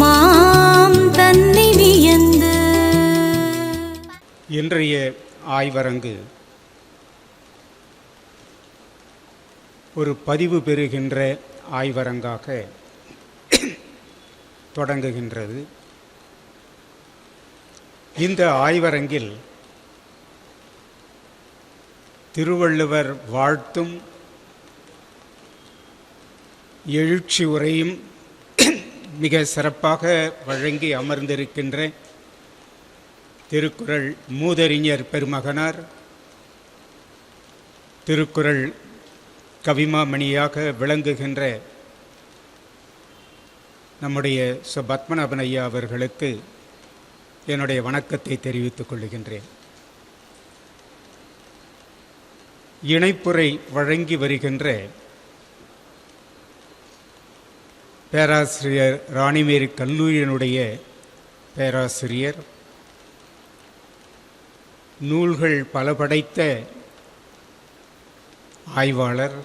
மாம் தன்னை வியந்து. இன்றைய ஆய்வரங்கு ஒரு பதிவு பெறுகின்ற ஆய்வரங்காக தொடங்குகின்றது. இந்த ஆய்வரங்கில் திருவள்ளுவர் வாழ்த்தும் எழுச்சி உரையும் மிக சிறப்பாக வழங்கி அமர்ந்திருக்கின்ற திருக்குறள் மூதறிஞர் பெருமகனார், திருக்குறள் கவிமாமணியாக விளங்குகின்ற நம்முடைய பத்மநாபன் ஐயா அவர்களுக்கு என்னுடைய வணக்கத்தை தெரிவித்துக் கொள்கின்றேன். இணைப்புரை வழங்கி வருகின்ற பேராசிரியர் ராணிமேரி கல்லூரியினுடைய பேராசிரியர், நூல்கள் பல படைத்த ஆய்வாளர்,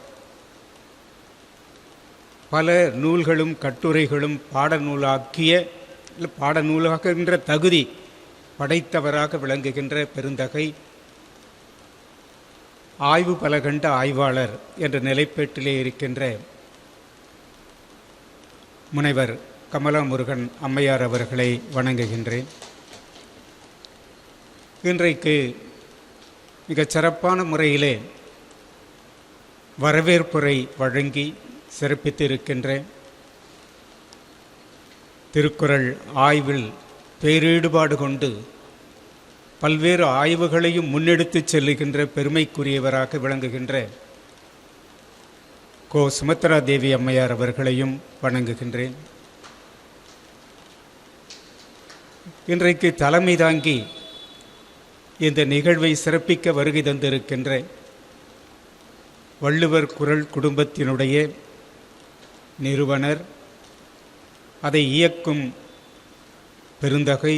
பல நூல்களும் கட்டுரைகளும் பாடநூலாக்குகின்ற தகுதி படைத்தவராக விளங்குகின்ற பெருந்தகை, ஆய்வு பல கண்ட ஆய்வாளர் என்ற நிலைப்பேட்டிலே இருக்கின்ற முனைவர் கமலா முருகன் அம்மையார் அவர்களை வணங்குகின்றேன். இன்றைக்கு மிகச் சிறப்பான முறையிலே வரவேற்புரை வழங்கி சிறப்பித்திருக்கின்ற, திருக்குறள் ஆய்வில் பேரீடுபாடு கொண்டு பல்வேறு ஆய்வுகளையும் முன்னெடுத்துச் செல்லுகின்ற பெருமைக்குரியவராக விளங்குகின்ற கோ சுமத்ரா தேவி அம்மையார் அவர்களையும் வணங்குகின்றேன். இன்றைக்கு தலைமை தாங்கி இந்த நிகழ்வை சிறப்பிக்க வருகை தந்திருக்கின்ற வள்ளுவர் குறள் குடும்பத்தினுடைய நிறுவனர், அதை இயக்கும் பெருந்தகை,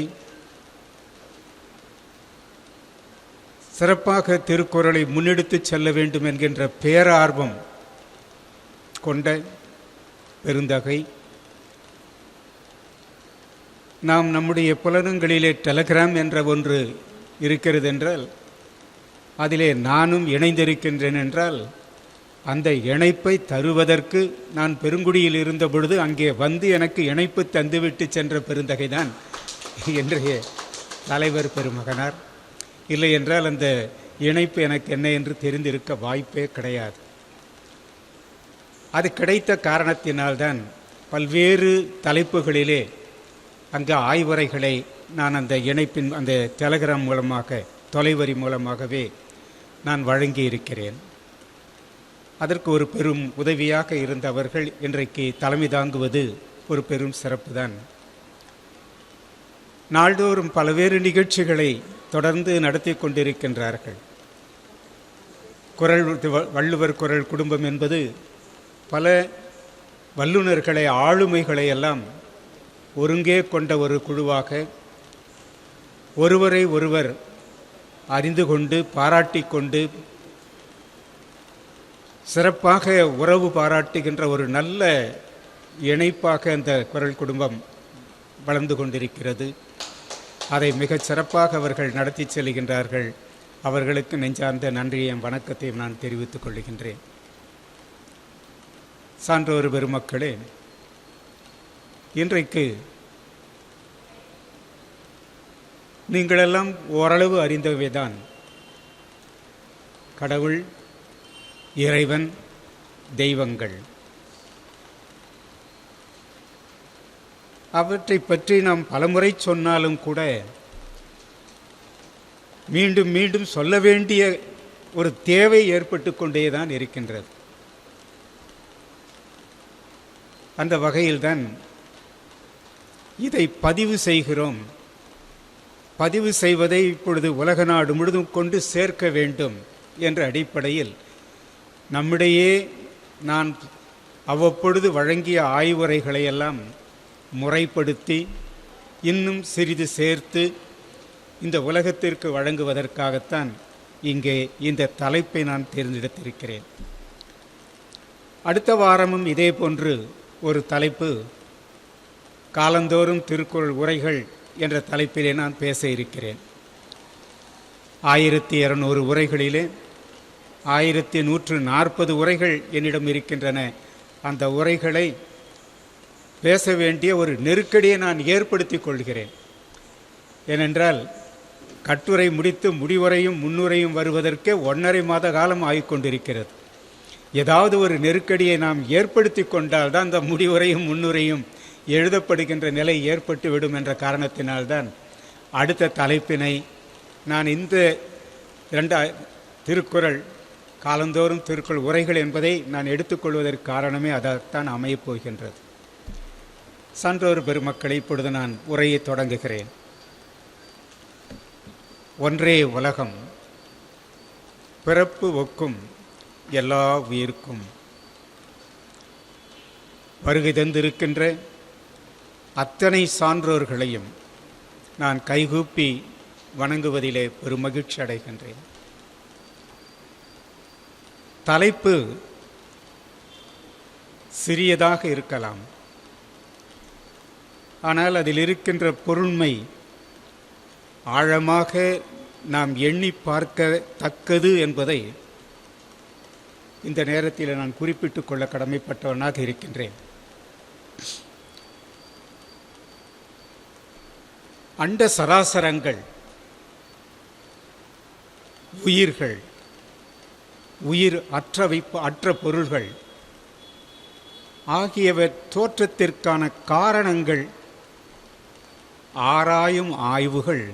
சிறப்பாக திருக்குறளை முன்னெடுத்துச் செல்ல வேண்டும் என்கின்ற பேரார்வம் கொண்ட பெருந்தகை, நாம் நம்முடைய புலனங்களிலே டெலகிராம் என்ற ஒன்று இருக்கிறது என்றால் அதிலே நானும் இணைந்திருக்கின்றேன் என்றால் அந்த இணைப்பை தருவதற்கு நான் பெருங்குடியில் இருந்த பொழுது அங்கே வந்து எனக்கு இணைப்பு தந்துவிட்டு சென்ற பெருந்தகை தான் இன்றைய தலைவர் பெருமகனார். இல்லை என்றால் அந்த இணைப்பு எனக்கு என்ன என்று தெரிந்திருக்க வாய்ப்பே கிடையாது. அது கிடைத்த காரணத்தினால்தான் பல்வேறு தலைப்புகளிலே அங்கே ஆய்வுரைகளை நான் அந்த இணைப்பின் அந்த டெலகிராம் மூலமாக, தொலைவரி மூலமாகவே நான் வழங்கி இருக்கிறேன். அதற்கு ஒரு பெரும் உதவியாக இருந்தவர்கள் இன்றைக்கு தலைமை தாங்குவது ஒரு பெரும் சிறப்பு தான். நாள்தோறும் பல்வேறு நிகழ்ச்சிகளை தொடர்ந்து நடத்தி கொண்டிருக்கின்றார்கள். வள்ளுவர் குறள் குடும்பம் என்பது பல வல்லுநர்களை, ஆளுமைகளை எல்லாம் ஒருங்கே கொண்ட ஒரு குழுவாக ஒருவரை ஒருவர் அறிந்து கொண்டு பாராட்டி கொண்டு சிறப்பாக உறவு பாராட்டுகின்ற ஒரு நல்ல இணைப்பாக அந்த குறள் குடும்பம் வளர்ந்து கொண்டிருக்கிறது. அதை மிகச் சிறப்பாக அவர்கள் நடத்தி செல்கின்றார்கள். அவர்களுக்கு நெஞ்சார்ந்த நன்றியையும் வணக்கத்தையும் நான் தெரிவித்துக் கொள்கின்றேன். சான்றோர் பெருமக்களே, இன்றைக்கு நீங்களெல்லாம் ஓரளவு அறிந்தவைதான். கடவுள், இறைவன், தெய்வங்கள், அவற்றை பற்றி நாம் பலமுறை சொன்னாலும் கூட மீண்டும் மீண்டும் சொல்ல வேண்டிய ஒரு தேவை ஏற்பட்டு கொண்டேதான் இருக்கின்றது. அந்த வகையில்தான் இதை பதிவு செய்கிறோம். பதிவு செய்வதை இப்பொழுது உலக நாடு முழுதும் கொண்டு சேர்க்க வேண்டும் என்ற அடிப்படையில் நம்மிடையே நான் அவ்வப்பொழுது வழங்கிய ஆய்வுரைகளையெல்லாம் முறைப்படுத்தி இன்னும் சிறிது சேர்த்து இந்த உலகத்திற்கு வழங்குவதற்காகத்தான் இங்கே இந்த தலைப்பை நான் தேர்ந்தெடுத்திருக்கிறேன். அடுத்த வாரமும் இதே போன்று ஒரு தலைப்பு காலந்தோறும் திருக்குறள் உரைகள் என்ற தலைப்பிலே நான் பேச இருக்கிறேன். 1200 உரைகளிலே 1140 உரைகள் என்னிடம் இருக்கின்றன. அந்த உரைகளை பேச வேண்டிய ஒரு நெருக்கடியை நான் ஏற்படுத்தி கொள்கிறேன். ஏனென்றால் கட்டுரை முடித்து முடிவுரையும் முன்னுரையும் வருவதற்கே 1.5 மாத காலம் ஆகிக்கொண்டிருக்கிறது. ஏதாவது ஒரு நெருக்கடியை நாம் ஏற்படுத்தி கொண்டால் தான் அந்த முடிவுரையும் முன்னுரையும் எழுதப்படுகின்ற நிலை ஏற்பட்டுவிடும் என்ற காரணத்தினால்தான் அடுத்த தலைப்பினை நான் இந்த 2 திருக்குறள் காலந்தோறும் திருக்குறள் உரைகள் என்பதை நான் எடுத்துக்கொள்வதற்கு காரணமே அதைத்தான் அமையப் போகின்றது. சான்றோர் பெருமக்களை இப்பொழுது நான் உரையை தொடங்குகிறேன். ஒன்றே உலகம், பிறப்பு ஒக்கும் எல்லா உயிர்க்கும். வருகை தந்திருக்கின்ற அத்தனை சான்றோர்களையும் நான் கைகூப்பி வணங்குவதிலே பெருமகிழ்ச்சி அடைகின்றேன். தலைப்பு சிறியதாக இருக்கலாம், ஆனால் அதில் இருக்கின்ற பொருண்மை ஆழமாக நாம் எண்ணி பார்க்கத்தக்கது என்பதை இந்த நேரத்தில் நான் குறிப்பிட்டுக் கொள்ள கடமைப்பட்டவனாக இருக்கின்றேன். அண்ட சராசரங்கள், உயிர்கள், உயிர் அற்ற பொருள்கள் ஆகியவை தோற்றத்திற்கான காரணங்கள் ஆராயும் ஆய்வுகள்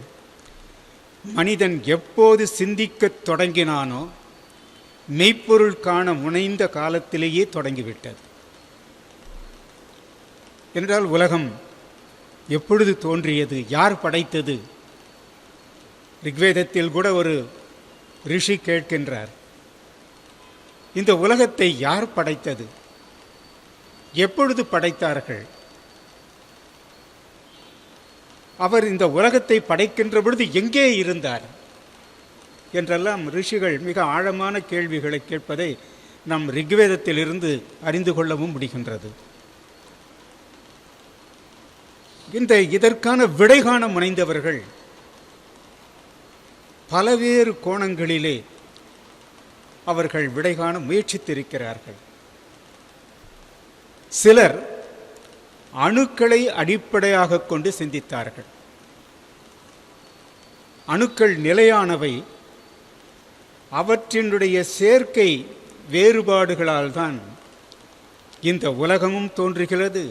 மனிதன் எப்போது சிந்திக்கத் தொடங்கினானோ மெய்ப்பொருள் காண முனைந்த காலத்திலேயே தொடங்கிவிட்டது. என்றால் உலகம் எப்பொழுது தோன்றியது, யார் படைத்தது? ரிக்வேதத்தில் கூட ஒரு ரிஷி கேட்கின்றார், இந்த உலகத்தை யார் படைத்தது, எப்பொழுது படைத்தார்கள்? அவர் இந்த உலகத்தை படைக்கின்ற பொழுது எங்கே இருந்தார் என்றெல்லாம் ரிஷிகள் மிக ஆழமான கேள்விகளை கேட்பதை நம் ரிக்வேதத்திலிருந்து அறிந்து கொள்ளவும் முடிகின்றது. இதற்கான விடை காண முனைந்தவர்கள் பலவேறு கோணங்களிலே அவர்கள் விடை காண முயற்சித்திருக்கிறார்கள். சிலர் அணுக்களை அடிப்படையாக கொண்டு சிந்தித்தார்கள். அணுக்கள் நிலையானவை, அவற்றினுடைய சேர்க்கை வேறுபாடுகளால் தான் இந்த உலகமும் தோன்றுகிறது,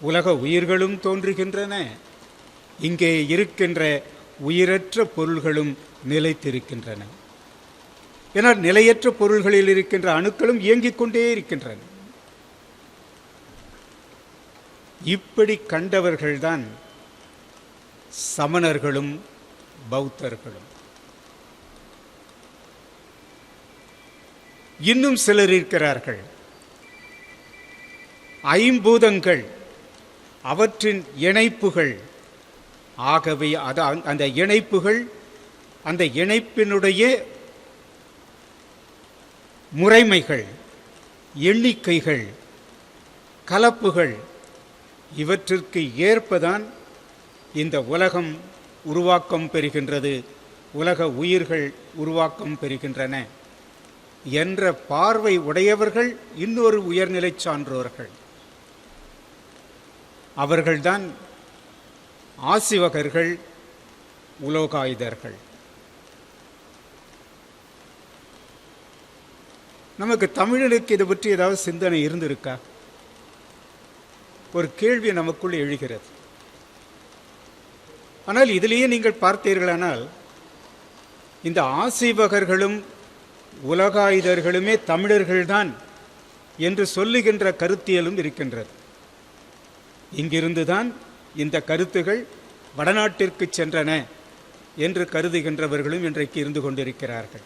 உலக உயிர்களும் தோன்றுகின்றன, இங்கே இருக்கின்ற உயிரற்ற பொருள்களும் நிலைத்திருக்கின்றன. ஏன்னா நிலையற்ற பொருள்களில் இருக்கின்ற அணுக்களும் இயங்கிக் கொண்டே இருக்கின்றன. இப்படி கண்டவர்கள்தான் சமணர்களும் பௌத்தர்களும். இன்னும் சிலர் இருக்கிறார்கள், ஐம்பூதங்கள், அவற்றின் இணைப்புகள், ஆகவே அந்த இணைப்புகள், அந்த இணைப்பினுடைய முறைமைகள், எண்ணிக்கைகள், கலப்புகள், இவற்றிற்கு ஏற்பதான் இந்த உலகம் உருவாக்கம் பெறுகின்றது, உலக உயிர்கள் உருவாக்கம் பெறுகின்றன என்ற பார்வை உடையவர்கள் இன்னொரு உயர்நிலை சான்றோர்கள். அவர்கள்தான் ஆசிவகர்கள், உலோகாயுதர்கள். நமக்கு தமிழனுக்கு இதை பற்றி ஏதாவது சிந்தனை இருந்திருக்கா? ஒரு கேள்வி நமக்குள் எழுகிறது. ஆனால் இதிலேயே நீங்கள் பார்த்தீர்களானால் இந்த ஆசீவகர்களும் உலகாயுதர்களுமே தமிழர்கள்தான் என்று சொல்லுகின்ற கருத்தியலும் இருக்கின்றது. இங்கிருந்துதான் இந்த கருத்துகள் வடநாட்டிற்கு சென்றன என்று கருதுகின்றவர்களும் இன்றைக்கு இருந்து கொண்டிருக்கிறார்கள்.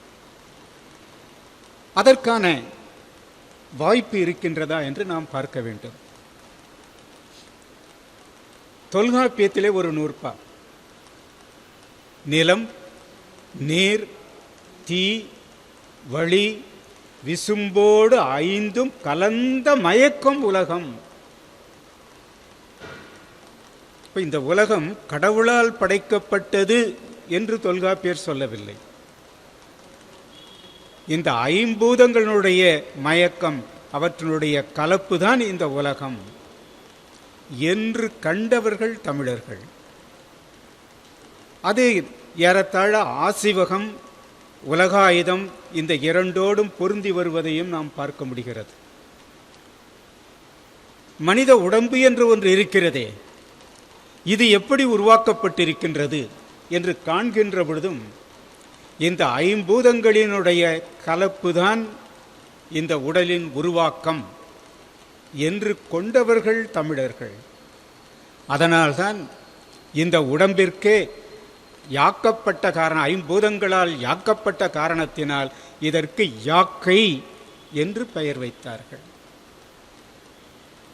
அதற்கான வாய்ப்பு இருக்கின்றதா என்று நாம் பார்க்க வேண்டும். தொல்காப்பியத்திலே ஒரு நூற்பா, நிலம், நீர், தீ, வழி, விசும்போடு ஐந்தும் கலந்த மயக்கம் உலகம். இப்போ இந்த உலகம் கடவுளால் படைக்கப்பட்டது என்று தொல்காப்பியர் சொல்லவில்லை. இந்த ஐம்பூதங்களுடைய மயக்கம், அவற்றினுடைய கலப்பு தான் இந்த உலகம் என்று கண்டவர்கள் தமிழர்கள். அது ஏறத்தாழ ஆசிவகம், உலகாயுதம் இந்த இரண்டோடும் பொருந்தி வருவதையும் நாம் பார்க்க முடிகிறது. மனித உடம்பு என்று ஒன்று இருக்கிறதே, இது எப்படி உருவாக்கப்பட்டிருக்கின்றது என்று காண்கின்ற பொழுதும் இந்த ஐம்பூதங்களினுடைய கலப்புதான் இந்த உடலின் உருவாக்கம் என்று கொண்டவர்கள் தமிழர்கள். அதனால்தான் இந்த உடம்பிற்கே யாக்கப்பட்ட காரணம், ஐம்பூதங்களால் யாக்கப்பட்ட காரணத்தினால் இதற்கு யாக்கை என்று பெயர் வைத்தார்கள்.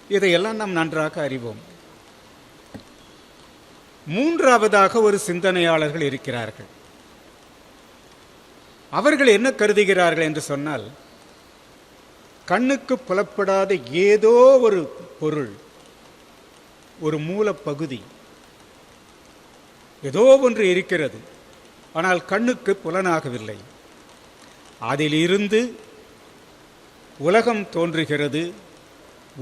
இதையெல்லாம் நாம் நன்றாக அறிவோம். மூன்றாவதாக ஒரு சிந்தனையாளர்கள் இருக்கிறார்கள். அவர்கள் என்ன கருதுகிறார்கள் என்று சொன்னால், கண்ணுக்கு புலப்படாத ஏதோ ஒரு பொருள், ஒரு மூலப்பகுதி, ஏதோ ஒன்று இருக்கிறது, ஆனால் கண்ணுக்கு புலனாகவில்லை. அதிலிருந்து உலகம் தோன்றுகிறது,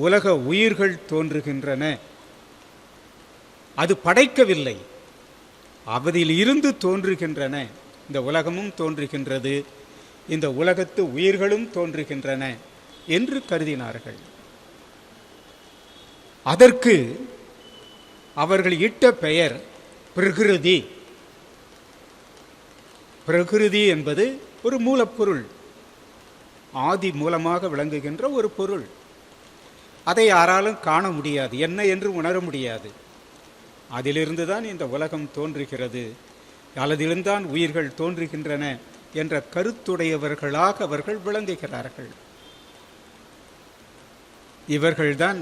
உலக உயிர்கள் தோன்றுகின்றன. அது படைக்கவில்லை, அதில் இருந்து தோன்றுகின்றன. இந்த உலகமும் தோன்றுகின்றது, இந்த உலகத்து உயிர்களும் தோன்றுகின்றன என்று கருதினார்கள். அதற்கு அவர்கள் இட்ட பெயர் பிரகிருதி. பிரகிருதி என்பது ஒரு மூலப்பொருள், ஆதி மூலமாக விளங்குகின்ற ஒரு பொருள். அதை யாராலும் காண முடியாது, என்ன என்று உணர முடியாது. அதிலிருந்து தான் இந்த உலகம் தோன்றுகிறது, அதிலிருந்தான் உயிர்கள் தோன்றுகின்றன என்ற கருத்துடையவர்களாக அவர்கள் விளங்குகிறார்கள். இவர்கள்தான்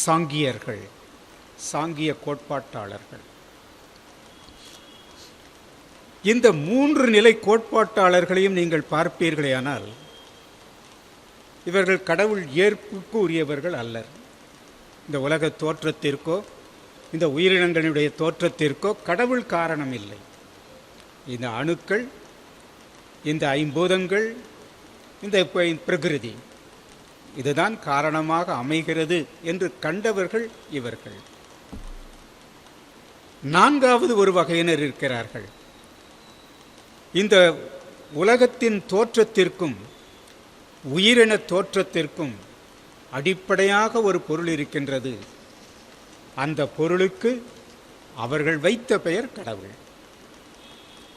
சாங்கியர்கள், சாங்கிய கோட்பாட்டாளர்கள். இந்த மூன்று நிலை கோட்பாட்டாளர்களையும் நீங்கள் பார்ப்பீர்களேயானால் இவர்கள் கடவுள் ஏற்புக்கு உரியவர்கள் அல்லர். இந்த உலக தோற்றத்திற்கோ இந்த உயிரினங்களுடைய தோற்றத்திற்கோ கடவுள் காரணம் இல்லை. இந்த அணுக்கள், இந்த ஐம்பூதங்கள், இந்த பிரகிருதி, இதுதான் காரணமாக அமைகிறது என்று கண்டவர்கள் இவர்கள். நான்காவது ஒரு வகையினர் இருக்கிறார்கள். இந்த உலகத்தின் தோற்றத்திற்கும் உயிரின தோற்றத்திற்கும் அடிப்படையாக ஒரு பொருள் இருக்கின்றது. அந்த பொருளுக்கு அவர்கள் வைத்த பெயர் கடவுள்.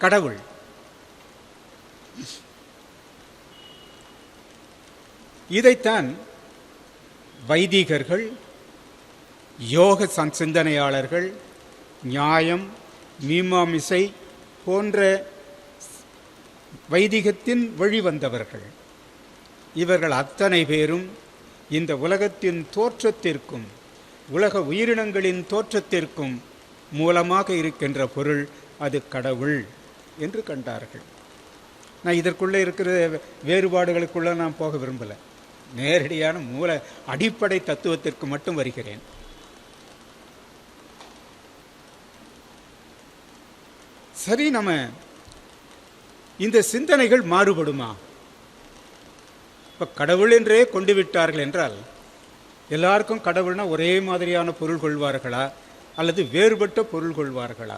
கடவுள் இதைத்தான் வைதிகர்கள், யோக சிந்தனையாளர்கள், நியாயம், மீமாமிசை போன்ற வைதிகத்தின் வழிவந்தவர்கள், இவர்கள் அத்தனை பேரும் இந்த உலகத்தின் தோற்றத்திற்கும் உலக உயிரினங்களின் தோற்றத்திற்கும் மூலமாக இருக்கின்ற பொருள் அது கடவுள் என்று கண்டார்கள். நான் இதற்குள்ளே இருக்கிற வேறுபாடுகளுக்குள்ளே நான் போக விரும்பலை, நேரடியான மூல அடிப்படை தத்துவத்திற்கு மட்டும் வருகிறேன். சரி, நம்ம இந்த சிந்தனைகள் மாறுபடுமா? இப்போ கடவுள் என்றே கொண்டு விட்டார்கள் என்றால் எல்லாருக்கும் கடவுள்னா ஒரே மாதிரியான பொருள் கொள்வார்களா அல்லது வேறுபட்ட பொருள் கொள்வார்களா?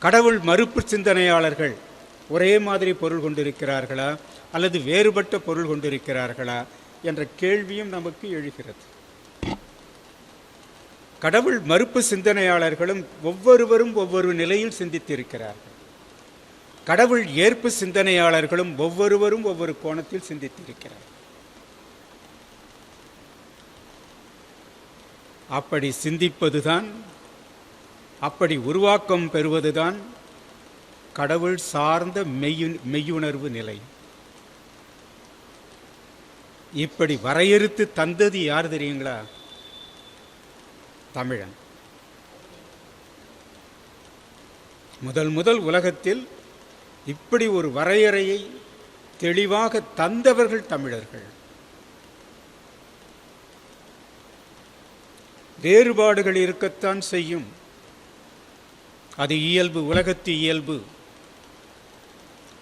கடவுள் மறுப்பு சிந்தனையாளர்கள் ஒரே மாதிரி பொருள் கொண்டிருக்கிறார்களா அல்லது வேறுபட்ட பொருள் கொண்டிருக்கிறார்களா என்ற கேள்வியும் நமக்கு எழுகிறது. கடவுள் மறுப்பு சிந்தனையாளர்களும் ஒவ்வொருவரும் ஒவ்வொரு நிலையில் சிந்தித்திருக்கிறார்கள். கடவுள் ஏற்பு சிந்தனையாளர்களும் ஒவ்வொருவரும் ஒவ்வொரு கோணத்தில் சிந்தித்திருக்கிறார். அப்படி சிந்திப்பதுதான், அப்படி உருவாக்கம் பெறுவதுதான் கடவுள் சார்ந்த மெய்யுணர்வு நிலை. இப்படி வரையறுத்து தந்தது யார் தெரியுங்களா? தமிழன். முதல் உலகத்தில் இப்படி ஒரு வரையறையை தெளிவாக தந்தவர்கள் தமிழர்கள். வேறுபாடுகள் இருக்கத்தான் செய்யும். அது இயல்பு, உலகத்து இயல்பு.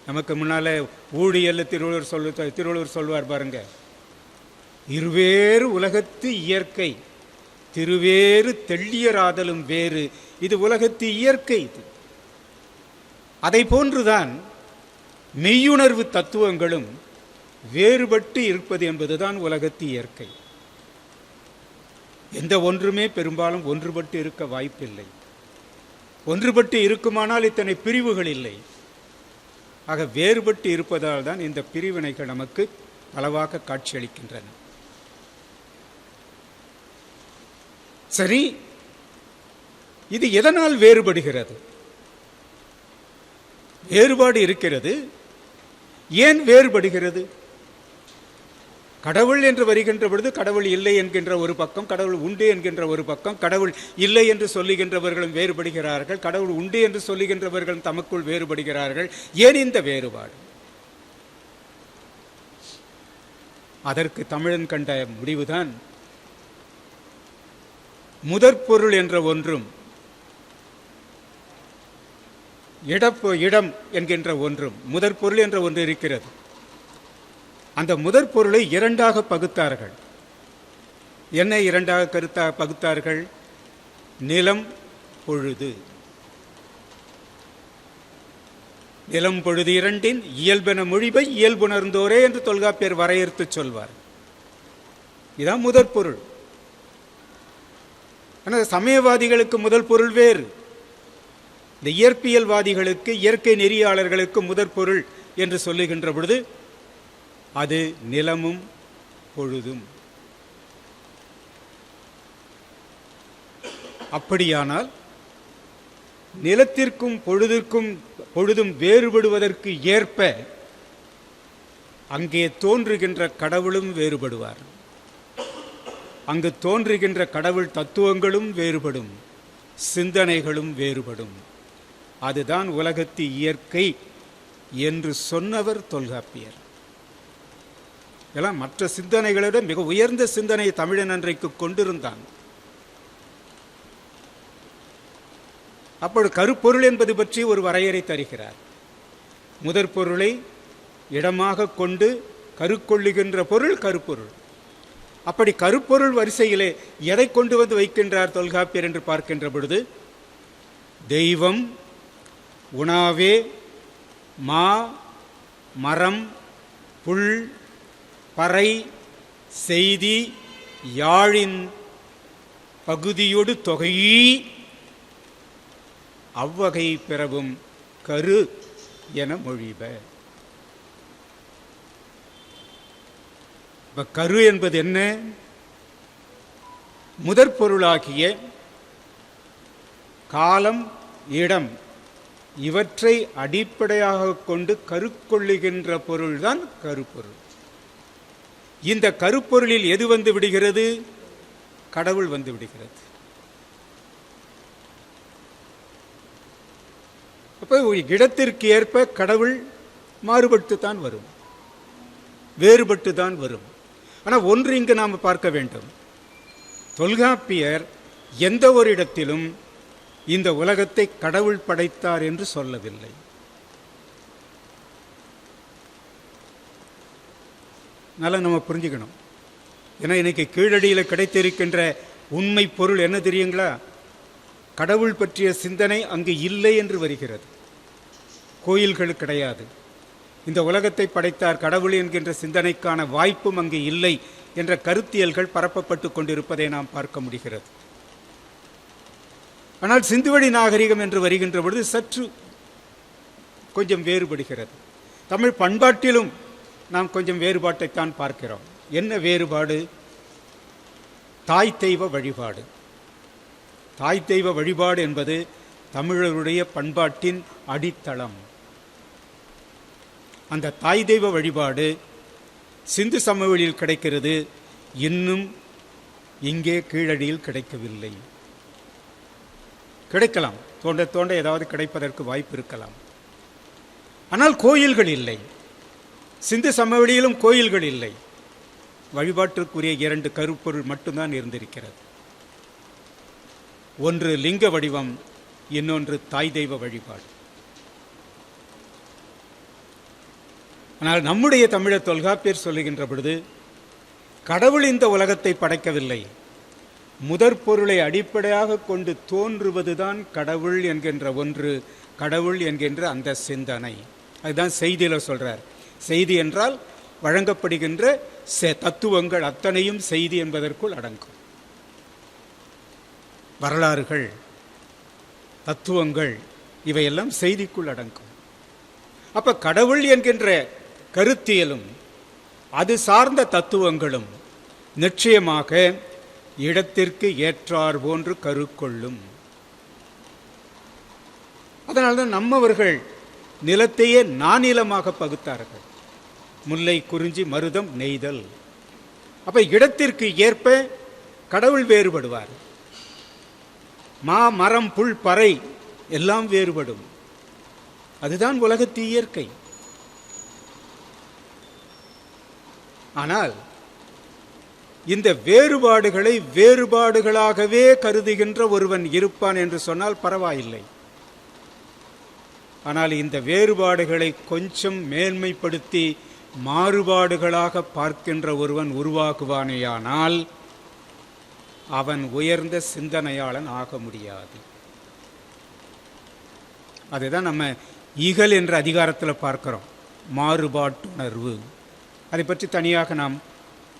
நமக்கு முன்னால ஊழியல்ல திருவள்ளுவர் சொல்வார் பாருங்க, இருவேறு உலகத்து இயற்கை திருவேறு தெள்ளியராதலும் வேறு. இது உலகத்து இயற்கை. இது அதை போன்றுதான் மெய்யுணர்வு தத்துவங்களும் வேறுபட்டு இருப்பது என்பதுதான் உலகத்து இயற்கை. எந்த ஒன்றுமே பெரும்பாலும் ஒன்றுபட்டு இருக்க வாய்ப்பில்லை. ஒன்றுபட்டு இருக்குமானால் இத்தனை பிரிவுகள் இல்லை. ஆக வேறுபட்டு இருப்பதால் தான் இந்த பிரிவினைகள் நமக்கு அளவாக காட்சியளிக்கின்றன. சரி, இது எதனால் வேறுபடுகிறது? வேறுபாடு இருக்கிறது, ஏன் வேறுபடுகிறது? கடவுள் என்று வருகின்ற பொழுது கடவுள் இல்லை என்கின்ற ஒரு பக்கம், கடவுள் உண்டு என்கின்ற ஒரு பக்கம், கடவுள் இல்லை என்று சொல்லுகின்றவர்களும் வேறுபடுகிறார்கள், கடவுள் உண்டு என்று சொல்லுகின்றவர்களும் தமக்குள் வேறுபடுகிறார்கள். ஏன் இந்த வேறுபாடு? அதற்கு தமிழன் கண்ட முடிவுதான் முதற்பொருள் என்ற ஒன்றும் இடம் என்கின்ற ஒன்றும். முதற்பொருள் என்ற ஒன்று இருக்கிறது. அந்த முதற் பொருளை இரண்டாக பகுத்தார்கள். என்ன இரண்டாக பகுத்தார்கள்? நிலம், பொழுது. நிலம் பொழுது இரண்டின் இயல்பென மொழிபை இயல்புணர்ந்தோரே என்று தொல்காப்பியர் வரையறுத்து சொல்வார். இதான் முதற் பொருள். ஆனால் சமயவாதிகளுக்கு முதல் பொருள் வேறு. இந்த இயற்பியல்வாதிகளுக்கு, இயற்கை நெறியாளர்களுக்கு முதற் பொருள் என்று சொல்லுகின்ற பொழுது அது நிலமும் பொழுதும். அப்படியானால் நிலத்திற்கும் பொழுதும் வேறுபடுவதற்கு ஏற்ப அங்கே தோன்றுகின்ற கடவுளும் வேறுபடுவார். அங்கு தோன்றுகின்ற கடவுள் தத்துவங்களும் வேறுபடும், சிந்தனைகளும் வேறுபடும். அதுதான் உலகத்து இயற்கை என்று சொன்னவர் தொல்காப்பியர். எல்லாம் மற்ற சிந்தனைகளோட மிக உயர்ந்த சிந்தனை தமிழன் அன்றைக்கு கொண்டிருந்தான். அப்பொழுது கருப்பொருள் என்பது பற்றி ஒரு வரையறை தருகிறார். முதற் பொருளை இடமாக கொண்டு கருக்கொள்ளுகின்ற பொருள் கருப்பொருள். அப்படி கருப்பொருள் வரிசையிலே எதை கொண்டு வந்து வைக்கின்றார் தொல்காப்பியர் என்று பார்க்கின்ற பொழுது, தெய்வம், உணாவே, மா, மரம், புல், பறை, செய்தி, யாழின் பகுதியோடு தொகையீ அவ்வகை பிறவும் கரு என மொழிப. கரு என்பது என்ன? முதற் பொருளாகிய காலம், இடம் இவற்றை அடிப்படையாக கொண்டு கருக்கொள்ளுகின்ற பொருள்தான் கருப்பொருள். இந்த கருப்பொருளில் எது வந்து விடுகிறது? கடவுள் வந்து விடுகிறது. அப்போ இடத்திற்கு ஏற்ப கடவுள் மாறுபட்டுத்தான் வரும், வேறுபட்டுதான் வரும். ஆனால் ஒன்று இங்கு நாம் பார்க்க வேண்டும். தொல்காப்பியர் எந்த ஒரு இடத்திலும் இந்த உலகத்தை கடவுள் படைத்தார் என்று சொல்லவில்லை. நல்லா நம்ம புரிஞ்சுக்கணும். ஏன்னா இன்னைக்கு கீழடியில் கிடைத்திருக்கின்ற உண்மை பொருள் என்ன தெரியுங்களா? கடவுள் பற்றிய சிந்தனை அங்கு இல்லை என்று வருகிறது. கோயில்கள் கிடையாது. இந்த உலகத்தை படைத்தார் கடவுள் என்கின்ற சிந்தனைக்கான வாய்ப்பும் அங்கு இல்லை என்ற கருத்தியல்கள் பரப்பப்பட்டு கொண்டிருப்பதை நாம் பார்க்க முடிகிறது. ஆனால் சிந்துவெளி நாகரிகம் என்று வருகின்ற பொழுது சற்று கொஞ்சம் வேறுபடுகிறது. தமிழ் பண்பாட்டிலும் நாம் கொஞ்சம் வேறுபாட்டைத்தான் பார்க்கிறோம். என்ன வேறுபாடு? தாய் தெய்வ வழிபாடு. தாய் தெய்வ வழிபாடு என்பது தமிழருடைய பண்பாட்டின் அடித்தளம். அந்த தாய் தெய்வ வழிபாடு சிந்து சமவெளியில் கிடைக்கிறது, இன்னும் இங்கே கீழடியில் கிடைக்கவில்லை. கிடைக்கலாம், தோண்ட தோண்ட ஏதாவது கிடைப்பதற்கு வாய்ப்பு இருக்கலாம். ஆனால் கோயில்கள் இல்லை. சிந்து சமவெளியிலும் கோயில்கள் இல்லை. வழிபாட்டிற்குரிய இரண்டு கருப்பொருள் மட்டும்தான் இருந்திருக்கிறது. ஒன்று லிங்க வடிவம், இன்னொன்று தாய் தெய்வ வழிபாடு. ஆனால் நம்முடைய தமிழர் தொல்காப்பியர் சொல்லுகின்ற பொழுது, கடவுள் இந்த உலகத்தை படைக்கவில்லை, முதற் பொருளை அடிப்படையாக கொண்டு தோன்றுவதுதான் கடவுள் என்கின்ற ஒன்று, கடவுள் என்கின்ற அந்த சிந்தனை. அதுதான் செய்தியில் சொல்றார். செய்தி என்றால் வழங்கப்படுகின்ற தத்துவங்கள் அத்தனையும் செய்தி என்பதற்குள் அடங்கும். வரலாறுகள், தத்துவங்கள் இவையெல்லாம் செய்திக்குள் அடங்கும். அப்ப கடவுள் என்கின்ற கருத்தியலும் அது சார்ந்த தத்துவங்களும் நிச்சயமாக இடத்திற்கு ஏற்றார் போன்று கருக்கொள்ளும். அதனால்தான் நம்மவர்கள் நிலத்தையே நானிலமாக பகுத்தார்கள். முல்லை, குறிஞ்சி, மருதம், நெய்தல். அப்ப இடத்திற்கு ஏற்ப கடவுள் வேறுபடுவார். மா, மரம், புல், பறை எல்லாம் வேறுபடும். அதுதான் உலகத்து இயற்கை. ஆனால் இந்த வேறுபாடுகளை வேறுபாடுகளாகவே கருதுகின்ற ஒருவன் இருப்பான் என்று சொன்னால் பரவாயில்லை. ஆனால் இந்த வேறுபாடுகளை கொஞ்சம் மேன்மைப்படுத்தி மாறுபாடுகளாக பார்க்கின்ற ஒருவன் உருவாக்குவானேயானால் அவன் உயர்ந்த சிந்தனையாளன் ஆக முடியாது. அதுதான் நம்ம இகல் என்ற அதிகாரத்தில் பார்க்கிறோம். மாறுபாட்டுணர்வு, அதை பற்றி தனியாக நாம்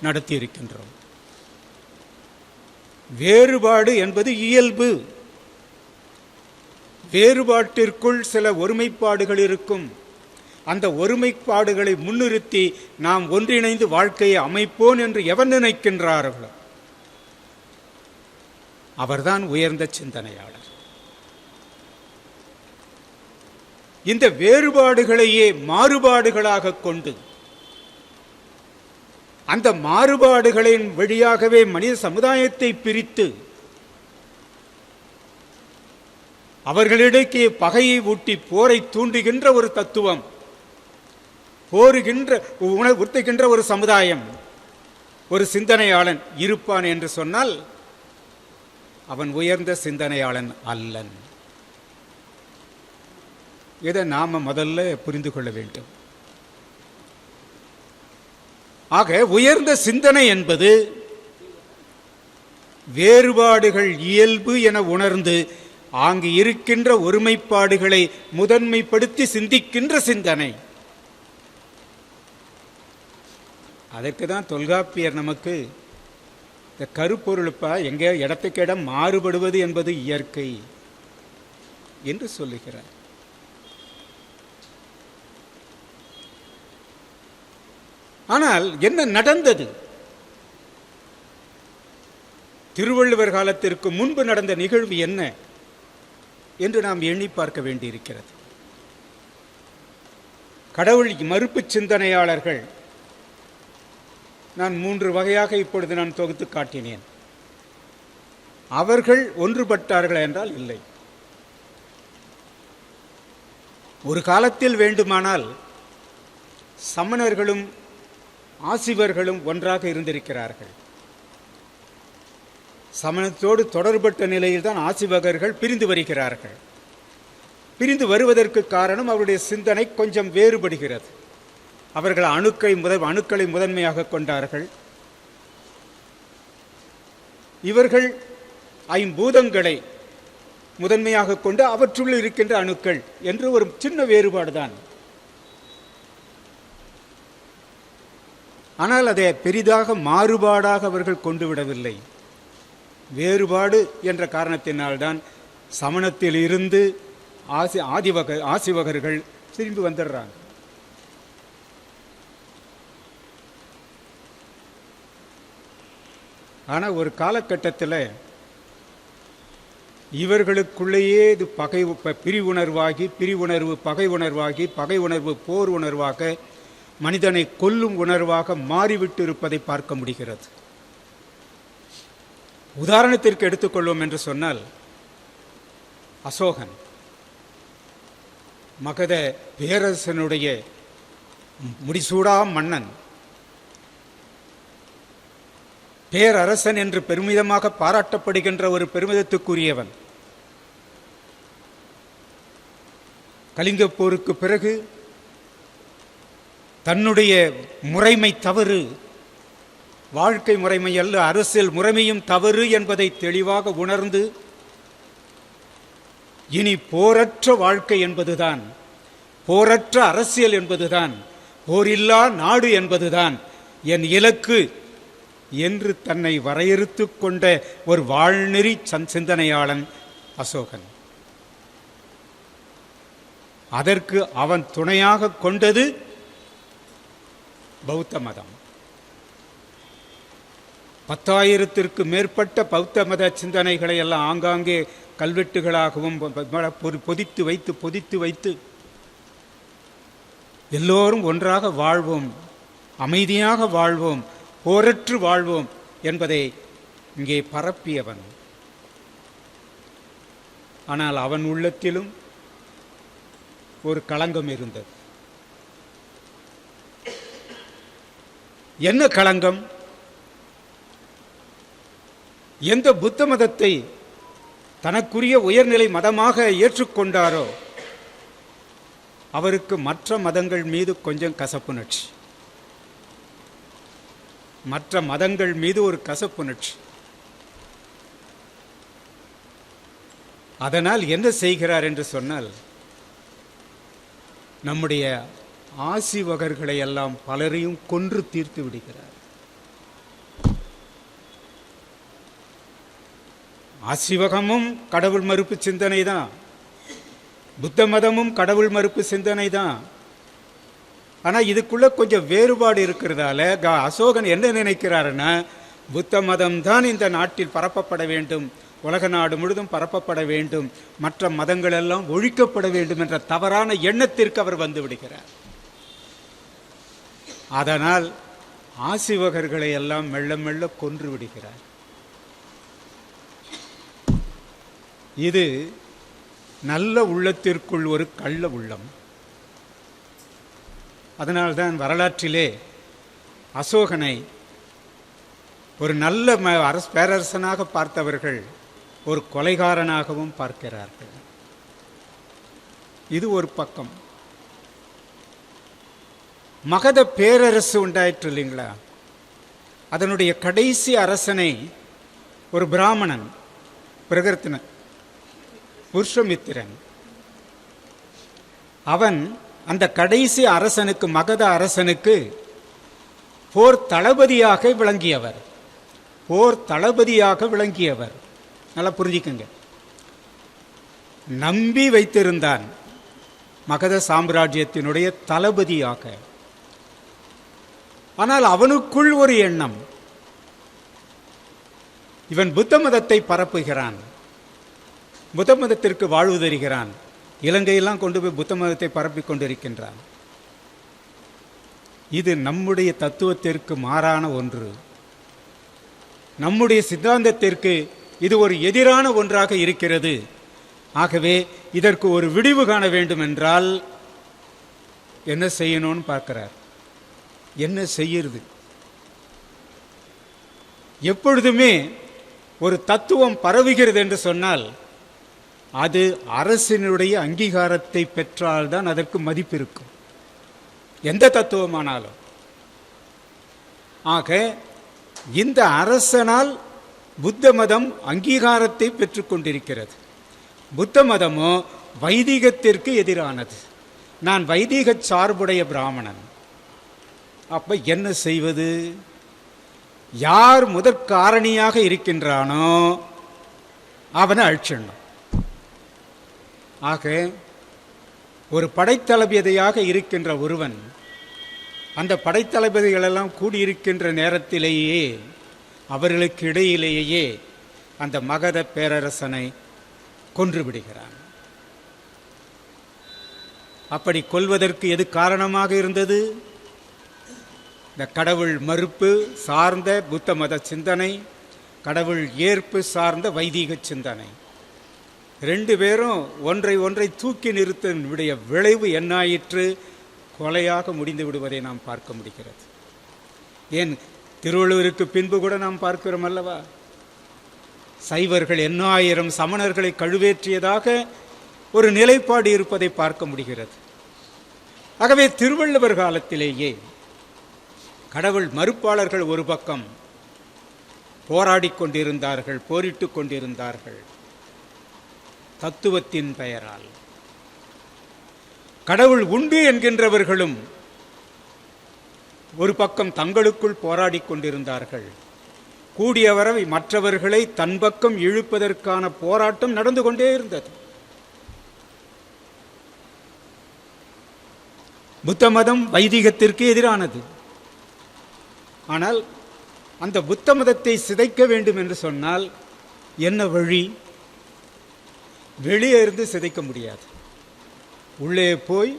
நடத்தி இருக்கின்றோம். வேறுபாடு என்பது இயல்பு. வேறுபாட்டிற்குள் சில ஒருமைப்பாடுகள் இருக்கும். அந்த ஒருமைப்பாடுகளை முன்னிறுத்தி நாம் ஒன்றிணைந்து வாழ்க்கையை அமைப்போம் என்று எவர் நினைக்கின்றார்களோ அவர்தான் உயர்ந்த சிந்தனையாளர். இந்த வேறுபாடுகளையே மாறுபாடுகளாக கொண்டு அந்த மாறுபாடுகளின் வழியாகவே மனித சமுதாயத்தை பிரித்து அவர்களிடையே பகையை ஊட்டி போரை தூண்டுகின்ற ஒரு தத்துவம், போருகின்ற உறுத்துகின்ற ஒரு சமுதாயம், ஒரு சிந்தனையாளன் இருப்பான் என்று சொன்னால் அவன் உயர்ந்த சிந்தனையாளன் அல்லன். இதை நாம முதல்ல புரிந்து கொள்ள வேண்டும். ஆக உயர்ந்த சிந்தனை என்பது வேறுபாடுகள் இயல்பு என உணர்ந்து அங்கு இருக்கின்ற ஒருமைப்பாடுகளை முதன்மைப்படுத்தி சிந்திக்கின்ற சிந்தனை. அதற்கு தான் தொல்காப்பியர் நமக்கு இந்த கருப்பொருளுப்பா எங்கே இடத்துக்கு இடம் மாறுபடுவது என்பது இயற்கை என்று சொல்லுகிறார். ஆனால் என்ன நடந்தது? திருவள்ளுவர் காலத்திற்கு முன்பு நடந்த நிகழ்வு என்ன என்று நாம் எண்ணி பார்க்க வேண்டியிருக்கிறது. கடவுள் மறுப்பு சிந்தனையாளர்கள் நான் 3 வகையாக இப்பொழுது நான் தொகுத்து காட்டினேன். அவர்கள் ஒன்றுபட்டார்கள் என்றால் இல்லை. ஒரு காலத்தில் வேண்டுமானால் சமணர்களும் ஆசிவர்களும் ஒன்றாக இருந்திருக்கிறார்கள். சமணத்தோடு தொடர்பட்ட நிலையில் தான் ஆசிவகர்கள் பிரிந்து வருகிறார்கள். பிரிந்து வருவதற்கு காரணம் அவருடைய சிந்தனை கொஞ்சம் வேறுபடுகிறது. அவர்கள் அணுக்களை முதன்மையாக கொண்டார்கள். இவர்கள் ஐம்பூதங்களை முதன்மையாக கொண்டு அவற்றுள் இருக்கின்ற அணுக்கள் என்று ஒரு சின்ன வேறுபாடுதான். ஆனால் அதை பெரிதாக மாறுபாடாக அவர்கள் கொண்டு விடவில்லை. வேறுபாடு என்ற காரணத்தினால்தான் சமணத்தில் இருந்து ஆசிவகர்கள் திரும்பி வந்துடுறாங்க. ஆனால் ஒரு காலகட்டத்தில் இவர்களுக்குள்ளேயே இது பிரிவுணர்வு பகை உணர்வாகி பகை உணர்வு போர் உணர்வாக மனிதனை கொல்லும் உணர்வாக மாறிவிட்டு இருப்பதை பார்க்க முடிகிறது. உதாரணத்திற்கு எடுத்துக்கொள்வோம் என்று சொன்னால், அசோகன் மகத பேரரசனுடைய முடிசூடா மன்னன். பேரரசன் என்று பெருமிதமாக பாராட்டப்படுகின்ற ஒரு பெருமிதத்துக்குரியவன். கலிங்கப் போருக்கு பிறகு தன்னுடைய முறைமை தவறு, வாழ்க்கை முறைமை அல்ல, அரசியல் முறைமையும் தவறு என்பதை தெளிவாக உணர்ந்து இனி போரற்ற வாழ்க்கை என்பதுதான், போரற்ற அரசியல் என்பதுதான், போரில்லா நாடு என்பதுதான் என் இலக்கு என்று தன்னை வரையறுத்து கொண்ட ஒரு வாழ்நெறி சிந்தனையாளன் அசோகன். அதற்கு அவன் துணையாக கொண்டது பௌத்த மதம். 10,000த்திற்கு மேற்பட்ட பௌத்த மத சிந்தனைகளை எல்லாம் ஆங்காங்கே கல்வெட்டுகளாகவும் பொதித்து வைத்து எல்லோரும் ஒன்றாக வாழ்வோம், அமைதியாக வாழ்வோம், போரற்று வாழ்வோம் என்பதை இங்கே பரப்பியவன். ஆனால் அவன் உள்ளத்திலும் ஒரு களங்கம் இருந்தது. என்ன களங்கம்? எந்த புத்த மதத்தை தனக்குரிய உயர்நிலை மதமாக ஏற்றுக்கொண்டாரோ அவருக்கு மற்ற மதங்கள் மீது கொஞ்சம் கசப்புணர்ச்சி, மற்ற மதங்கள் மீது ஒரு கசப்புணர்ச்சி. அதனால் என்ன செய்கிறார் என்று சொன்னால், நம்முடைய ஆசிவகர்களை எல்லாம் பலரையும் கொன்று தீர்த்து விடுகிறார். ஆசிவகமும் கடவுள் மறுப்பு சிந்தனை தான், புத்த மதமும் கடவுள் மறுப்பு சிந்தனை தான். ஆனால் இதுக்குள்ள கொஞ்சம் வேறுபாடு இருக்கிறதால அசோகன் என்ன நினைக்கிறாருன்னா, புத்த மதம் தான் இந்த நாட்டில் பரப்பப்பட வேண்டும், உலக நாடு முழுதும் பரப்பப்பட வேண்டும், மற்ற மதங்கள் எல்லாம் ஒழிக்கப்பட வேண்டும் என்ற தவறான எண்ணத்திற்கு அவர் வந்து விடுகிறார். அதனால் ஆசிவகர்களை எல்லாம் மெல்ல மெல்ல கொன்று விடுகிறார். இது நல்ல உள்ளத்திற்குள் ஒரு கள்ள உள்ளம். அதனால்தான் வரலாற்றிலே அசோகனை ஒரு நல்ல பேரரசனாக பார்த்தவர்கள் ஒரு கொலைகாரனாகவும் பார்க்கிறார்கள். இது ஒரு பக்கம். மகத பேரரசு உண்டாயிற்று இல்லைங்களா, அதனுடைய கடைசி அரசனை ஒரு பிராமணன் பிரகர்த்தன புருஷமித்திரன், அவன் அந்த கடைசி அரசனுக்கு, மகத அரசனுக்கு போர் தளபதியாக விளங்கியவர், போர் தளபதியாக விளங்கியவர். நல்லா புரிஞ்சுக்குங்க. நம்பி வைத்திருந்தான் மகத சாம்ராஜ்யத்தினுடைய தளபதியாக. ஆனால் அவனுக்குள் ஒரு எண்ணம், இவன் புத்த மதத்தை பரப்புகிறான், புத்த மதத்திற்கு வாழ்வு தருகிறான், இலங்கையெல்லாம் கொண்டு போய் புத்த மதத்தை பரப்பிக் கொண்டிருக்கின்றான். இது நம்முடைய தத்துவத்திற்கு மாறான ஒன்று, நம்முடைய சித்தாந்தத்திற்கு இது ஒரு எதிரான ஒன்றாக இருக்கிறது. ஆகவே இதற்கு ஒரு விடிவு காண வேண்டும் என்றால் என்ன செய்யணும்னு பார்க்கிறார். என்ன செய்யறது? எப்பொழுதுமே ஒரு தத்துவம் பரவுகிறது என்று சொன்னால் அது அரசினுடைய அங்கீகாரத்தை பெற்றால்தான் அதற்கு மதிப்பு இருக்கும், எந்த தத்துவமானாலும். ஆக இந்த அரசனால் புத்த மதம் அங்கீகாரத்தை பெற்றுக்கொண்டிருக்கிறது. புத்த மதமோ வைதிகத்திற்கு எதிரானது. நான் வைதிக சார்புடைய பிராமணன். அப்ப என்ன செய்வது? யார் முதற்காரணியாக இருக்கின்றானோ அவனை அழிச்சிடணும். ஆக ஒரு படைத்தளபதியாக இருக்கின்ற ஒருவன் அந்த படைத்தளபதிகளெல்லாம் கூடியிருக்கின்ற நேரத்திலேயே அவர்களுக்கு இடையிலேயே அந்த மகத பேரரசனை கொன்றுவிடுகிறான். அப்படி கொல்வதற்கு எது காரணமாக இருந்தது? இந்த கடவுள் மறுப்பு சார்ந்த புத்த மத சிந்தனை, கடவுள் ஏற்பு சார்ந்த வைதிக சிந்தனை. ரெண்டு பேரும் ஒன்றை தூக்கி நிறுத்தினுடைய விளைவு என்னாயிற்று? கொலையாக முடிந்து விடுவதை நாம் பார்க்க முடிகிறது. ஏன் திருவள்ளுவருக்கு பின்பு கூட நாம் பார்க்கிறோம் அல்லவா, சைவர்கள் 8000 சமணர்களை கழுவேற்றியதாக ஒரு நிலைப்பாடு இருப்பதை பார்க்க முடிகிறது. ஆகவே திருவள்ளுவர் காலத்திலேயே கடவுள் மறுப்பாளர்கள் ஒரு பக்கம் போராடிக் கொண்டிருந்தார்கள், போரிட்டுக் கொண்டிருந்தார்கள். தத்துவத்தின் பெயரால் கடவுள் உண்டு என்கின்றவர்களும் ஒரு பக்கம் தங்களுக்குள் போராடிக் கொண்டிருந்தார்கள். கூடியவரை மற்றவர்களை தன் பக்கம் இழுப்பதற்கான போராட்டம் நடந்து கொண்டே இருந்தது. புத்த மதம் வைதிகத்திற்கு எதிரானது. ஆனால் அந்த புத்த மதத்தை சிதைக்க வேண்டும் என்று சொன்னால் என்ன வழி? வெளியே இருந்து சிதைக்க முடியாது. உள்ளே போய்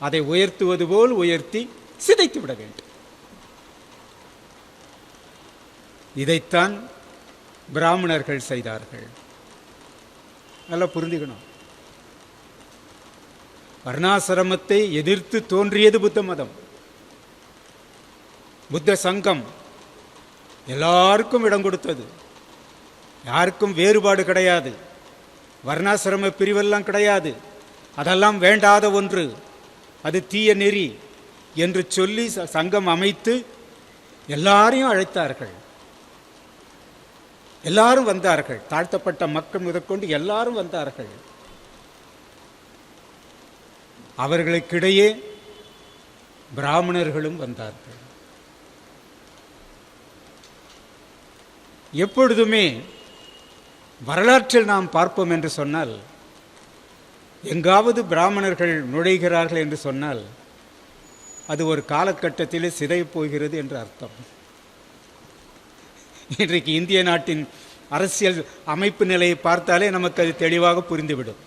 அதை உயர்த்துவது போல் உயர்த்தி சிதைத்து விட வேண்டும். இதைத்தான் பிராமணர்கள் செய்தார்கள். நல்லா புரிந்துக்கணும். வர்ணாசிரமத்தை எதிர்த்து தோன்றியது புத்த மதம். புத்த சங்கம் எல்லாருக்கும் இடம் கொடுத்தது. யாருக்கும் வேறுபாடு கிடையாது. வர்ணாசிரம பிரிவெல்லாம் கிடையாது. அதெல்லாம் வேண்டாத ஒன்று, அது தீய நெறி என்று சொல்லி சங்கம் அமைத்து எல்லாரையும் அழைத்தார்கள். எல்லாரும் வந்தார்கள். தாழ்த்தப்பட்ட மக்கள் முதற்கொண்டு எல்லாரும் வந்தார்கள். அவர்களுக்கிடையே பிராமணர்களும் வந்தார்கள். எப்பொழுதுமே வரலாற்றில் நாம் பார்ப்போம் என்று சொன்னால், எங்காவது பிராமணர்கள் நுழைகிறார்கள் என்று சொன்னால் அது ஒரு காலகட்டத்திலே சிதையப் போகிறது என்று அர்த்தம். இன்றைக்கு இந்திய நாட்டின் அரசியல் அமைப்பு நிலையை பார்த்தாலே நமக்கு அது தெளிவாக புரிந்துவிடும்.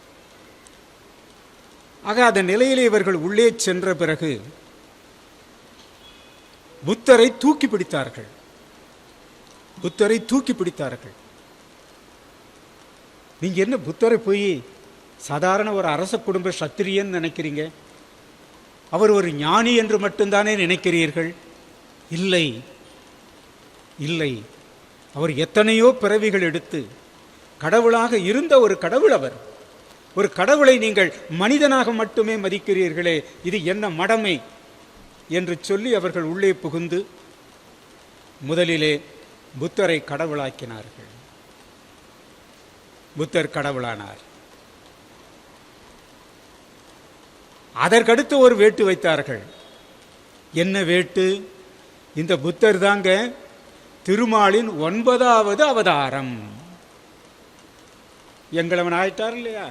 ஆக அந்த நிலையிலே இவர்கள் உள்ளே சென்ற பிறகு புத்தரை தூக்கி பிடித்தார்கள். புத்தரை தூக்கி பிடித்தார்கள். நீங்க என்ன புத்தரை போய் சாதாரண ஒரு அரச குடும்ப சத்திரியன் நினைக்கிறீங்க? அவர் ஒரு ஞானி என்று மட்டும்தானே நினைக்கிறீர்கள்? இல்லை இல்லை, அவர் எத்தனையோ பிறவிகள் எடுத்து கடவுளாக இருந்த ஒரு கடவுள். அவர் ஒரு கடவுளை நீங்கள் மனிதனாக மட்டுமே மதிக்கிறீர்களே, இது என்ன மடமை என்று சொல்லி அவர்கள் உள்ளே புகுந்து முதலிலே புத்தரை கடவுளாக்கினார்கள். புத்தர் கடவுளானார். அதற்கடுத்து ஒரு வேட்டு வைத்தார்கள். என்ன வேட்டு? இந்த புத்தர் தாங்க திருமாலின் 9வது அவதாரம். எங்களவன் ஆயிட்டார் இல்லையா?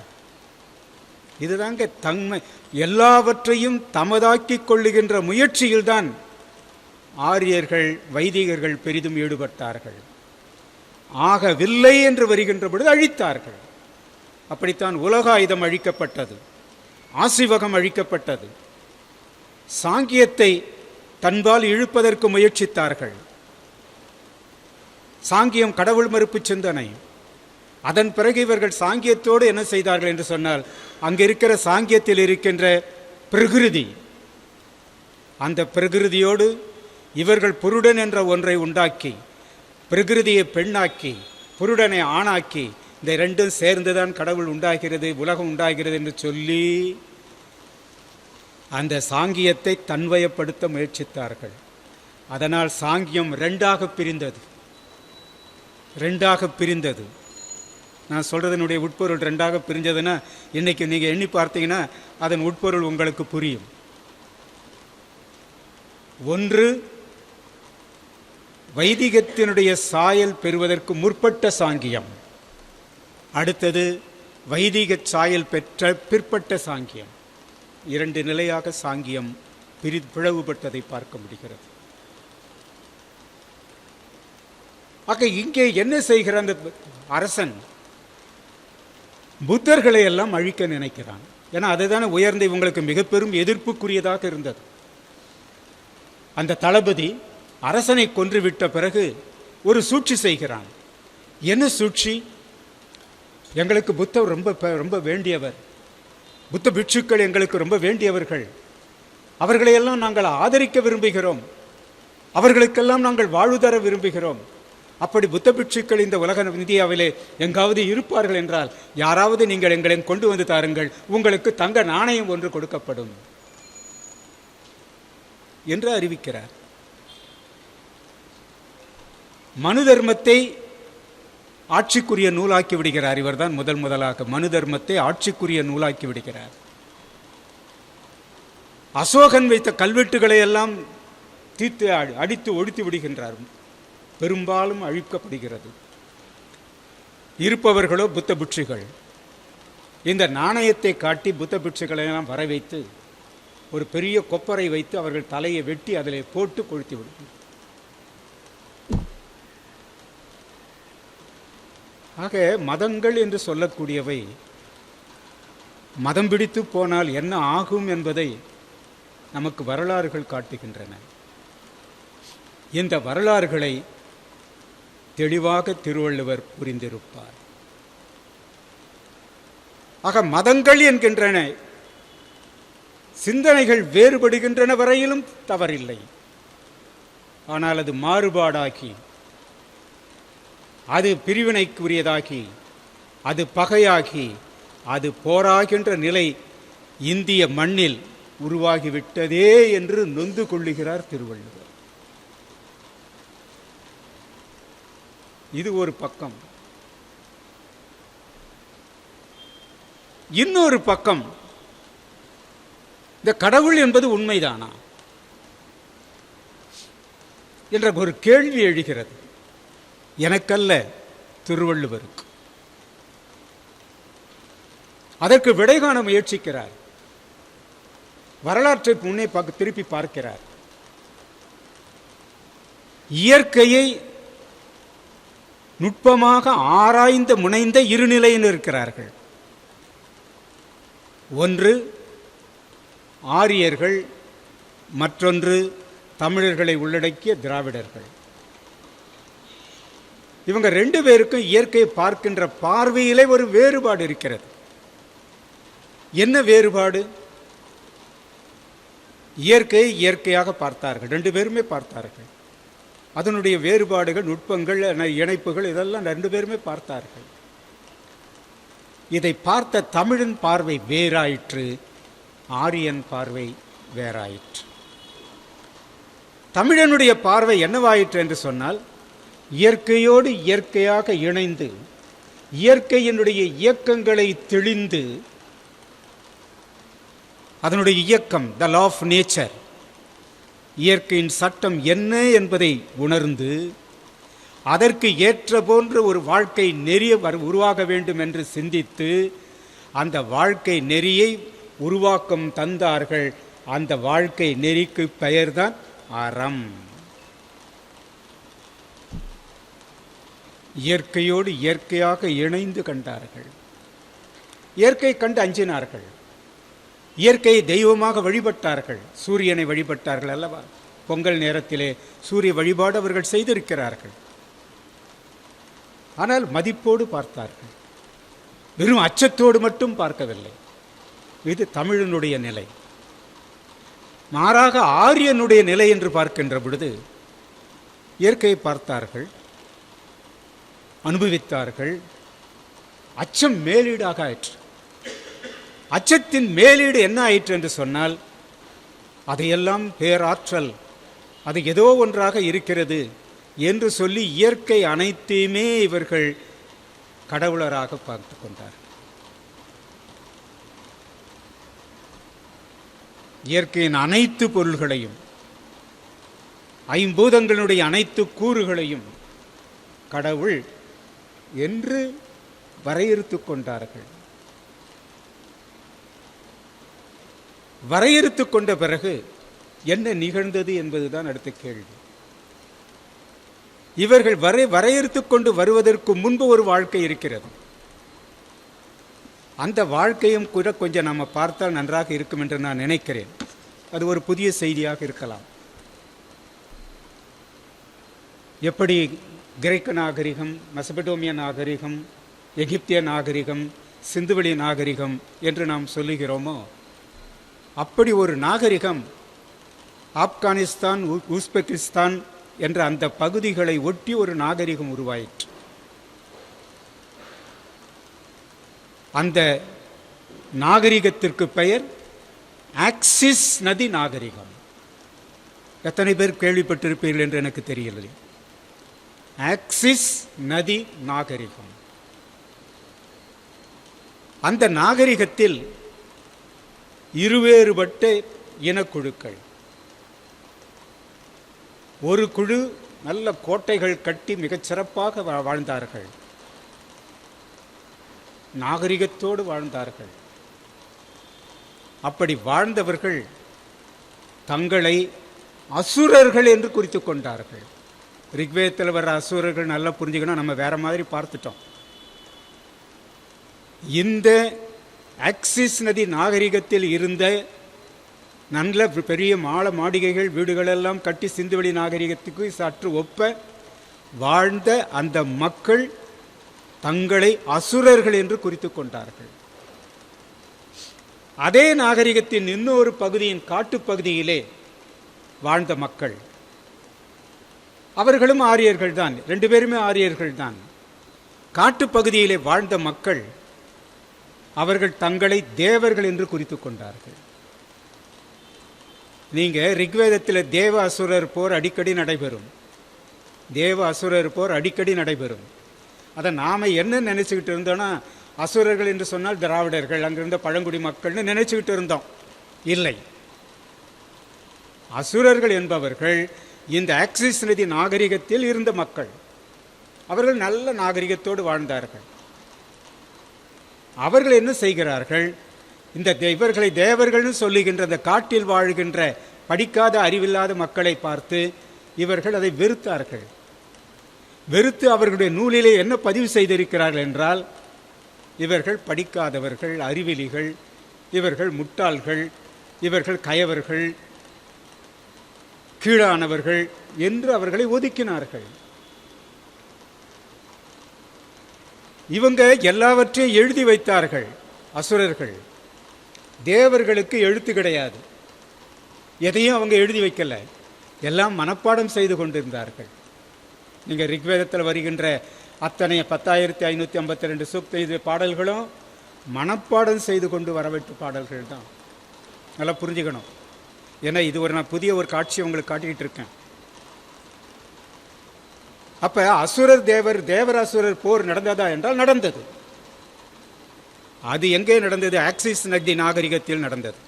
இதுதாங்க தன்மை. எல்லாவற்றையும் தமதாக்கிக் கொள்ளுகின்ற முயற்சியில்தான் ஆரியர்கள் வைதிகர்கள் பெரிதும் ஈடுபட்டார்கள். ஆகவில்லை என்று வருகின்ற பொழுது அழித்தார்கள். அப்படித்தான் உலகாயுதம் அழிக்கப்பட்டது, ஆசிவகம் அழிக்கப்பட்டது. சாங்கியத்தை தன்பால் இழுப்பதற்கு முயற்சித்தார்கள். சாங்கியம் கடவுள் மறுப்பு சிந்தனை. அதன் பிறகு இவர்கள் சாங்கியத்தோடு என்ன செய்தார்கள் என்று சொன்னால், அங்கே இருக்கிற சாங்கியத்தில் இருக்கின்ற பிரகிருதி, அந்த பிரகிருதியோடு இவர்கள் புருடன் என்ற ஒன்றை உண்டாக்கி, பிரகிருதியை பெண்ணாக்கி புருடனை ஆணாக்கி, இந்த ரெண்டும் சேர்ந்துதான் கடவுள் உண்டாகிறது, உலகம் உண்டாகிறது என்று சொல்லி அந்த சாங்கியத்தை தன்வயப்படுத்த முயற்சித்தார்கள். அதனால் சாங்கியம் ரெண்டாக பிரிந்தது. நான் சொல்றதனுடைய உட்பொருள் ரெண்டாக பிரிஞ்சதுன்னா இன்னைக்கு நீங்க எண்ணி பார்த்தீங்கன்னா அதன் உட்பொருள் உங்களுக்கு புரியும். ஒன்று, வைதிகத்தினுடைய சாயல் பெறுவதற்கு முற்பட்ட சாங்கியம். அடுத்தது வைதிக சாயல் பெற்ற பிற்பட்ட சாங்கியம். இரண்டு நிலையாக சாங்கியம் பிளவுபட்டதை பார்க்க முடிகிறது. ஆக இங்கே என்ன செய்கிற அந்த அரசன் புத்தர்களை எல்லாம் அழிக்க நினைக்கிறான். ஏன்னா அதுதானே உயர்ந்த இவங்களுக்கு மிக பெரும் எதிர்ப்புக்குரியதாக இருந்தது. அந்த தளபதி அரசனை கொன்றுவிட்ட பிறகு ஒரு சூழ்ச்சி செய்கிறான். என்ன சூழ்ச்சி? எங்களுக்கு புத்தர் ரொம்ப வேண்டியவர், புத்த பிட்சுக்கள் எங்களுக்கு ரொம்ப வேண்டியவர்கள், அவர்களையெல்லாம் நாங்கள் ஆதரிக்க விரும்புகிறோம். அவர்களுக்கெல்லாம் நாங்கள் வாழ்வு தர விரும்புகிறோம். அப்படி புத்த பிட்சுக்கள் இந்த உலக இந்தியாவிலே எங்காவது இருப்பார்கள் என்றால் யாராவது நீங்கள் எங்களை கொண்டு வந்து தாருங்கள், உங்களுக்கு தங்க நாணயம் ஒன்று கொடுக்கப்படும் என்று அறிவிக்கிறார். மனு தர்மத்தை ஆட்சிக்குரிய நூலாக்கி விடுகிறார். இவர்தான் முதலாக மனு தர்மத்தை ஆட்சிக்குரிய நூலாக்கி விடுகிறார். அசோகன் வைத்த கல்வெட்டுகளை எல்லாம் தீர்த்து அடித்து ஒழித்து விடுகின்றார். பெரும்பாலும் அழிக்கப்படுகிறது. இருப்பவர்களோ புத்த பிட்சுகள். இந்த நாணயத்தை காட்டி புத்த பிட்சுகளை எல்லாம் வர வைத்து ஒரு பெரிய கொப்பரை வைத்து அவர்கள் தலையை வெட்டி அதிலே போட்டு கொளுத்தி விடுகிறார். ஆக மதங்கள் என்று சொல்லக்கூடியவை மதம் பிடித்து போனால் என்ன ஆகும் என்பதை நமக்கு வரலாறுகள் காட்டுகின்றன. இந்த வரலாறுகளை தெளிவாக திருவள்ளுவர் புரிந்திருப்பார். ஆக மதங்கள் என்கின்றன, சிந்தனைகள் வேறுபடுகின்றன வரையிலும் தவறில்லை. ஆனால் அது மாறுபாடாகி, அது பிரிவினைக்குரியதாகி, அது பகையாகி, அது போராகின்ற நிலை இந்திய மண்ணில் உருவாகிவிட்டதே என்று நொந்து கொள்ளுகிறார் திருவள்ளுவர். இது ஒரு பக்கம். இன்னொரு பக்கம், இந்த கடவுள் என்பது உண்மைதானா என்ற ஒரு கேள்வி எழுகிறது. எனக்கல்ல, திருவள்ளுவருக்கு. அதற்கு விடை காண முயற்சிக்கிறார். வரலாற்றை முன்னே திருப்பி பார்க்கிறார். இயற்கையை நுட்பமாக ஆராய்ந்து முனைந்த இருநிலையில் இருக்கிறார்கள். ஒன்று ஆரியர்கள், மற்றொன்று தமிழர்களை உள்ளடக்கிய திராவிடர்கள். இவங்க ரெண்டு பேருக்கும் இயற்கையை பார்க்கின்ற பார்வையிலே ஒரு வேறுபாடு இருக்கிறது. என்ன வேறுபாடு? இயற்கையை இயற்கையாக பார்த்தார்கள், ரெண்டு பேருமே பார்த்தார்கள். அதனுடைய வேறுபாடுகள், நுட்பங்கள், இணைப்புகள் இதெல்லாம் ரெண்டு பேருமே பார்த்தார்கள். இதை பார்த்த தமிழன் பார்வை வேறாயிற்று, ஆரியன் பார்வை வேறாயிற்று. தமிழனுடைய பார்வை என்னவாயிற்று என்று சொன்னால், இயற்கையோடு இயற்கையாக இணைந்து இயற்கையினுடைய இயக்கங்களை தெளிந்து, அதனுடைய இயக்கம், த லா ஆஃப் நேச்சர், இயற்கையின் சட்டம் என்ன என்பதை உணர்ந்து அதற்கு ஏற்ற போன்ற ஒரு வாழ்க்கை நெறிய உருவாக வேண்டும் என்று சிந்தித்து அந்த வாழ்க்கை நெறியை உருவாக்கம் தந்தார்கள். அந்த வாழ்க்கை நெறிக்கு பெயர்தான் அறம். இயற்கையோடு இயற்கையாக இணைந்து கண்டார்கள். இயற்கை கண்டு அஞ்சினார்கள். இயற்கையை தெய்வமாக வழிபட்டார்கள். சூரியனை வழிபட்டார்கள் அல்லவா? பொங்கல் நேரத்திலே சூரிய வழிபாடு அவர்கள் செய்திருக்கிறார்கள். ஆனால் மதிப்போடு பார்த்தார்கள், வெறும் அச்சத்தோடு மட்டும் பார்க்கவில்லை. இது தமிழனுடைய நிலை. மாறாக ஆரியனுடைய நிலை என்று பார்க்கின்ற பொழுது இயற்கையை பார்த்தார்கள், அனுபவித்தார்கள். அச்சம் மேலீடாக ஆயிற்று. அச்சத்தின் மேலீடு என்ன ஆயிற்று என்று சொன்னால், அதையெல்லாம் பேராற்றல், அது ஏதோ ஒன்றாக இருக்கிறது என்று சொல்லி இயற்கை அனைத்தையுமே இவர்கள் கடவுளராக பார்த்து கொண்டார். இயற்கையின் அனைத்து பொருள்களையும், ஐம்பூதங்களுடைய அனைத்து கூறுகளையும் கடவுள் என்று வரையறுத்து கொண்டார்கள். வரையறுத்து கொண்ட பிறகு என்ன நிகழ்ந்தது என்பதுதான் அடுத்த கேள்வி. இவர்கள் வரையறுத்து கொண்டு வருவதற்கு முன்பு ஒரு வாழ்க்கை இருக்கிறது. அந்த வாழ்க்கையும் கூட கொஞ்சம் நம்ம பார்த்தால் நன்றாக இருக்கும் என்று நான் நினைக்கிறேன். அது ஒரு புதிய செய்தியாக இருக்கலாம். எப்படி கிரேக்க நாகரிகம், மெசபடோமிய நாகரிகம், எகிப்திய நாகரிகம், சிந்துவெளி நாகரிகம் என்று நாம் சொல்லுகிறோமோ, அப்படி ஒரு நாகரிகம் ஆப்கானிஸ்தான், உஸ்பெகிஸ்தான் என்ற அந்த பகுதிகளை ஒட்டி ஒரு நாகரிகம் உருவாயிற்று. அந்த நாகரிகத்திற்கு பெயர் ஆக்சிஸ் நதி நாகரிகம். எத்தனை பேர் கேள்விப்பட்டிருப்பீர்கள் என்று எனக்கு தெரியவில்லை. ஆக்சிஸ் நதி நாகரிகம். அந்த நாகரிகத்தில் இருவேறுபட்ட இனக்குழுக்கள். ஒரு குழு நல்ல கோட்டைகள் கட்டி மிகச் சிறப்பாக வாழ்ந்தார்கள், நாகரிகத்தோடு வாழ்ந்தார்கள். அப்படி வாழ்ந்தவர்கள் தங்களை அசுரர்கள் என்று குறித்துக் கொண்டார்கள். ரிக்வேதத்தில் வர்ற அசுரர்கள் நல்லா புரிஞ்சுக்கணும், நம்ம வேற மாதிரி பார்த்துட்டோம். இந்த ஆக்சிஸ் நதி நாகரிகத்தில் இருந்த நல்ல பெரிய மாளிகைகள் வீடுகளெல்லாம் கட்டி சிந்துவெளி நாகரிகத்துக்கு சற்று ஒப்ப வாழ்ந்த அந்த மக்கள் தங்களை அசுரர்கள் என்று குறித்துக் கொண்டார்கள். அதே நாகரிகத்தின் இன்னொரு பகுதியின் காட்டுப்பகுதியிலே வாழ்ந்த மக்கள், அவர்களும் ஆரியர்கள் தான், 2 பேருமே ஆரியர்கள் தான். காட்டுப்பகுதியிலே வாழ்ந்த மக்கள் அவர்கள் தங்களை தேவர்கள் என்று குறித்துக் கொண்டார்கள். நீங்க ரிக்வேதத்தில் தேவ அசுரர் போர் அடிக்கடி நடைபெறும். தேவ அசுரர் போர் அடிக்கடி நடைபெறும். அதை நாம என்ன நினைச்சுக்கிட்டு இருந்தோம்னா, அசுரர்கள் என்று சொன்னால் திராவிடர்கள், அங்கிருந்த பழங்குடி மக்கள்னு நினைச்சுக்கிட்டு இருந்தோம். இல்லை, அசுரர்கள் என்பவர்கள் இந்த ஆக்சிஸ் நதி நாகரிகத்தில் இருந்த மக்கள். அவர்கள் நல்ல நாகரிகத்தோடு வாழ்ந்தார்கள். அவர்கள் என்ன செய்கிறார்கள், இந்த இவர்களை தேவர்கள்னு சொல்லுகின்ற அந்த காட்டில் வாழ்கின்ற படிக்காத அறிவில்லாத மக்களை பார்த்து இவர்கள் அதை வெறுத்தார்கள். வெறுத்து அவர்களுடைய நூலிலே என்ன பதிவு செய்திருக்கிறார்கள் என்றால், இவர்கள் படிக்காதவர்கள், அறிவிலிகள், இவர்கள் முட்டாள்கள், இவர்கள் கயவர்கள், கீழானவர்கள் என்று அவர்களை ஒதுக்கினார்கள். இவங்க எல்லாவற்றையும் எழுதி வைத்தார்கள். அசுரர்கள், தேவர்களுக்கு எழுத்து கிடையாது, எதையும் அவங்க எழுதி வைக்கல, எல்லாம் மனப்பாடம் செய்து கொண்டிருந்தார்கள். நீங்கள் ரிக்வேதத்தில் வருகின்ற அத்தனை 10,552 சூக்த பாடல்களும் மனப்பாடம் செய்து கொண்டு வரவேற்று பாடல்கள் தான். நல்லா புரிஞ்சுக்கணும். ஏன்னா இது நான் புதிய ஒரு காட்சியை உங்களுக்கு காட்டிக்கிட்டு இருக்கேன். அப்ப அசுரர் தேவர் அசுரர் போர் நடந்ததா என்றால் நடந்தது. அது எங்கே நடந்தது? ஆக்சிஸ் நதி நாகரிகத்தில் நடந்தது.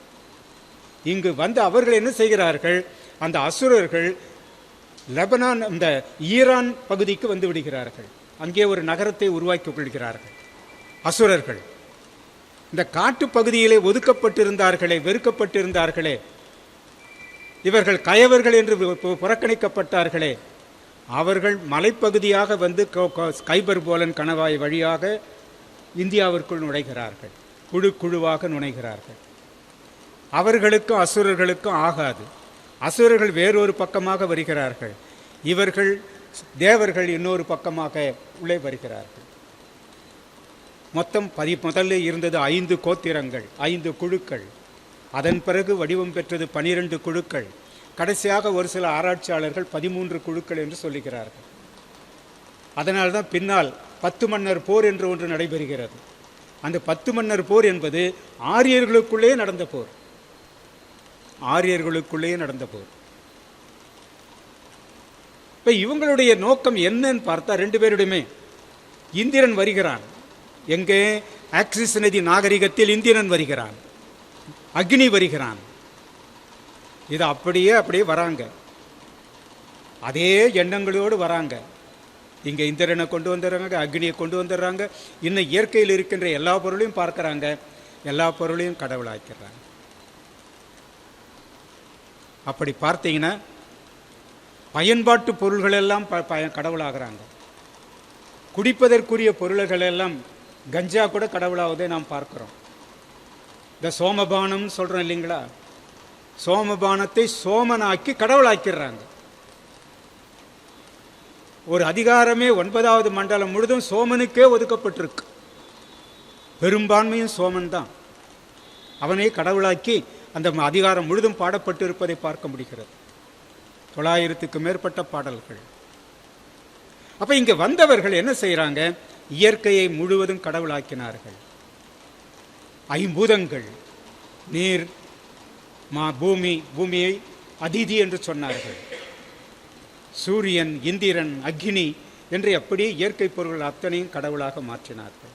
இங்கு வந்து அவர்கள் என்ன செய்கிறார்கள், அந்த அசுரர்கள் லெபனான், இந்த ஈரான் பகுதிக்கு வந்து விடுகிறார்கள். அங்கே ஒரு நகரத்தை உருவாக்கி கொள்கிறார்கள். அசுரர்கள் இந்த காட்டு பகுதியிலே ஒதுக்கப்பட்டிருந்தார்களே, வெறுக்கப்பட்டிருந்தார்களே, இவர்கள் கயவர்கள் என்று புறக்கணிக்கப்பட்டார்களே, அவர்கள் மலைப்பகுதியாக வந்து கைபர் போலன் கணவாய் வழியாக இந்தியாவிற்குள் நுழைகிறார்கள். குழு குழுவாக நுழைகிறார்கள். அவர்களுக்கும் அசுரர்களுக்கும் ஆகாது. அசுரர்கள் வேறொரு பக்கமாக வருகிறார்கள், இவர்கள் தேவர்கள் இன்னொரு பக்கமாக உள்ளே வருகிறார்கள். மொத்தம் முதல்ல இருந்தது 5 கோத்திரங்கள், 5 குழுக்கள். அதன் பிறகு வடிவம் பெற்றது 12 குழுக்கள். கடைசியாக ஒரு சில ஆராய்ச்சியாளர்கள் 13 குழுக்கள் என்று சொல்லுகிறார்கள். அதனால்தான் பின்னால் 10 மன்னர் போர் என்று ஒன்று நடைபெறுகிறது. அந்த 10 மன்னர் போர் என்பது ஆரியர்களுக்குள்ளே நடந்த போர். ஆரியர்களுக்குள்ளே நடந்த போர். இப்ப இவங்களுடைய நோக்கம் என்னன்னு பார்த்தா, 2 பேருடையுமே இந்திரன் வருகிறான். எங்கே? ஆக்சிஸ் நதி நாகரிகத்தில் இந்திரன் வருகிறான், அக்னி வருகிறான். இது அப்படியே வராங்க, அதே எண்ணங்களோடு வராங்க. இங்கே இந்திரனை கொண்டு வந்துடுறாங்க, அக்னியை கொண்டு வந்துடுறாங்க. இன்னும் இயற்கையில் இருக்கின்ற எல்லா பொருளையும் பார்க்குறாங்க, எல்லா பொருளையும் கடவுளாக்கிறாங்க. அப்படி பார்த்தீங்கன்னா பயன்பாட்டு பொருள்கள் எல்லாம் கடவுளாகிறாங்க. குடிப்பதற்குரிய பொருள்கள் எல்லாம், கஞ்சா கூட கடவுளாவதே நாம் பார்க்கிறோம். இந்த சோமபானம் சொல்கிறோம் இல்லைங்களா, சோமபானத்தை சோமனாக்கி கடவுளாக்கிறாங்க. ஒரு அதிகாரமே 9வது மண்டலம் முழுதும் சோமனுக்கே ஒதுக்கப்பட்டிருக்கு. பெரும்பான்மையும் சோமன் தான். அவனை கடவுளாக்கி அந்த அதிகாரம் முழுதும் பாடப்பட்டு இருப்பதை பார்க்க முடிகிறது. 900க்கும் மேற்பட்ட பாடல்கள். அப்ப இங்க வந்தவர்கள் என்ன செய்யறாங்க? இயற்கையை முழுவதும் கடவுளாக்கினார்கள். ஐம்பூதங்கள், நீர், பூமியை அதிதி என்று சொன்னார்கள். சூரியன், இந்திரன், அக்னி என்று அப்படியே இயற்கை பொருள்கள் அத்தனையும் கடவுளாக மாற்றினார்கள்.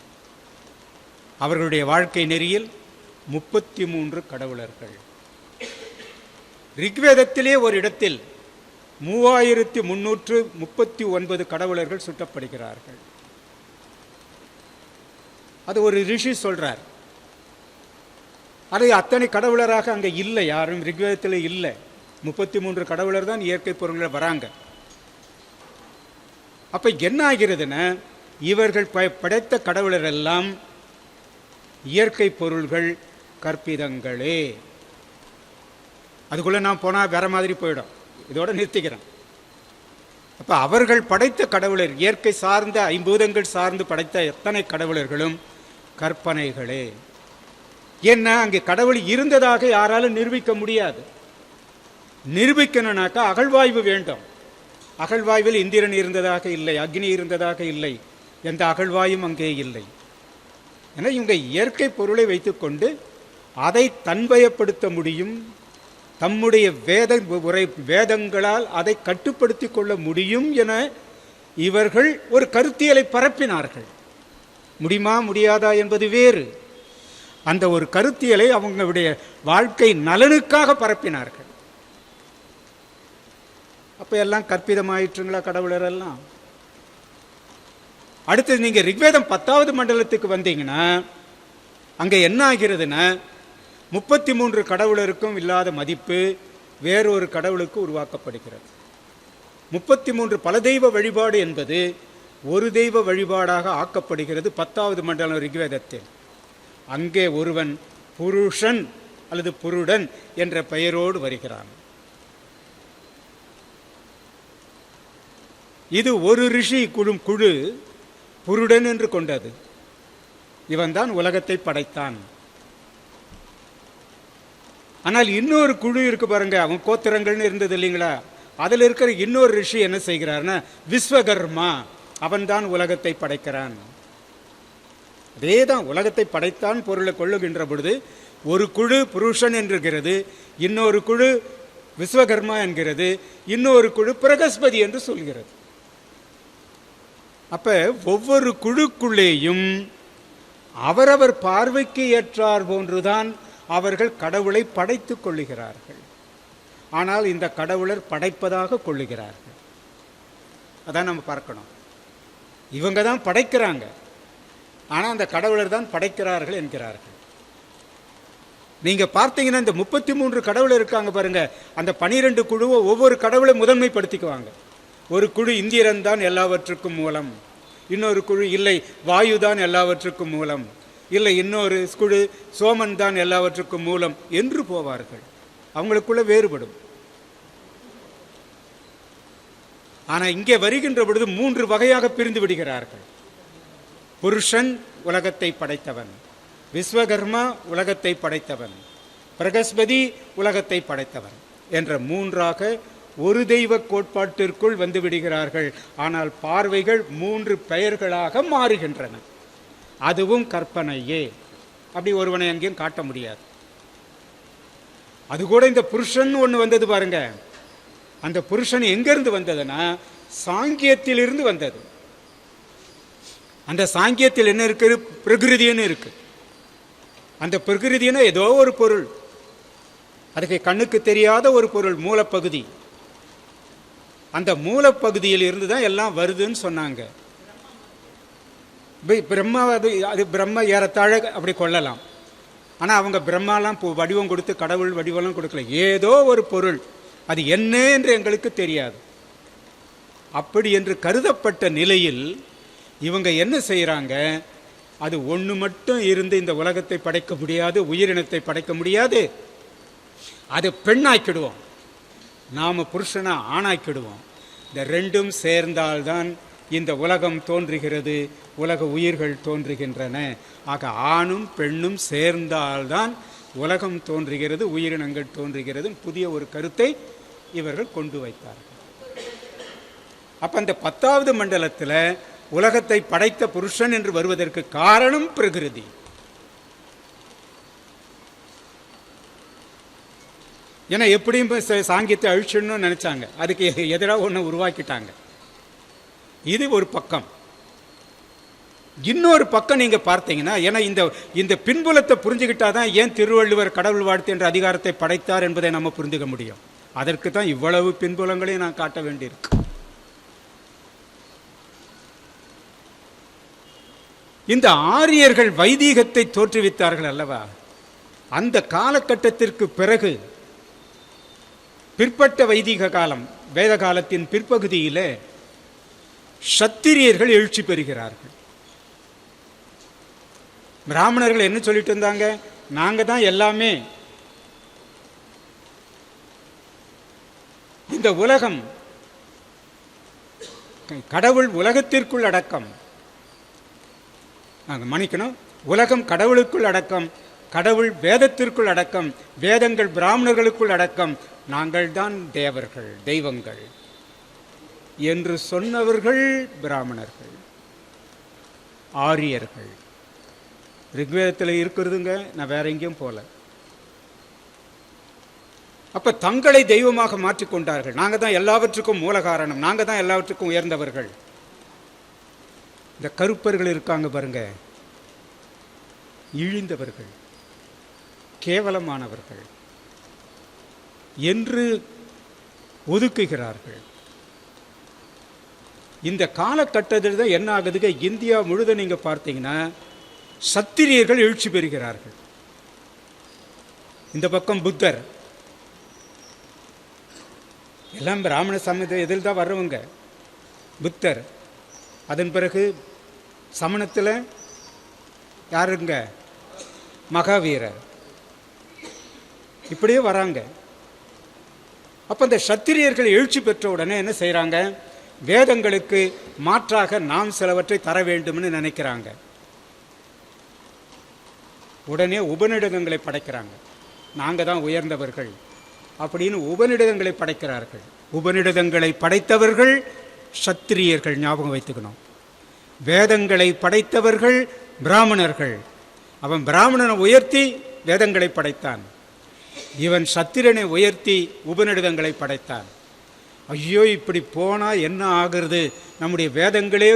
அவர்களுடைய வாழ்க்கை நெறியில் 33 கடவுளர்கள். ரிக்வேதத்திலே ஒரு இடத்தில் 3339 கடவுளர்கள் சுட்டப்படுகிறார்கள். அது ஒரு ரிஷி சொல்றார். அது அத்தனை கடவுளராக அங்க இல்லை, யாரும் ரிக்வேதத்தில் இல்லை. 33 கடவுளர் தான் இயற்கை பொருள்கள் வராங்க. அப்ப என்ன ஆகிறதுன்னா, இவர்கள் படைத்த கடவுளர் எல்லாம் இயற்கை பொருள்கள், கற்பிதங்களே. அதுக்குள்ள நான் போனா வேற மாதிரி போயிடும். இதோட நிறுத்திக்கிறேன். அப்ப அவர்கள் படைத்த கடவுளர், இயற்கை சார்ந்த ஐம்பூதங்கள் சார்ந்து படைத்த எத்தனை கடவுளர்களும் கற்பனைகளே. ஏன்னா அங்கே கடவுள் இருந்ததாக யாராலும் நிரூபிக்க முடியாது. நிரூபிக்கணும்னாக்கா அகழ்வாய்வு வேண்டும். அகழ்வாய்வில் இந்திரன் இருந்ததாக இல்லை, அக்னி இருந்ததாக இல்லை, எந்த அகழ்வாயும் அங்கே இல்லை. ஏன்னா இவங்க இயற்கை பொருளை வைத்துக்கொண்டு அதை தன்வயப்படுத்த முடியும், தம்முடைய வேதங்களால் அதை கட்டுப்படுத்தி கொள்ள முடியும் என இவர்கள் ஒரு கருத்தியலை பரப்பினார்கள். முடியுமா முடியாதா என்பது வேறு. அந்த ஒரு கருத்தியலை அவங்களுடைய வாழ்க்கை நலனுக்காக பரப்பினார்கள். அப்ப எல்லாம் கற்பிதமாயிற்றுங்களா கடவுளர் எல்லாம்? அடுத்தது நீங்க ரிக்வேதம் 10வது மண்டலத்துக்கு வந்தீங்கன்னா அங்க என்ன ஆகிறதுன்னா, 33 கடவுளருக்கும் இல்லாத மதிப்பு வேறொரு கடவுளுக்கு உருவாக்கப்படுகிறது. 33 பல தெய்வ வழிபாடு என்பது ஒரு தெய்வ வழிபாடாக ஆக்கப்படுகிறது 10வது மண்டலம் ரிக்வேதத்தில். அங்கே ஒருவன் புருஷன் அல்லது புருடன் என்ற பெயரோடு வருகிறான். இது ஒரு ரிஷி குழு புருடன் என்று கொண்டது. இவன் தான் உலகத்தை படைத்தான். ஆனால் இன்னொரு குழு இருக்கு பாருங்க, அவன் கோத்திரங்கள்னு இருந்தது இல்லைங்களா, அதில் இருக்கிற இன்னொரு ரிஷி என்ன செய்கிறார்னா விஸ்வகர்மா, அவன் தான் உலகத்தை படைக்கிறான். அதேதான், உலகத்தை படைத்தான் பொருளை கொள்ளுகின்ற பொழுது ஒரு குழு புருஷன் என்கிறது, இன்னொரு குழு விஸ்வகர்மா என்கிறது, இன்னொரு குழு பிரகஸ்பதி என்று சொல்கிறது. அப்ப ஒவ்வொரு குழுக்குள்ளேயும் அவரவர் பார்வைக்கு ஏற்றார் போன்றுதான் அவர்கள் கடவுளை படைத்துக் கொள்ளுகிறார்கள். ஆனால் இந்த கடவுளர் படைப்பதாக கொள்ளுகிறார்கள். அதான் நம்ம பார்க்கணும். இவங்க தான் படைக்கிறாங்க, ஆனால் அந்த கடவுளர் தான் படைக்கிறார்கள் என்கிறார்கள். நீங்க பார்த்தீங்கன்னா இந்த 33 கடவுளர் இருக்காங்க பாருங்க, அந்த 12 குழுவை ஒவ்வொரு கடவுளை முதன்மைப்படுத்திக்குவாங்க. ஒரு குழு இந்திரன் தான் எல்லாவற்றுக்கும் மூலம், இன்னொரு குழு இல்லை வாயு தான் எல்லாவற்றுக்கும் மூலம், இல்லை இன்னொரு குழு சோமன் தான் எல்லாவற்றுக்கும் மூலம் என்று போவார்கள். அவங்களுக்குள்ள வேறுபடும். ஆனா இங்கே வருகின்ற பொழுது 3 வகையாக பிரிந்து விடுகிறார்கள். புருஷன் உலகத்தை படைத்தவன், விஸ்வகர்மா உலகத்தை படைத்தவன், பிரகஸ்பதி உலகத்தை படைத்தவன் என்ற 3ஆக ஒரு தெய்வ கோட்பாட்டிற்குள் வந்து விடுகிறார்கள். ஆனால் பார்வைகள் 3 பெயர்களாக மாறுகின்றன. அதுவும் கற்பனையே. அப்படி ஒருவனை எங்கேயும் காட்ட முடியாது. அது கூட இந்த புருஷன் ஒன்று வந்தது பாருங்க, அந்த புருஷன் எங்கிருந்து வந்ததுன்னா சாங்கியத்திலிருந்து வந்தது. அந்த சாங்கியத்தில் என்ன இருக்கு? பிரகிருதின்னு இருக்கு. அந்த பிரகிருதினா ஏதோ ஒரு பொருள், அதுக்கு கண்ணுக்கு தெரியாத ஒரு பொருள், மூலப்பகுதி. அந்த மூலப்பகுதியில் இருந்து தான் எல்லாம் வருதுன்னு சொன்னாங்க. பிரம்மா அது பிரம்ம ஏறத்தாழ அப்படி கொள்ளலாம். ஆனால் அவங்க பிரம்மாலாம் வடிவம் கொடுத்து கடவுள் வடிவெல்லாம் கொடுக்கல. ஏதோ ஒரு பொருள், அது என்ன என்று எங்களுக்கு தெரியாது. அப்படி என்று கருதப்பட்ட நிலையில் இவங்க என்ன செய்கிறாங்க? அது ஒன்று மட்டும் இருந்து இந்த உலகத்தை படைக்க முடியாது, உயிரினத்தை படைக்க முடியாது. அது பெண்ணாக்கிடுவோம், நாம் புருஷனை ஆணாக்கிடுவோம். இந்த ரெண்டும் சேர்ந்தால்தான் இந்த உலகம் தோன்றுகிறது, உலக உயிர்கள் தோன்றுகின்றன. ஆக ஆணும் பெண்ணும் சேர்ந்தால்தான் உலகம் தோன்றுகிறது, உயிரினங்கள் தோன்றுகிறது, புதிய ஒரு கருத்தை இவர்கள் கொண்டு வைத்தார்கள். அப்ப அந்த 10வது மண்டலத்தில் உலகத்தை படைத்த புருஷன் என்று வருவதற்கு காரணம் பிரகிருதி. ஏன்னா எப்படியும் சாங்கியத்தை அழிச்சிடணும்னு நினைச்சாங்க, அதுக்கு எதிராக ஒன்று உருவாக்கிட்டாங்க. இது ஒரு பக்கம். இன்னொரு பக்கம் நீங்க பார்த்தீங்கன்னா, ஏன்னா இந்த பின்புலத்தை புரிஞ்சுக்கிட்டாதான் ஏன் திருவள்ளுவர் கடவுள் வாழ்த்து என்ற அதிகாரத்தை படைத்தார் என்பதை நம்ம புரிஞ்சுக்க முடியும். அதற்கு தான் இவ்வளவு பின்புலங்களையும் நான் காட்ட வேண்டியிருக்கு. இந்த ஆரியர்கள் வைதீகத்தை தோற்றுவித்தார்கள் அல்லவா? அந்த காலகட்டத்திற்கு பிறகு பிற்பட்ட வைதிக காலம், வேத காலத்தின் பிற்பகுதியிலே சத்திரியர்கள் எழுச்சி பெறுகிறார்கள். பிராமணர்கள் என்ன சொல்லிட்டு இருந்தாங்க? நாங்க தான் எல்லாமே, இந்த உலகம் கடவுள் உலகத்திற்குள் அடக்கம், மன்னிக்கணும், உலகம் கடவுளுக்குள் அடக்கம், கடவுள் வேதத்திற்குள் அடக்கம், வேதங்கள் பிராமணர்களுக்குள் அடக்கம், நாங்கள் தான் தேவர்கள், தெய்வங்கள் என்று சொன்னவர்கள் பிராமணர்கள், ஆரியர்கள். ரிக்வேதத்தில் இருக்கிறதுங்க, நான் வேற எங்கேயும் போல. அப்ப தங்களை தெய்வமாக மாற்றிக்கொண்டார்கள். நாங்க தான் எல்லாவற்றுக்கும் மூல காரணம், நாங்க தான் எல்லாவற்றுக்கும் உயர்ந்தவர்கள். இந்த கருப்பர்கள் இருக்காங்க பாருங்க, இழிந்தவர்கள், கேவலமானவர்கள் என்று ஒதுக்குகிறார்கள். இந்த காலகட்டத்தில் தான் என்ன ஆகுதுங்க, இந்தியா முழுதும் நீங்க பார்த்தீங்கன்னா சத்திரியர்கள் எழுச்சி பெறுகிறார்கள். இந்த பக்கம் புத்தர், எல்லாம் பிராமண சமயத்தை எதில் தான் வர்றவங்க, புத்தர். அதன் பிறகு சமணத்தில் யாருங்க, மகாவீரர், இப்படியே வராங்க. அப்ப இந்த சத்திரியர்கள் எழுச்சி பெற்ற உடனே என்ன செய்யறாங்க? வேதங்களுக்கு மாற்றாக நாம் சிலவற்றை தர வேண்டும்னு நினைக்கிறாங்க. உடனே உபநிடதங்களை படைக்கிறாங்க. நாங்க தான் உயர்ந்தவர்கள் அப்படின்னு உபநிடதங்களை படைக்கிறார்கள். உபநிடதங்களை படைத்தவர்கள் சத்திரியர்கள், ஞாபகம் வைத்துக்கணும். வேதங்களை படைத்தவர்கள் பிராமணர்கள். அவன் பிராமணனை உயர்த்தி வேதங்களை படைத்தான், இவன் சத்திரனை உயர்த்தி உபநிடதங்களை படைத்தான். ஐயோ, இப்படி போனா என்ன ஆகிறது, நம்முடைய வேதங்களே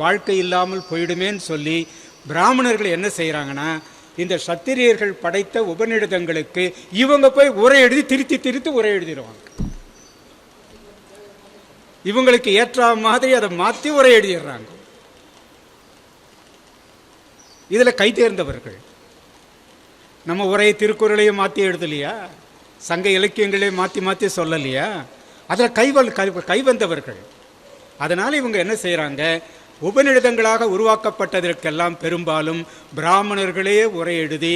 வாழ்க்கை இல்லாமல் போயிடுமேன்னு சொல்லி பிராமணர்கள் என்ன செய்யறாங்கன்னா, இந்த சத்திரியர்கள் படைத்த உபநிடதங்களுக்கு இவங்க போய் உரை எழுதி திருத்தி உரை எழுதிடுவாங்க. இவங்களுக்கு ஏற்ற மாதிரி அதை மாற்றி உரை எழுதிடுறாங்க. இதுல கை தேர்ந்தவர்கள். நம்ம உரையை திருக்குறளையும் மாற்றி எழுதலையா, சங்க இலக்கியங்களையும் மாற்றி சொல்லலையா, அதில் கைவந்தவர்கள். அதனால இவங்க என்ன செய்யறாங்க, உபநிடதங்களாக உருவாக்கப்பட்டதற்கெல்லாம் பெரும்பாலும் பிராமணர்களே உரை எழுதி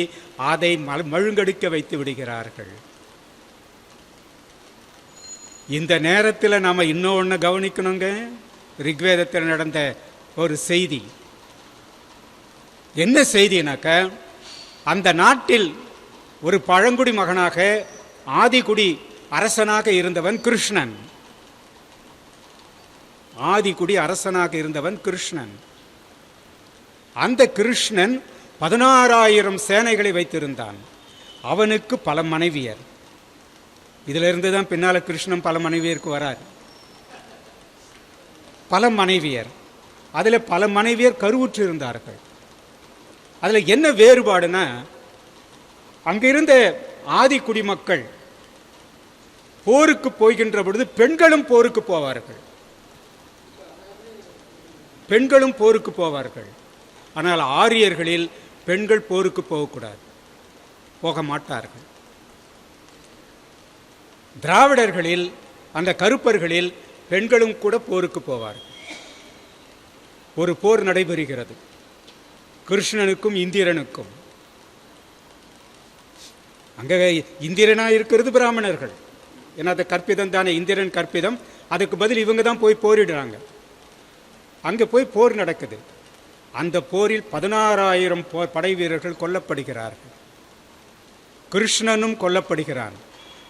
அதை மழுங்கடிக்க வைத்து விடுகிறார்கள். இந்த நேரத்தில் நாம இன்னொன்று கவனிக்கணுங்க. ரிக்வேதத்தில் நடந்த ஒரு செய்தி என்ன செய்தினாக்க, அந்த நாட்டில் ஒரு பழங்குடி மகனாக ஆதிகுடி அரசனாக இருந்தவன் கிருஷ்ணன். ஆதிகுடி அரசனாக இருந்தவன் கிருஷ்ணன். அந்த கிருஷ்ணன் 16,000 சேனைகளை வைத்திருந்தான். அவனுக்கு பல மனைவியர். இதுல இருந்து தான் பின்னால கிருஷ்ணன் பல மனைவியருக்கு வரார். பல மனைவியர், அதுல பல மனைவியர் கருவுற்று இருந்தார்கள். அதுல என்ன வேறுபாடுனா, அங்கிருந்த ஆதி குடிமக்கள் போருக்கு போகின்ற பொழுது பெண்களும் போருக்கு போவார்கள், பெண்களும் போருக்கு போவார்கள். ஆனால் ஆரியர்களில் பெண்கள் போருக்கு போகக்கூடாது, போக மாட்டார்கள். திராவிடர்களில், அந்த கருப்பர்களில் பெண்களும் கூட போருக்கு போவார்கள். ஒரு போர் நடைபெறுகிறது கிருஷ்ணனுக்கும் இந்திரனுக்கும். அங்க இந்திரனா இருக்கிறது பிராமணர்கள், ஏன்னா அது கற்பிதம் தானே, இந்திரன் கற்பிதம். அதுக்கு பதில் இவங்க தான் போய் போரிடுறாங்க. அங்க போய் போர் நடக்குது. அந்த போரில் 16,000 படை வீரர்கள் கொல்லப்படுகிறார்கள். கிருஷ்ணனும் கொல்லப்படுகிறான்.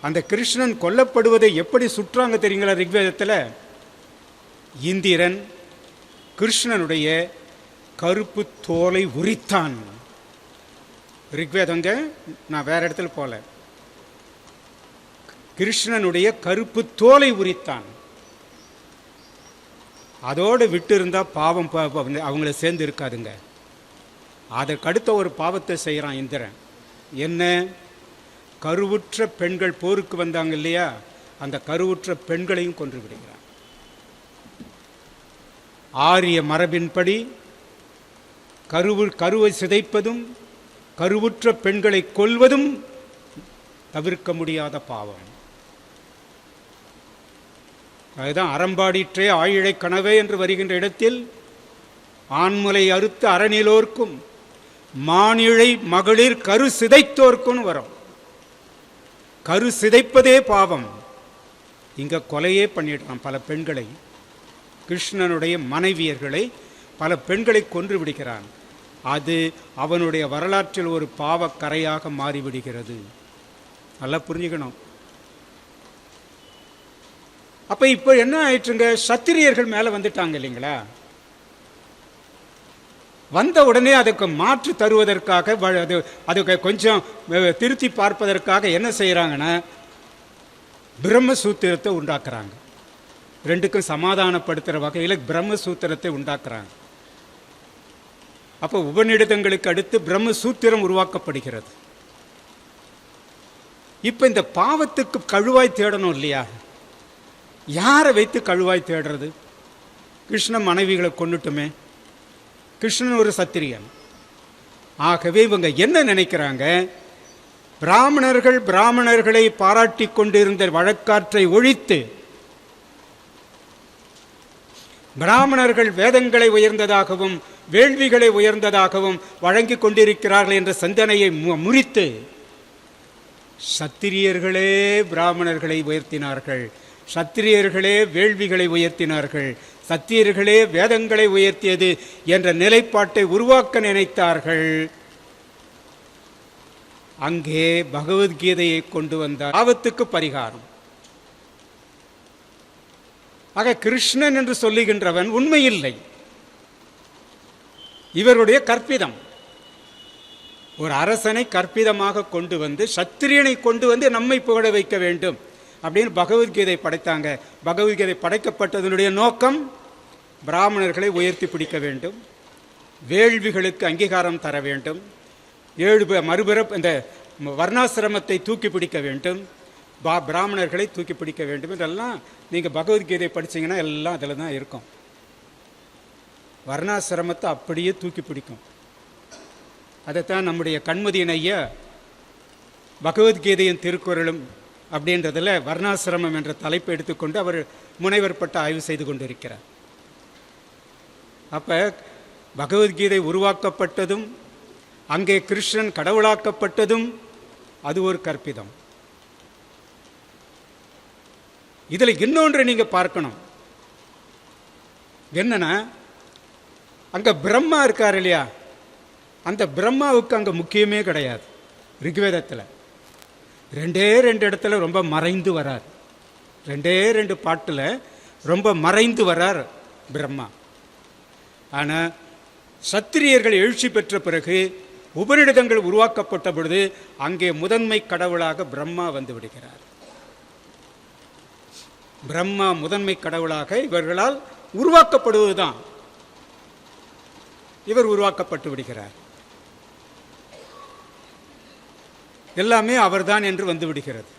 அந்த கிருஷ்ணன் கொல்லப்படுவதை எப்படி சுற்றாங்க தெரியுங்களா? ரிக்வேதத்தில் இந்திரன் கிருஷ்ணனுடைய கருப்பு தோலை உரித்தான். ரிக்வேதங்க, நான் வேற இடத்துல போல, கிருஷ்ணனுடைய கருப்பு தோலை உரித்தான். அதோடு விட்டு இருந்தா பாவம் அவங்கள சேர்ந்து இருக்காதுங்க. அதற்கடுத்த ஒரு பாவத்தை செய்கிறான் இந்திரன். என்ன? கருவுற்ற பெண்கள் போருக்கு வந்தாங்க இல்லையா, அந்த கருவுற்ற பெண்களையும் கொன்று விடுகிறான். ஆரிய மரபின்படி கருவை சிதைப்பதும் கருவுற்ற பெண்களை கொல்வதும் தவிர்க்க முடியாத பாவம். அதுதான் அறம்பாடிற்றே ஆயிழை கனவே என்று வருகின்ற இடத்தில் ஆண்முலை அறுத்து அறநிலோர்க்கும் மானிழை மகளிர் கரு சிதைத்தோர்க்கும் வரும். கரு சிதைப்பதே பாவம். இங்க கொலையே பண்ணிடுறான் பல பெண்களை. கிருஷ்ணனுடைய மனைவியர்களை பல பெண்களை கொன்று விடுகிறான். அது அவனுடைய வரலாற்றில் ஒரு பாவக்கரையாக மாறிவிடுகிறது. நல்லா புரிஞ்சுக்கணும். அப்ப இப்போ என்ன ஆயிற்றுங்க? சத்திரியர்கள் மேல வந்துட்டாங்க இல்லைங்களா? வந்த உடனே அதுக்கு மாற்று தருவதற்காக, அதுக்கு கொஞ்சம் திருத்தி பார்ப்பதற்காக என்ன செய்யறாங்கன்னா, பிரம்மசூத்திரத்தை உண்டாக்குறாங்க. ரெண்டுக்கும் சமாதானப்படுத்துகிற வகையில் பிரம்மசூத்திரத்தை உண்டாக்குறாங்க. அப்போ உபநிடதங்களுக்கு அடுத்து பிரம்மசூத்திரம் உருவாக்கப்படுகிறது. இப்போ இந்த பாவத்துக்கு கழுவாய் தேடணும் இல்லையா? யாரை வைத்து கழுவாய் தேடுறது? கிருஷ்ண மனைவிகளை கொண்டுட்டுமே. கிருஷ்ணன் ஒரு சத்திரியன். ஆகவே இவங்க என்ன நினைக்கிறாங்க? பிராமணர்களை பாராட்டி கொண்டிருந்த வழக்காற்றை ஒழித்து பிராமணர்கள் வேதங்களை உயர்ந்ததாகவும் வேள்விகளை உயர்ந்ததாகவும் வழங்கி கொண்டிருக்கிறார்கள் என்ற சிந்தனையை முறித்து சத்திரியர்களே பிராமணர்களை உயர்த்தினார்கள், சத்திரியர்களே வேள்விகளை உயர்த்தினார்கள், சத்திரியர்களே வேதங்களை உயர்த்தியது என்ற நிலைப்பாட்டை உருவாக்க நினைத்தார்கள். அங்கே பகவத்கீதையை கொண்டு வந்தார். பாவத்துக்கு பரிகாரம். ஆக கிருஷ்ணன் என்று சொல்லுகின்றவன் உண்மையில்லை, இவருடைய கற்பிதம். ஒரு அரசனை கற்பிதமாக கொண்டு வந்து சத்திரியனை கொண்டு வந்து நம்மை புகழ வைக்க வேண்டும் அப்படின்னு பகவத்கீதை படைத்தாங்க. பகவத்கீதை படைக்கப்பட்டதனுடைய நோக்கம் பிராமணர்களை உயர்த்தி பிடிக்க வேண்டும், வேள்விகளுக்கு அங்கீகாரம் தர வேண்டும், 7 மறுபிறப்பு இந்த வர்ணாசிரமத்தை தூக்கி பிடிக்க வேண்டும், பிராமணர்களை தூக்கி பிடிக்க வேண்டும் என்றெல்லாம் நீங்கள் பகவத்கீதை படித்தீங்கன்னா எல்லாம் அதில் தான் இருக்கும். வர்ணாசிரமத்தை அப்படியே தூக்கி பிடிக்கும். அதைத்தான் நம்முடைய கண்மதியின் ஐயா பகவத்கீதையின் திருக்குறளும் அப்படின்றதில் வர்ணாசிரமம் என்ற தலைப்பை எடுத்துக்கொண்டு அவர் முனைவர் பட்ட ஆய்வு செய்து கொண்டிருக்கிறார். அப்போ பகவத்கீதை உருவாக்கப்பட்டதும் அங்கே கிருஷ்ணன் கடவுளாக்கப்பட்டதும் அது ஒரு கற்பிதம். இதில் இன்னொன்று நீங்கள் பார்க்கணும். என்னன்னா, அங்கே பிரம்மா இருக்கார் இல்லையா, அந்த பிரம்மாவுக்கு அங்கே முக்கியமே கிடையாது. ரிக்வேதத்தில் 2 இடத்துல ரொம்ப மறைந்து வரார். 2 பாட்டில் ரொம்ப மறைந்து வரார் பிரம்மா. ஆனால் சத்திரியர்கள் எழுச்சி பெற்ற பிறகு உபநிடதங்கள் உருவாக்கப்பட்ட பொழுது அங்கே முதன்மை கடவுளாக பிரம்மா வந்து விடுகிறார். பிரம்மா முதன்மை கடவுளாக இவர்களால் உருவாக்கப்படுவதுதான். இவர் உருவாக்கப்பட்டு விடுகிறார். எல்லாமே அவர்தான் என்று வந்து விடுகிறது.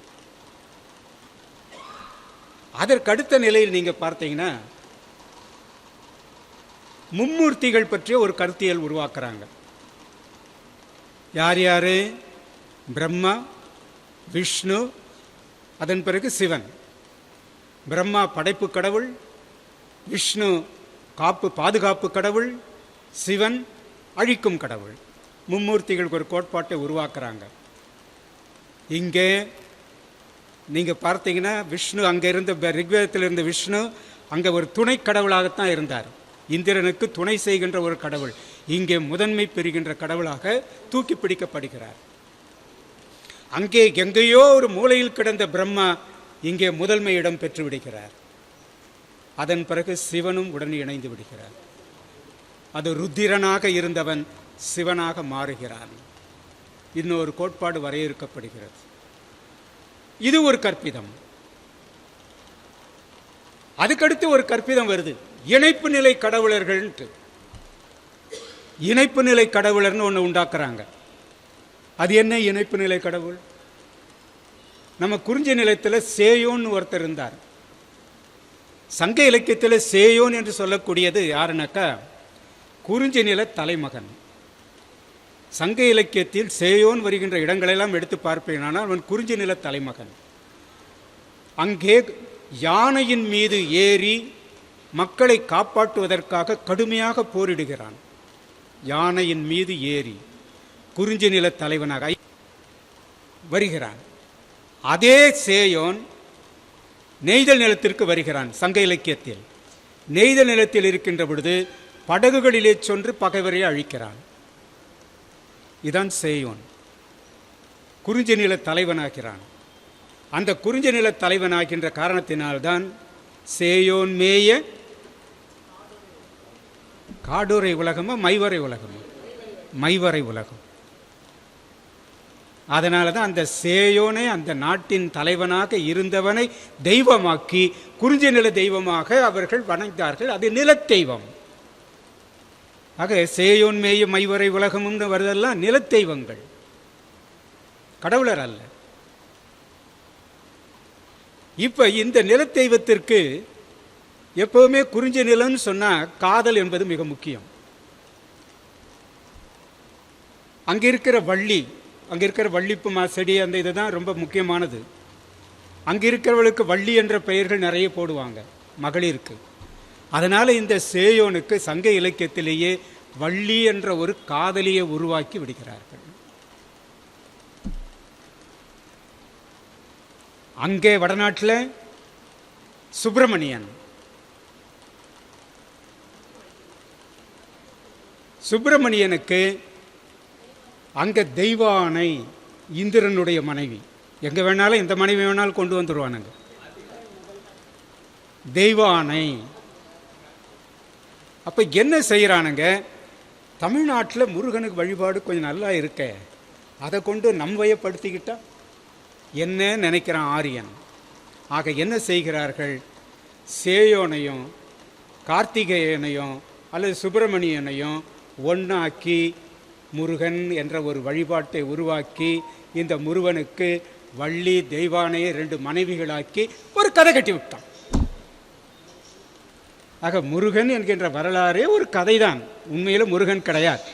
அதற்கடுத்த நிலையில் நீங்க பார்த்தீங்கன்னா மும்மூர்த்திகள் பற்றிய ஒரு கருத்தியல் உருவாக்குறாங்க. யார் யாரு? பிரம்மா, விஷ்ணு, அதன் பிறகு சிவன். பிரம்மா படைப்பு கடவுள், விஷ்ணு பாதுகாப்பு கடவுள், சிவன் அழிக்கும் கடவுள். மும்மூர்த்திகளுக்கு ஒரு கோட்பாட்டை உருவாக்குறாங்க. இங்கே நீங்க பார்த்தீங்கன்னா விஷ்ணு அங்கே இருந்த ரிக்வேதத்தில் இருந்த விஷ்ணு அங்கே ஒரு துணை கடவுளாகத்தான் இருந்தார். இந்திரனுக்கு துணை செய்கின்ற ஒரு கடவுள். இங்கே முதன்மை பெறுகின்ற கடவுளாக தூக்கி பிடிக்கப்படுகிறார். அங்கே எங்கேயோ ஒரு மூலையில் கிடந்த பிரம்மா இங்கே முதன்மை இடம் பெற்று விடுகிறார். அதன் பிறகு சிவனும் உடன் இணைந்து விடுகிறார். அது ருத்திரனாக இருந்தவன் சிவனாக மாறுகிறான். இன்னொரு கோட்பாடு வரையறுக்கப்படுகிறது. இது ஒரு கற்பிதம். அதுக்கடுத்து ஒரு கற்பிதம் வருது, இணைப்பு நிலை கடவுளர்கள். இணைப்பு நிலை கடவுளர்னு ஒன்று உண்டாக்குறாங்க. அது என்ன இணைப்பு நிலை கடவுள்? நம்ம குறிஞ்சி நிலத்தில் சேயோன்னு ஒருத்தர் இருந்தார். சங்க இலக்கியத்தில் சேயோன் என்று சொல்லக்கூடியது யாருனாக்கா குறிஞ்சி நில தலைமகன். சங்க இலக்கியத்தில் சேயோன் வருகின்ற இடங்களெல்லாம் எடுத்து பார்ப்பேனானால் அவன் குறிஞ்சி நில தலைமகன். அங்கே யானையின் மீது ஏறி மக்களை காப்பாற்றுவதற்காக கடுமையாக போரிடுகிறான். யானையின் மீது ஏறி குறிஞ்சி நில தலைவனாக வருகிறான். அதே சேயோன் நெய்தல் நிலத்திற்கு வருகிறான். சங்க இலக்கியத்தில் நெய்தல் நிலத்தில் இருக்கின்ற பொழுது படகுகளிலே சென்று பகைவரை அழிக்கிறான். இதான் சேயோன். குறிஞ்சி நில தலைவனாகிறான். அந்த குறிஞ்சி நில தலைவனாகின்ற காரணத்தினால்தான் சேயோன் மேய காடுரை உலகமா மைவரை உலகமா? மைவரை உலகம். அதனால தான் அந்த சேயோனை, அந்த நாட்டின் தலைவனாக இருந்தவனை தெய்வமாக்கி குறிஞ்சி நில தெய்வமாக அவர்கள் வணங்கினார்கள். அது நிலத்தெய்வம். ஆக சேயோன் மேய மைவரை உலகம்னு வருதெல்லாம் நிலத்தெய்வங்கள், கடவுளர் அல்ல. இப்ப இந்த நிலத்தெய்வத்திற்கு எப்பவுமே குறிஞ்சி நிலம்னு சொன்னா காதல் என்பது மிக முக்கியம். அங்க இருக்கிற வள்ளி, அங்க இருக்கிற வள்ளிப்பு செடி, அந்த இதுதான் ரொம்ப முக்கியமானது. அங்க இருக்கிறவளுக்கு வள்ளி என்ற பெயர்கள் நிறைய போடுவாங்க மகளிருக்கு. அதனால இந்த சேயோனுக்கு சங்க இலக்கியத்திலேயே வள்ளி என்ற ஒரு காதலியை உருவாக்கி விடுகிறார்கள். அங்கே வடநாட்டில் சுப்பிரமணியன், சுப்பிரமணியனுக்கு அங்க தெய்வானை, இந்திரனுடைய மனைவி. எங்க வேணாலும் இந்த மனைவி வேணாலும் கொண்டு வந்துருவானுங்க. தெய்வானை. அப்ப என்ன செய்யறானுங்க, தமிழ்நாட்டில் முருகனுக்கு வழிபாடு கொஞ்சம் நல்லா இருக்க, அதை கொண்டு நம்வயப்படுத்திக்கிட்டா என்ன நினைக்கிறான் ஆரியன். ஆக என்ன செய்கிறார்கள், சேயோனையும் கார்த்திகேயனையும் அல்லது சுப்பிரமணியனையும் ஒன்னாக்கி முருகன் என்ற ஒரு வழிபாட்டை உருவாக்கி இந்த முருகனுக்கு வள்ளி தெய்வானையை 2 மனைவிகளாக்கி ஒரு கதை கட்டி விட்டான். ஆக முருகன் என்கின்ற வரலாறே ஒரு கதைதான், உண்மையில முருகன் கிடையாது.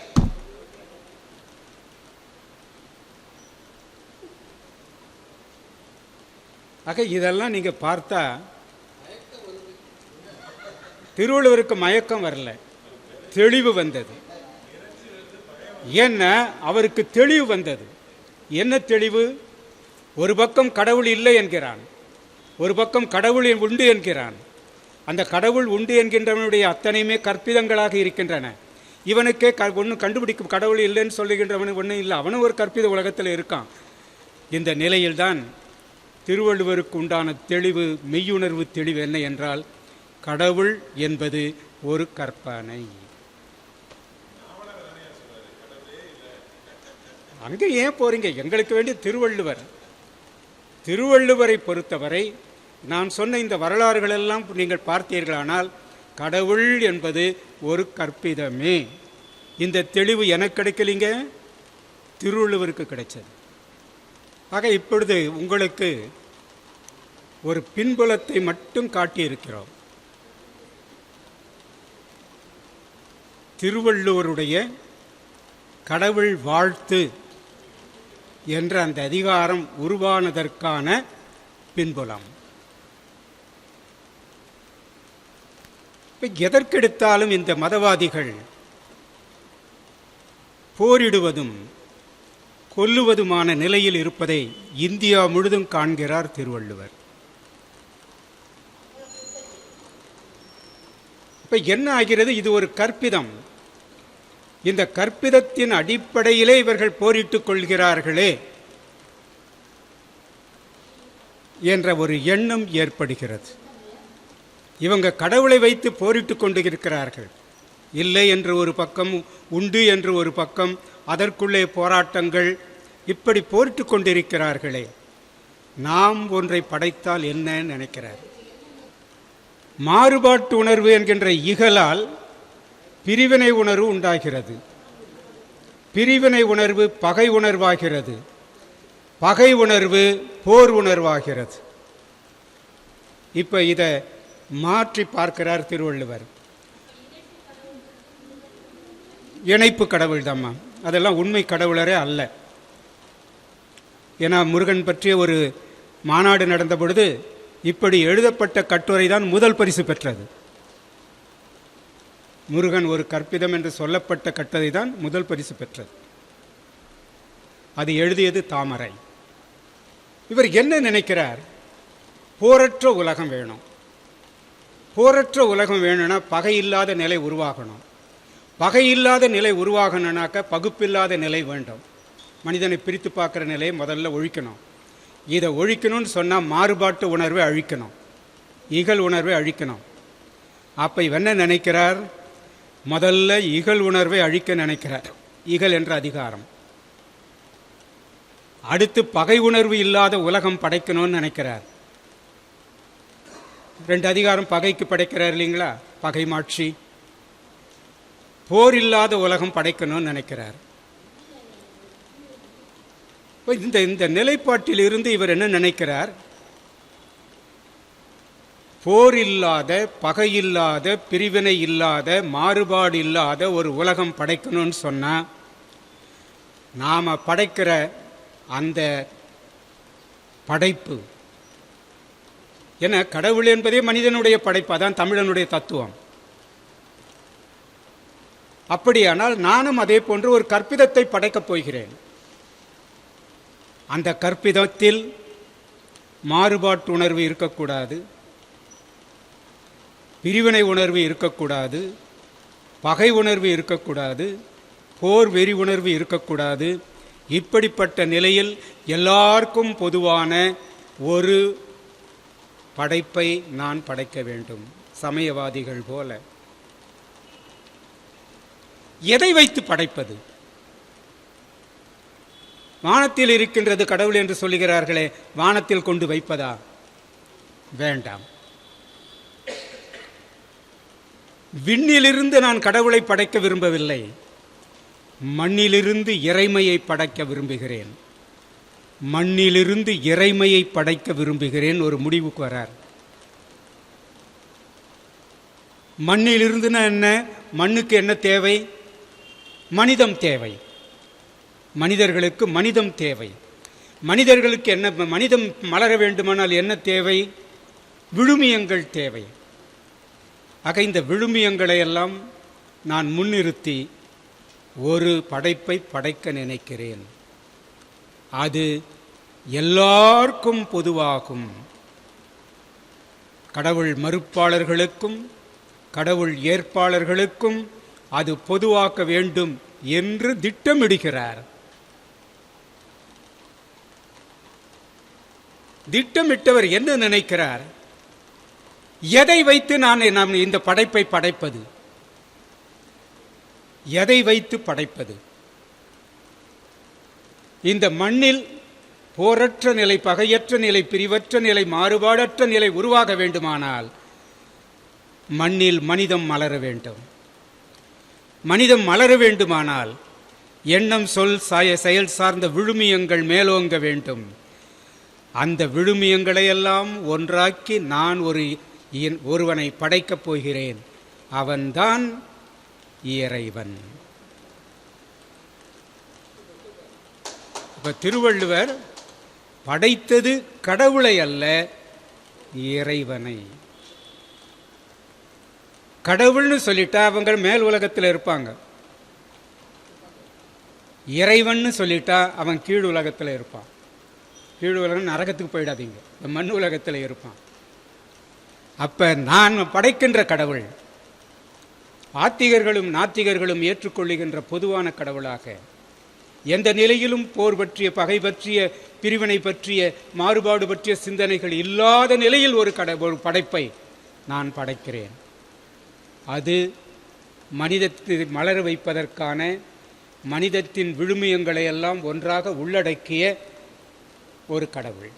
ஆக இதெல்லாம் நீங்க பார்த்தா திருவள்ளுவருக்கு மயக்கம் வரல, தெளிவு வந்தது. ஏன்னா அவருக்கு தெளிவு வந்தது. என்ன தெளிவு? ஒரு பக்கம் கடவுள் இல்லை என்கிறான், ஒரு பக்கம் கடவுள் உண்டு என்கிறான். அந்த கடவுள் உண்டு என்கின்றவனுடைய அத்தனையுமே கற்பிதங்களாக இருக்கின்றன. இவனுக்கே ஒன்றும் கண்டுபிடிக்கும், கடவுள் இல்லைன்னு சொல்லுகின்றவனு ஒன்றும் இல்லை, அவனும் ஒரு கற்பித உலகத்தில் இருக்கான். இந்த நிலையில்தான் திருவள்ளுவருக்கு உண்டான தெளிவு, மெய்யுணர்வு தெளிவு என்ன என்றால், கடவுள் என்பது ஒரு கற்பனை. அங்கே ஏன் போறீங்க? எங்களுக்கு வேண்டிய திருவள்ளுவர். திருவள்ளுவரை பொறுத்தவரை நான் சொன்ன இந்த வரலாறுகள் எல்லாம் நீங்கள் பார்த்தீர்களானால் கடவுள் என்பது ஒரு கற்பிதமே. இந்த தெளிவு எனக்கு கிடைக்கலிங்க, திருவள்ளுவருக்கு கிடைச்சது. ஆக இப்பொழுது உங்களுக்கு ஒரு பின்புலத்தை மட்டும் காட்டியிருக்கிறோம். திருவள்ளுவருடைய கடவுள் வாழ்த்து என்ற அந்த அதிகாரம் உருவானதற்கான பின்புலம். எதற்கெடுத்தாலும் இந்த மதவாதிகள் போரிடுவதும் கொல்லுவதுமான நிலையில் இருப்பதை இந்தியா முழுதும் காண்கிறார் திருவள்ளுவர். இப்ப என்ன ஆகிறது? இது ஒரு கற்பிதம். இந்த கற்பிதத்தின் அடிப்படையிலே இவர்கள் போரிட்டுக் கொள்கிறார்களே, என்ற ஒரு எண்ணம் ஏற்படுகிறது. இவங்க கடவுளை வைத்து போரிட்டு கொண்டு இருக்கிறார்கள். இல்லை என்று ஒரு பக்கம், உண்டு என்று ஒரு பக்கம், அதற்குள்ளே போராட்டங்கள், இப்படி போரிட்டு கொண்டிருக்கிறார்களே. நாம் ஒன்றை படைத்தால் என்ன நினைக்கிறார்? மாறுபாட்டு உணர்வு என்கின்ற இகலால் பிரிவினை உணர்வு உண்டாகிறது. பிரிவினை உணர்வு பகை உணர்வாகிறது. பகை உணர்வு போர் உணர்வாகிறது. இப்போ இதை மாற்றி பார்க்கிறார் திருவள்ளுவர். இணைப்பு கடவுள் தாம்மா, அதெல்லாம் உண்மை கடவுளரே அல்ல. ஏன்னா முருகன் பற்றிய ஒரு மாநாடு நடந்த பொழுது இப்படி எழுதப்பட்ட கட்டுரை தான் முதல் பரிசு பெற்றது. முருகன் ஒரு கற்பிதம் என்று சொல்லப்பட்ட கட்டுரை தான் முதல் பரிசு பெற்றது. அது எழுதியது தாமரை. இவர் என்ன நினைக்கிறார்? போரற்ற உலகம் வேணும். போரற்ற உலகம் வேணும்னா பகை இல்லாத நிலை உருவாகணும். பகை இல்லாத நிலை உருவாகணும்னாக்க பகுப்பில்லாத நிலை வேண்டும். மனிதனை பிரித்து பார்க்குற நிலையை முதல்ல ஒழிக்கணும். இதை ஒழிக்கணும்னு சொன்னால் மாறுபாட்டு உணர்வை அழிக்கணும், இகல் உணர்வை அழிக்கணும். அப்போ இவன் நினைக்கிறார்? முதல்ல இகல் உணர்வை அழிக்க நினைக்கிறார், இகல் என்ற அதிகாரம். அடுத்து பகை உணர்வு இல்லாத உலகம் படைக்கணும்னு நினைக்கிறார். 2 அதிகாரம் பகைக்கு படைக்கிறார் இல்லைங்களா, பகை மாட்சி. போர் இல்லாத உலகம் படைக்கணும்னு நினைக்கிறார். இந்த நிலைப்பாட்டில் இருந்து இவர் என்ன நினைக்கிறார்? போர் இல்லாத, பகை இல்லாத, பிரிவினை இல்லாத, மாறுபாடு இல்லாத ஒரு உலகம் படைக்கணும்னு சொன்னா நாம படைக்கிற அந்த படைப்பு என கடவுள் என்பதே மனிதனுடைய படைப்பு. அதான் தமிழனுடைய தத்துவம். அப்படியானால் நானும் அதே போன்று ஒரு கற்பிதத்தை படைக்கப் போகிறேன். அந்த கற்பிதத்தில் மாறுபாட்டு உணர்வு இருக்கக்கூடாது, பிரிவினை உணர்வு இருக்கக்கூடாது, பகை உணர்வு இருக்கக்கூடாது, போர் வெறி உணர்வு இருக்கக்கூடாது. இப்படிப்பட்ட நிலையில் எல்லாருக்கும் பொதுவான ஒரு படைப்பை நான் படைக்க வேண்டும். சமயவாதிகள் போல எதை வைத்து படைப்பது? வானத்தில் இருக்கின்றது கடவுள் என்று சொல்லுகிறார்களே, வானத்தில் கொண்டு வைப்பதா? வேண்டாம். விண்ணிலிருந்து நான் கடவுளை படைக்க விரும்பவில்லை, மண்ணிலிருந்து இறைமையை படைக்க விரும்புகிறேன். மண்ணிலிருந்து இறைமையை படைக்க விரும்புகிறேன். ஒரு முடிவுக்கு வரார். மண்ணிலிருந்துனா என்ன? மண்ணுக்கு என்ன தேவை? மனிதம் தேவை. மனிதர்களுக்கு மனிதம் தேவை. மனிதர்களுக்கு என்ன? மனிதம் மலர வேண்டுமானால் என்ன தேவை? விழுமியங்கள் தேவை. ஆக இந்த விழுமியங்களை எல்லாம் நான் முன்னிறுத்தி ஒரு படைப்பை படைக்க நினைக்கிறேன். அது எல்லாருக்கும் பொதுவாகும். கடவுள் மறுப்பாளர்களுக்கும் கடவுள் ஏற்பாளர்களுக்கும் அது பொதுவாக்க வேண்டும் என்று திட்டமிடுகிறார். திட்டமிட்டவர் என்ன நினைக்கிறார்? எதை வைத்து நான் இந்த படைப்பை படைப்பது? எதை வைத்து படைப்பது? இந்த மண்ணில் போரற்ற நிலை, பகையற்ற நிலை, பிரிவற்ற நிலை, மாறுபாடற்ற நிலை உருவாக வேண்டுமானால் மண்ணில் மனிதம் மலர வேண்டும். மனிதம் மலர வேண்டுமானால் எண்ணம், சொல், செயல் சார்ந்த விழுமியங்கள் மேலோங்க வேண்டும். அந்த விழுமியங்களையெல்லாம் ஒன்றாக்கி நான் ஒருவனை படைக்கப் போகிறேன். அவன்தான் இறைவன். இப்ப திருவள்ளுவர் படைத்தது கடவுளை அல்ல, இறைவனை. கடவுள்னு சொல்லிட்டா அவங்க மேல் உலகத்தில் இருப்பாங்க. இறைவன் சொல்லிட்டா அவன் கீழ் உலகத்தில் இருப்பான். கீழ் உலகம் நரகத்துக்கு போயிடாதீங்க, இந்த மண் உலகத்தில் இருப்பான். அப்ப நான் படைக்கின்ற கடவுள் ஆத்திகர்களும் நாத்திகர்களும் ஏற்றுக்கொள்ளுகின்ற பொதுவான கடவுளாக எந்த நிலையிலும் போர் பற்றிய, பகை பற்றிய, பிரிவினை பற்றிய, மாறுபாடு பற்றிய சிந்தனைகள் இல்லாத நிலையில் ஒரு படைப்பை நான் படைக்கிறேன். அது மனிதத்தை மலர வைப்பதற்கான, மனிதத்தின் விழுமியங்களை எல்லாம் ஒன்றாக உள்ளடக்கிய ஒரு கடவுள்.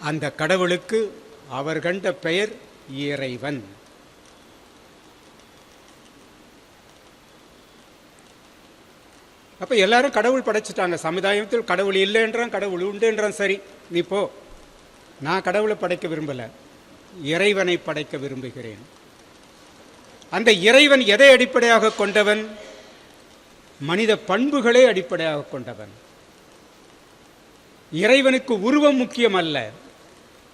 அந்த கடவுளுக்கு அவர் கண்ட பெயர் இறைவன். அப்போ எல்லாரும் கடவுள் படைச்சிட்டாங்க. சமுதாயத்தில் கடவுள் இல்லைன்றான், கடவுள் உண்டுன்றான். சரி, நீ போ. நான் கடவுளை படைக்க விரும்பலை, இறைவனை படைக்க விரும்புகிறேன். அந்த இறைவன் எதை அடிப்படையாக கொண்டவன்? மனித பண்புகளை அடிப்படையாக கொண்டவன். இறைவனுக்கு உருவம் முக்கியம் அல்ல,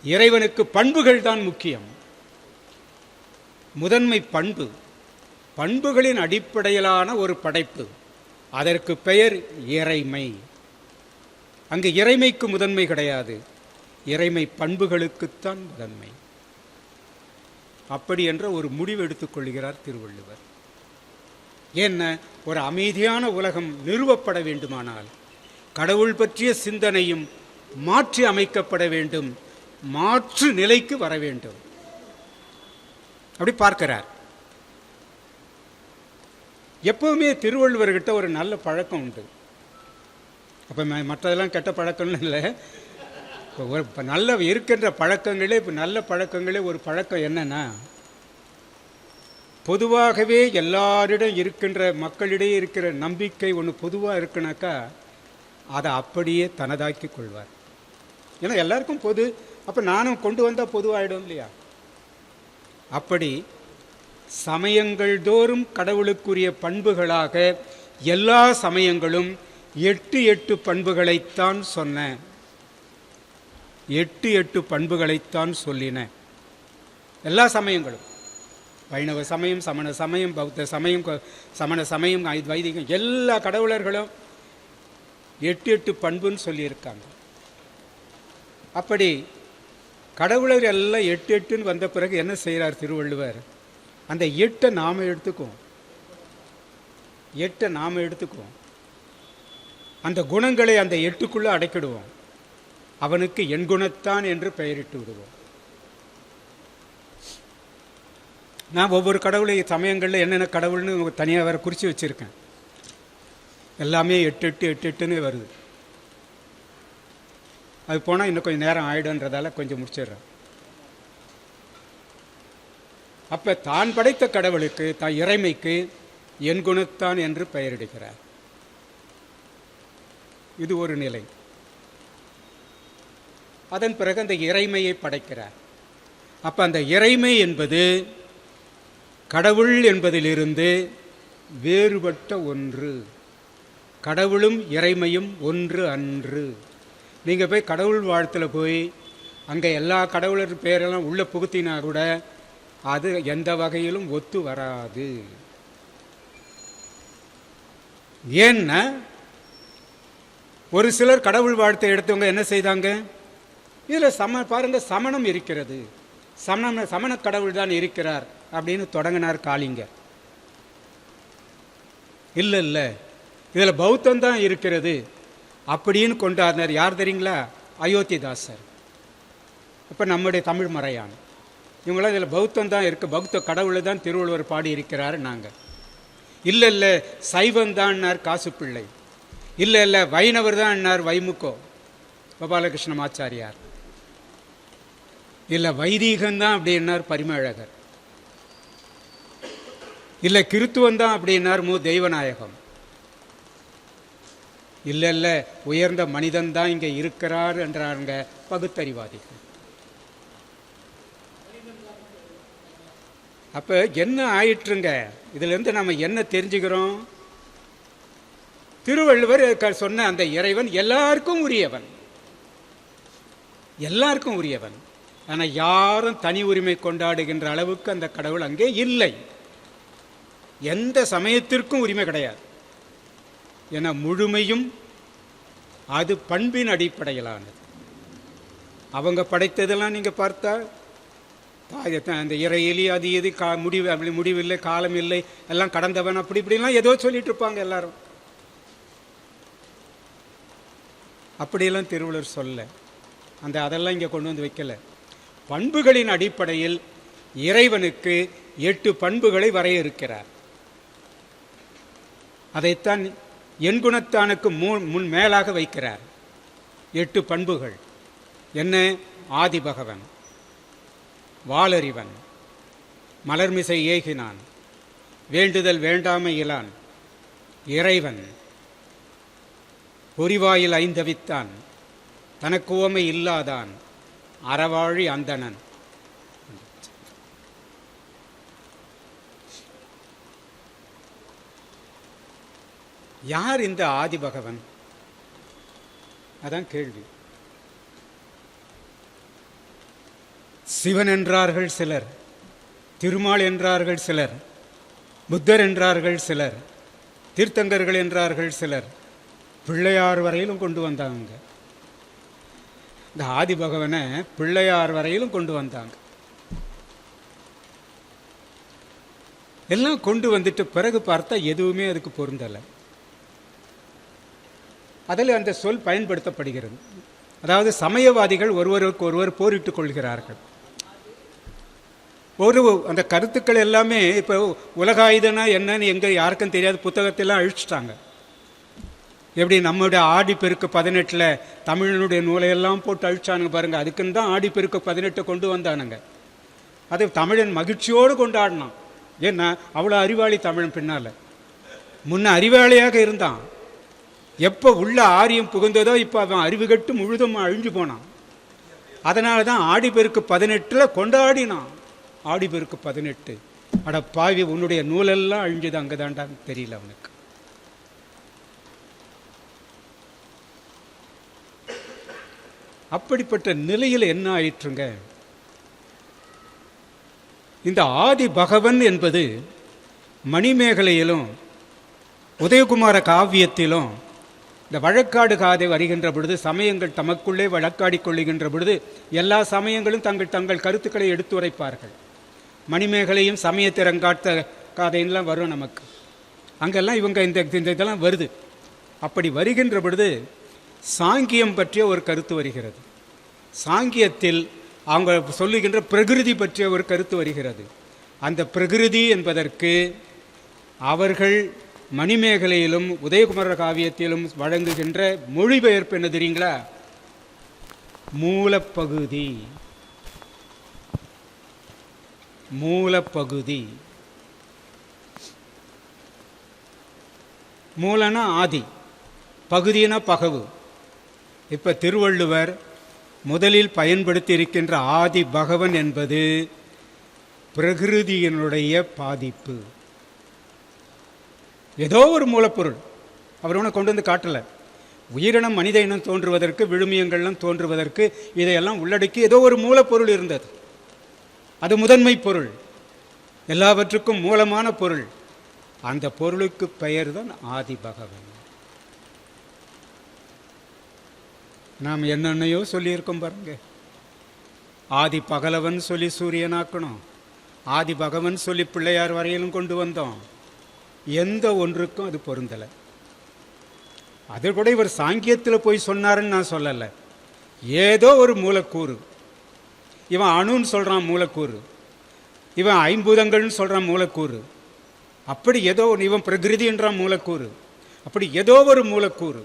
இறைவனுக்கு பண்புகள் தான் முக்கியம். முதன்மை பண்பு, பண்புகளின் அடிப்படையிலான ஒரு படைப்பு, அதற்கு பெயர் இறைமை. அங்கு இறைமைக்கு முதன்மை கிடையாது, இறைமை பண்புகளுக்குத்தான் முதன்மை. அப்படி என்ற ஒரு முடிவு எடுத்துக்கொள்கிறார் திருவள்ளுவர். என்ன, ஒரு அமைதியான உலகம் நிறுவப்பட வேண்டுமானால் கடவுள் பற்றிய சிந்தனையும் மாற்றி அமைக்கப்பட வேண்டும், மாற்று நிலைக்கு வர வேண்டும். அப்படி பார்க்கிறார். எப்பவுமே திருவள்ளுவர்கிட்ட ஒரு நல்ல பழக்கம் உண்டு. அப்போ மற்றதெல்லாம் கெட்ட பழக்கம்னு இல்லை, ஒரு நல்ல இருக்கின்ற பழக்கங்களே, இப்போ நல்ல பழக்கங்களே ஒரு பழக்கம் என்னன்னா, பொதுவாகவே எல்லாரிடம் இருக்கின்ற, மக்களிடையே இருக்கிற நம்பிக்கை ஒன்று பொதுவாக இருக்குனாக்கா அதை அப்படியே தனதாக்கி கொள்வார். ஏன்னா எல்லாருக்கும் பொது, அப்போ நானும் கொண்டு வந்தால் பொதுவாகிடும் இல்லையா? அப்படி சமயங்கள் தோறும் கடவுளுக்குரிய பண்புகளாக எல்லா சமயங்களும் 8 பண்புகளைத்தான் சொன்ன, 8 பண்புகளைத்தான் சொல்லின. எல்லா சமயங்களும், வைணவ சமயம், சமண சமயம், பௌத்த சமயம், சமண சமயம், வைதிகம், எல்லா கடவுளர்களும் 8 பண்புன்னு சொல்லியிருக்காங்க. அப்படி கடவுளர் எல்லாம் 8 வந்த பிறகு என்ன செய்கிறார் திருவள்ளுவர்? அந்த 8 நாம எடுத்துக்குவோம், 8 நாம எடுத்துக்குவோம், அந்த குணங்களை அந்த 8க்குள்ளே அடைக்கிடுவோம். அவனுக்கு என் குணத்தான் என்று பெயரிட்டு விடுவோம். நான் ஒவ்வொரு கடவுளை சமயங்களில் என்னென்ன கடவுள்னு தனியாக வேறு குறித்து வச்சுருக்கேன். எல்லாமே 8 வருது. அது போனால் இன்னும் கொஞ்சம் நேரம் ஆயிடுன்றதால கொஞ்சம் முடிச்சிடுறேன். அப்போ தான் படைத்த கடவுளுக்கு, தான் இறைமைக்கு என் குணத்தான் என்று பெயரிடுகிறார். இது ஒரு நிலை. அதன் பிறகு அந்த இறைமையை படைக்கிறார். அப்போ அந்த இறைமை என்பது கடவுள் என்பதிலிருந்து வேறுபட்ட ஒன்று. கடவுளும் இறைமையும் ஒன்று அன்று. நீங்கள் போய் கடவுள் வாழ்த்தில் போய் அங்கே எல்லா கடவுளர் பேரெல்லாம் உள்ளே புகுத்தினா கூட அது எந்த வகையிலும் ஒத்து வராது. ஏன்னா ஒரு சிலர் கடவுள் வாழ்த்தை எடுத்தவங்க என்ன செய்தாங்க, இதில் பாருங்க சமணம் இருக்கிறது, சமண கடவுள் தான் இருக்கிறார் அப்படின்னு தொடங்கினார் காளிங்கர். இல்லை இல்லை, இதில் பௌத்தம் தான் இருக்கிறது அப்படின்னு கொண்டாடினார். யார் தெரியுங்களா? அயோத்திதாசர். இப்போ நம்முடைய தமிழ் மறையான் இவங்களாம் இதில் பௌத்தம் தான் இருக்குது, பௌத்த கடவுளை தான் திருவள்ளுவர் பாடி இருக்கிறாரு. நாங்கள் இல்லை இல்லை சைவந்தான்னார் காசுப்பிள்ளை, இல்லை இல்லை வைணவர் தான் என்னார் வைமுக்கோ கோபாலகிருஷ்ண ஆச்சாரியார், இல்லை வைதீகம்தான் அப்படின்னார் பரிமேழகர், இல்லை கிறித்துவந்தான் அப்படின்னார் மு தெய்வநாயகம், இல்லை இல்லை உயர்ந்த மனிதன் தான் இங்கே இருக்கிறார் என்றாருங்க பகுத்தறிவாதிகள். அப்போ என்ன ஆயிற்றுங்க? இதிலிருந்து நம்ம என்ன தெரிஞ்சுக்கிறோம்? திருவள்ளுவர் சொன்ன அந்த இறைவன் எல்லாருக்கும் உரியவன், எல்லாருக்கும் உரியவன். ஆனால் யாரும் தனி உரிமை கொண்டாடுகின்ற அளவுக்கு அந்த கடவுள் அங்கே இல்லை. எந்த சமயத்திற்கும் உரிமை கிடையாது. என முழுமையும் அது பண்பின் அடிப்படையிலானது. அவங்க படைத்ததெல்லாம் நீங்கள் பார்த்தா அந்த இறை எலி அது இது முடிவு அப்படி முடிவில்லை, காலம் இல்லை, எல்லாம் கடந்தவன், அப்படி இப்படிலாம் ஏதோ சொல்லிட்டு இருப்பாங்க எல்லாரும். அப்படியெல்லாம் திருவள்ளுவர் சொல்ல அதெல்லாம் இங்கே கொண்டு வந்து வைக்கல. பண்புகளின் அடிப்படையில் இறைவனுக்கு 8 பண்புகளை வரையறுக்கிறார். அதைத்தான் என் குணத்தானுக்கு முன் மேலாக வைக்கிறார். 8 பண்புகள் என்ன? ஆதி பகவன், வாளறிவன், மலர்மிசை ஏகினான், வேண்டுதல் வேண்டாமை இலான், இறைவன், பொறிவாயில் ஐந்தவித்தான், தனக்கு உவமை இல்லாதான், அறவாழி அந்தணன். யார் இந்த ஆதி பகவன்? அதான் கேள்வி. சிவன் என்றார்கள் சிலர், திருமால் என்றார்கள் சிலர், புத்தர் என்றார்கள் சிலர், தீர்த்தங்கர்கள் என்றார்கள் சிலர், பிள்ளையார் வரையிலும் கொண்டு வந்தாங்க. இந்த ஆதி பகவனை பிள்ளையார் வரையிலும் கொண்டு வந்தாங்க. எல்லாம் கொண்டு வந்துட்டு பிறகு பார்த்தா எதுவுமே அதுக்கு பொருந்தலை. அதில் அந்த சொல் பயன்படுத்தப்படுகிறது. அதாவது சமயவாதிகள் ஒருவருக்கு ஒருவர் போரிட்டுக் கொள்கிறார்கள். அந்த கருத்துக்கள் எல்லாமே இப்போ உலகாயுதனா என்னன்னு எங்கே யாருக்கும் தெரியாது, புத்தகத்தெல்லாம் அழிச்சிட்டாங்க. எப்படி நம்முடைய ஆடிப்பெருக்கு 18 தமிழனுடைய நூலையெல்லாம் போட்டு அழிச்சானுங்க பாருங்கள். அதுக்குன்னு தான் ஆடிப்பெருக்கு 18 கொண்டு வந்தானுங்க. அது தமிழன் மகிழ்ச்சியோடு கொண்டாடினான். ஏன்னா அவ்வளோ அறிவாளி தமிழன். பின்னால் முன்ன அறிவாளியாக இருந்தான். எப்போ உள்ள ஆரியம் புகுந்ததோ இப்போ அவன் அறிவு கட்டு முழுதும் அழிஞ்சு போனான். அதனால தான் ஆடிப்பெருக்கு 18 கொண்டாடினான். ஆடிப்பெருக்கு 18 அட பாவி, உன்னுடைய நூலெல்லாம் அழிஞ்சது அங்கே தாண்டான்னு தெரியல அவனுக்கு. அப்படிப்பட்ட நிலையில் என்ன ஆயிற்றுங்க? இந்த ஆதி பகவன் என்பது மணிமேகலையிலும் உதயகுமார காவியத்திலும் இந்த வழக்காடு காதை வருகின்ற பொழுது, சமயங்கள் தமக்குள்ளே வழக்காடி கொள்ளுகின்ற பொழுது எல்லா சமயங்களும் தங்கள் கருத்துக்களை எடுத்துரைப்பார்கள். மணிமேகலையும் சமயத்திறங்காட்ட காதையெல்லாம் வரும் நமக்கு. அங்கெல்லாம் இவங்க இந்த இதெல்லாம் வருது. அப்படி வருகின்ற பொழுது சாங்கியம் பற்றிய ஒரு கருத்து வருகிறது. சாங்கியத்தில் அவங்க சொல்லுகின்ற பிரகிருதி பற்றிய ஒரு கருத்து வருகிறது. அந்த பிரகிருதி என்பதற்கு அவர்கள் மணிமேகலையிலும் உதயகுமார காவியத்திலும் வழங்குகின்ற மொழிபெயர்ப்பு என்ன தெரியுங்களா? மூலப்பகுதி. மூலப்பகுதி. மூலனா ஆதி, பகுதினா பகவு. இப்போ திருவள்ளுவர் முதலில் பயன்படுத்தி இருக்கின்ற ஆதி பகவன் என்பது பிரகிருதியினுடைய பாதிப்பு. ஏதோ ஒரு மூலப்பொருள் அவர் ஒன்று கொண்டு வந்து காட்டலை. உயிரினம் மனித இனம் தோன்றுவதற்கு, விழுமியங்கள்லாம் தோன்றுவதற்கு இதையெல்லாம் உள்ளடக்கி ஏதோ ஒரு மூலப்பொருள் இருந்தது. அது முதன்மை பொருள், எல்லாவற்றுக்கும் மூலமான பொருள். அந்த பொருளுக்கு பெயர் தான் ஆதி பகவன். நாம் என்னென்னையோ சொல்லியிருக்கோம் பாருங்க. ஆதி பகலவன் சொல்லி சூரியனாக்கணும், ஆதி பகவன் சொல்லி பிள்ளையார் வரையிலும் கொண்டு வந்தோம். எந்த ஒன்றுக்கும் அது பொருந்தலை. அது கூட இவர் சாங்கியத்தில் போய் சொன்னாருன்னு நான் சொல்லலை. ஏதோ ஒரு மூலக்கூறு. இவன் அணுன்னு சொல்கிறான் மூலக்கூறு, இவன் ஐம்பூதங்கள்னு சொல்கிறான் மூலக்கூறு. அப்படி ஏதோ இவன் பிரகிருதின்றான் மூலக்கூறு. அப்படி ஏதோ ஒரு மூலக்கூறு.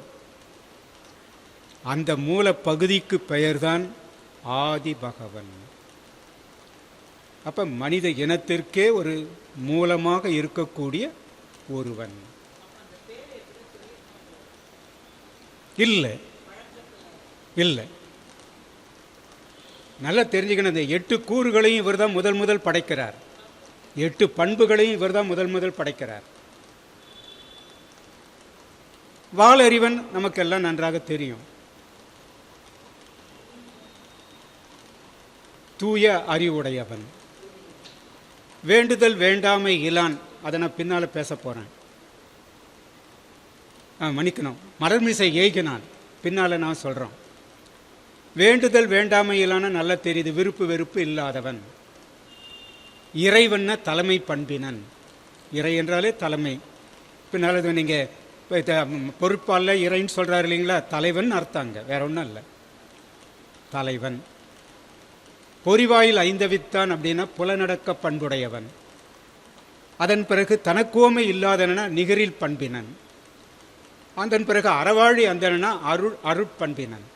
அந்த மூல பகுதிக்கு பெயர்தான் ஆதி பகவன். அப்ப மனித இனத்திற்கே ஒரு மூலமாக இருக்கக்கூடிய ஒருவன். இல்லை இல்லை, நல்லா தெரிஞ்சுக்கணும். இந்த 8 கூறுகளையும் இவர் தான் முதல் படைக்கிறார். 8 பண்புகளையும் இவர் தான் முதல் படைக்கிறார். வாளறிவன் நமக்கெல்லாம் நன்றாக தெரியும். தூய அறிவுடையவன். வேண்டுதல் வேண்டாமை இலான், அதை நான் பின்னால் பேச போகிறேன். மன்னிக்கணும், மலர்மிசை ஏகினான் பின்னால் நான் சொல்கிறோம். வேண்டுதல் வேண்டாமை இலான நல்லா தெரியுது. விருப்பு வெறுப்பு இல்லாதவன். இறைவன தலைமை பண்பினன். இறை என்றாலே தலைமை. பின்னால் நீங்கள் பொறுப்பாளில் இறைன்னு சொல்கிறாரு இல்லைங்களா, தலைவன் அர்த்தாங்க, வேற ஒன்றும் இல்லை, தலைவன். பொறிவாயில் ஐந்தவித்தான் அப்படின்னா புலநடக்க பண்புடையவன். அதன் பிறகு தனக்கோமை இல்லாதனா நிகரில் பண்பினன். அதன் பிறகு அறவாழி அந்தனா அருட்பண்பினன்.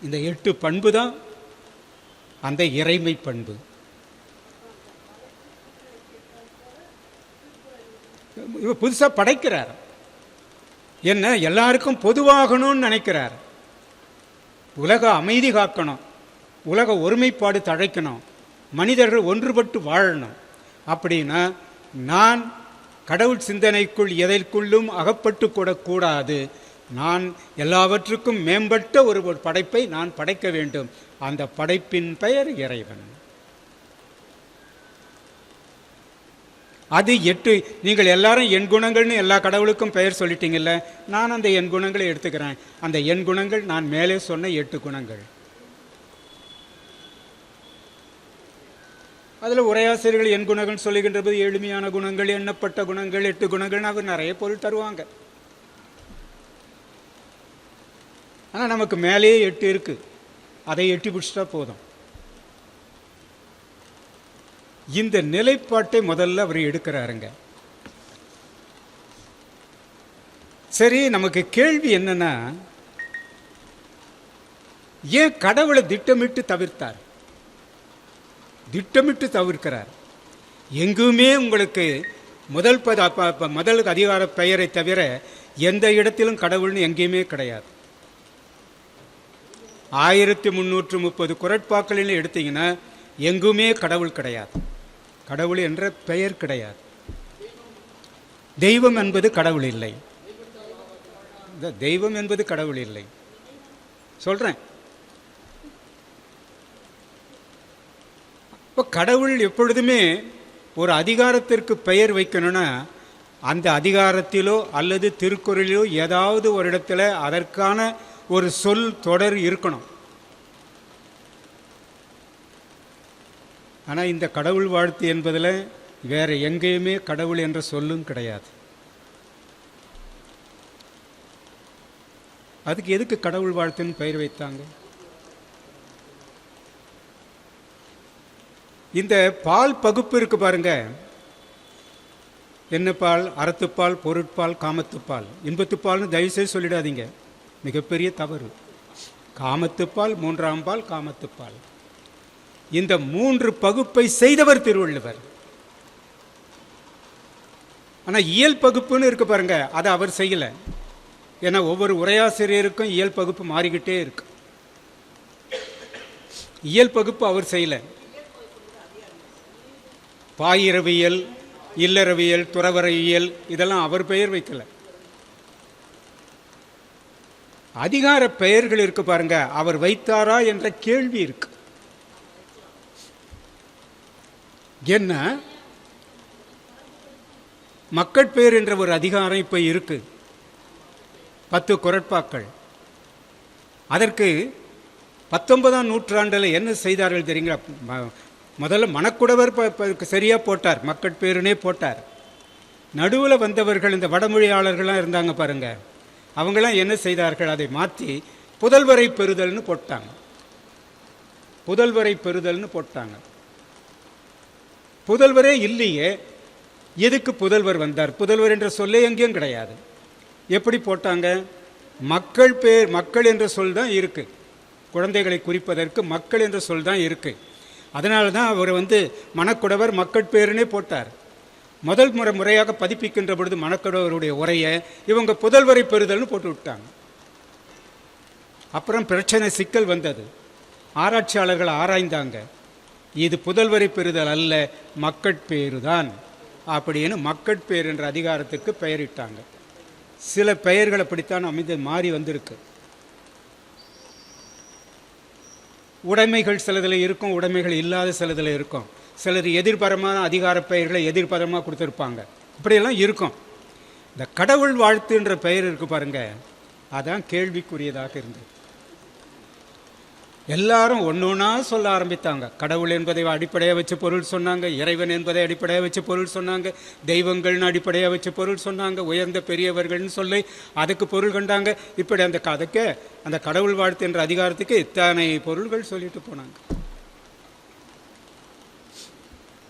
இந்த 8 பண்பு தான் அந்த இறைமை பண்பு. இவ புதுசா படைக்கிறார். என்ன, எல்லாருக்கும் பொதுவாகணும்னு நினைக்கிறார். உலக அமைதி காக்கணும், உலக ஒருமைப்பாடு தழைக்கணும், மனிதர்கள் ஒன்றுபட்டு வாழணும். அப்படின்னா நான் கடவுள் சிந்தனைக்குள் எதற்குள்ளும் அகப்பட்டு கூடாது. நான் எல்லாவற்றுக்கும் மேம்பட்ட ஒரு படைப்பை நான் படைக்க வேண்டும். அந்த படைப்பின் பெயர் இறைவன். அது 8. நீங்கள் எல்லாரும் எண் குணங்கள்னு எல்லா கடவுளுக்கும் பெயர் சொல்லிட்டீங்கல்ல, நான் அந்த எண் குணங்களை எடுத்துக்கிறேன். அந்த எண் குணங்கள் நான் மேலே சொன்ன 8 குணங்கள். அதில் உரையாசிரியர்கள் எண் குணங்கள் சொல்லுகின்ற போது எளிமையான குணங்கள், எண்ணப்பட்ட குணங்கள், 8 குணங்கள், அவர் நிறைய பொருள் தருவாங்க. ஆனால் நமக்கு மேலேயே 8 இருக்கு, அதை எட்டி பிடிச்சிட்டா போதும். இந்த நிலைப்பாட்டை முதல்ல அவர் எடுக்கிறாருங்க. சரி, நமக்கு கேள்வி என்னன்னா, ஏன் கடவுளை திட்டமிட்டு தவிர்த்தார்? திட்டமிட்டு தவிர்க்கிறார். எங்குமே உங்களுக்கு முதல் அதிகார பெயரை தவிர எந்த இடத்திலும் கடவுள்னு எங்கேயுமே கிடையாது. 1330 குறட்பாக்களில் எடுத்தீங்கன்னா எங்குமே கடவுள் கிடையாது. கடவுள் என்ற பெயர் கிடையாது. தெய்வம் என்பது கடவுள் இல்லை. தெய்வம் என்பது கடவுள் இல்லை சொல்றேன். இப்போ கடவுள் எப்பொழுதுமே ஒரு அதிகாரத்திற்கு பெயர் வைக்கணும்னா அந்த அதிகாரத்திலோ அல்லது திருக்குறளிலோ ஏதாவது ஒரு இடத்துல அதற்கான ஒரு சொல் தொடர் இருக்கணும். ஆனால் இந்த கடவுள் வாழ்த்து என்பதில் வேற எங்கேயுமே கடவுள் என்ற சொல்லும் கிடையாது. அதுக்கு எதுக்கு கடவுள் வாழ்த்துன்னு பெயர் வைத்தாங்க? இந்த பால் பகுப்பு இருக்கு பாருங்க. என்ன பால்? அறத்துப்பால், பொருட்பால், காமத்துப்பால். இன்பத்துப்பால்னு தயவுசெய்து சொல்லிடாதீங்க, மிகப்பெரிய தவறு. காமத்துப்பால், 3ஆம் பால், காமத்துப்பால். இந்த 3 பகுப்பை செய்தவர் திருவள்ளுவர். ஆனால் இயல் பகுப்புன்னு இருக்கு பாருங்க, அதை அவர் செய்யலை. ஏன்னா ஒவ்வொரு உரையாசிரியருக்கும் இயல் பகுப்பு மாறிக்கிட்டே இருக்கு. இயல் பகுப்பு அவர் செய்யலை. பாயிரவியல், இல்லறவியல், துறவரவியல் இதெல்லாம் அவர் பெயர் வைக்கல. அதிகார பெயர்கள் இருக்கு பாருங்க, அவர் வைத்தாரா என்ற கேள்வி இருக்கு. என்ன, மக்கட்பேர் என்ற ஒரு அதிகாரம் இப்ப இருக்கு, 10 குறட்பாக்கள். அதற்கு 19ஆம் நூற்றாண்டில் என்ன செய்தார்கள் தெரியுங்களா? முதல்ல மணக்குடவர் சரியா போட்டார், மக்கட்பேருனே போட்டார். நடுவில் வந்தவர்கள் இந்த வடமொழியாளர்கள்லாம் இருந்தாங்க பாருங்க, அவங்களாம் என்ன செய்தார்கள்? அதை மாற்றி புதல்வரை பெறுதல்னு போட்டாங்க. புதல்வரை பெறுதல்னு போட்டாங்க. புதல்வரே இல்லையே, எதுக்கு புதல்வர் வந்தார்? புதல்வர் என்ற சொல்லே எங்கேயும் கிடையாது. எப்படி போட்டாங்க? மக்கள் பேர், மக்கள் என்ற சொல் தான் இருக்கு. குழந்தைகளை குறிப்பதற்கு மக்கள் என்ற சொல் தான் இருக்கு. அதனால தான் அவர் மணக்குடவர் மக்கட்பேருனே போட்டார். முதல் முறையாக பதிப்பிக்கின்ற பொழுது மணக்குடவருடைய உரையை இவங்க புதல்வரை பெறுதல்னு போட்டு விட்டாங்க. அப்புறம் பிரச்சனை, சிக்கல் வந்தது. ஆராய்ச்சியாளர்கள் ஆராய்ந்தாங்க, இது புதல்வரை பெறுதல் அல்ல, மக்கட்பேரு தான் அப்படின்னு மக்கட்பேர் என்ற அதிகாரத்துக்கு பெயரிட்டாங்க. சில பெயர்கள் அப்படித்தான் அமைந்து மாறி வந்திருக்கு. உடைமைகள் சிலதில் இருக்கும், உடைமைகள் இல்லாத சிலதில் இருக்கும். சிலர் எதிர்பரமான அதிகார பெயர்களை எதிர்பரமாக கொடுத்துருப்பாங்க. இப்படியெல்லாம் இருக்கும். இந்த கடவுள் வாழ்த்துன்ற பெயர் இருக்கு பாருங்க, அதான் கேள்விக்குரியதாக இருந்தது. எல்லாரும் ஒன்று ஒன்றா சொல்ல ஆரம்பித்தாங்க. கடவுள் என்பதை அடிப்படையாக வச்சு பொருள் சொன்னாங்க, இறைவன் என்பதை அடிப்படையாக வச்சு பொருள் சொன்னாங்க, தெய்வங்கள்னு அடிப்படையாக வச்சு பொருள் சொன்னாங்க, உயர்ந்த பெரியவர்கள்னு சொல்லி அதுக்கு பொருள் கண்டாங்க. இப்படி அந்த கதைக்கு அந்த கடவுள் வாழ்த்து என்ற அதிகாரத்துக்கு இத்தனை பொருள்கள் சொல்லிட்டு போனாங்க.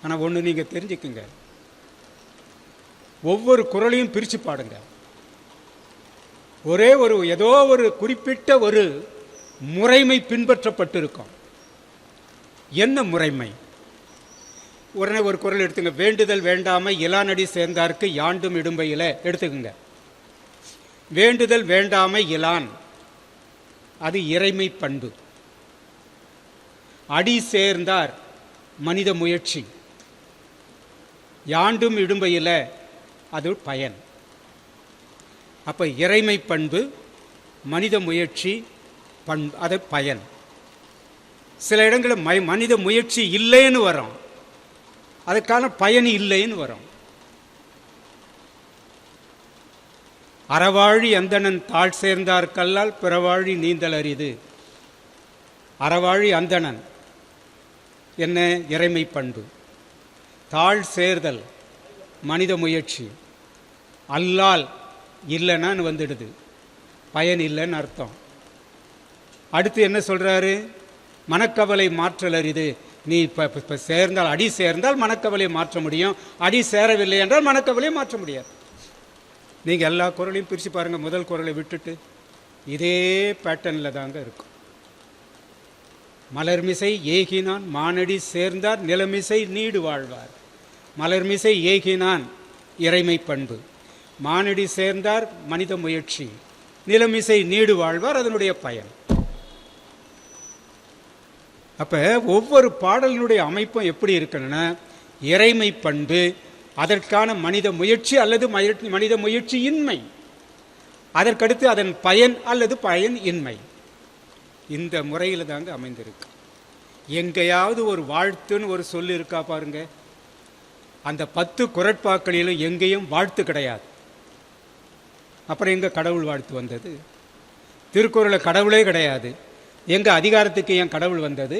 ஆனால் ஒன்று நீங்கள் தெரிஞ்சுக்குங்க, ஒவ்வொரு குறளையும் பிரித்து பாடுங்க. ஒரே ஒரு ஏதோ ஒரு குறிப்பிட்ட ஒரு முறைமை பின்பற்றப்பட்டிருக்கும். என்ன முறைமை? உடனே ஒரு குறள் எடுத்துங்க. வேண்டுதல் வேண்டாமை இலானடி சேர்ந்தார்க்கு யாண்டும் இடும்பையில் எடுத்துக்கோங்க. வேண்டுதல் வேண்டாமை இலான், அது இறைமை பண்பு. அடி சேர்ந்தார் மனித முயற்சி. யாண்டும் இடும்பையில் அது பயன். அப்போ இறைமை பண்பு, மனித முயற்சி பண்பு, அது பயன். சில இடங்களில் மனித முயற்சி இல்லைன்னு வரும், அதுக்கான பயன் இல்லைன்னு வரும். அறவாழி அந்தணன் தாழ் சேர்ந்தார் கல்லால் பிறவாழி நீந்தல் அரிது. அறவாழி அந்தணன் என்ன? இறைமை பண்பு. தாழ் சேர்தல் மனித முயற்சி. அல்லால் இல்லைன்னு வந்துடுது, பயன் இல்லைன்னு அர்த்தம். அடுத்து என்ன சொல்றாரு? மனக்கவலை மாற்றல் அரிது. நீ இப்போ சேர்ந்தால், அடி சேர்ந்தால் மனக்கவலையை மாற்ற முடியும், அடி சேரவில்லை என்றால் மனக்கவலையை மாற்ற முடியாது. நீங்கள் எல்லா குறளையும் பிரித்து பாருங்கள். முதல் குறளை விட்டுட்டு இதே பேட்டர்னில் தாங்க இருக்கும். மலர்மிசை ஏகினான் மானடி சேர்ந்தார் நிலமிசை நீடு வாழ்வார். மலர்மிசை ஏகினான் இறைமை பண்பு, மானடி சேர்ந்தார் மனித முயற்சி, நிலமிசை நீடு வாழ்வார் அதனுடைய பயன். அப்போ ஒவ்வொரு பாடலினுடைய அமைப்பும் எப்படி இருக்கணும்னா, இறைமை பண்பு, அதற்கான மனித முயற்சி அல்லது மனித முயற்சி இன்மை, அதற்கடுத்து அதன் பயன் அல்லது பயன் இன்மை. இந்த முறையில் தாங்க அமைந்திருக்கு. எங்கேயாவது ஒரு வாழ்த்துன்னு ஒரு சொல் இருக்கா பாருங்க. அந்த 10 குறட்பாக்களிலும் எங்கேயும் வாழ்த்து கிடையாது. அப்புறம் எங்கே கடவுள் வாழ்த்து வந்தது? திருக்குறளில் கடவுளே கிடையாது. எங்கள் அதிகாரத்துக்கு ஏன் கடவுள் வந்தது?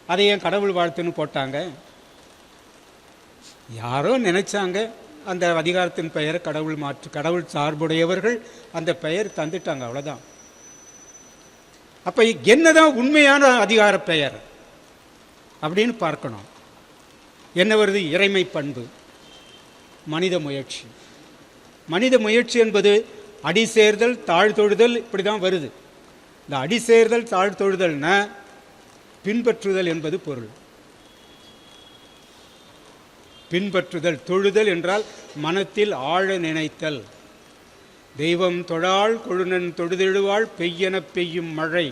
அதை ஏன் கடவுள் வாழ்த்துன்னு போட்டாங்க? யாரோ நினைச்சாங்க, அந்த அதிகாரத்தின் பெயரை கடவுள் மாற்று, கடவுள் சார்புடையவர்கள் அந்த பெயர் தந்துட்டாங்க, அவ்வளோதான். அப்போ என்னதான் உண்மையான அதிகார பெயர் அப்படின்னு பார்க்கணும். என்ன வருது? இறைமை பண்பு, மனித முயற்சி. மனித முயற்சி என்பது அடி சேர்தல் தாழ்த்தொழுதல், இப்படி தான் வருது. இந்த அடி சேர்தல் தாழ்த்தொழுதல்னா பின்பற்றுதல் என்பது பொருள். பின்பற்றுதல், தொழுதல் என்றால் மனத்தில் ஆழ நினைத்தல். தெய்வம் தொழாள் கொழுநன் தொழுதெழுவாள் பெய்யென பெய்யும் மழை.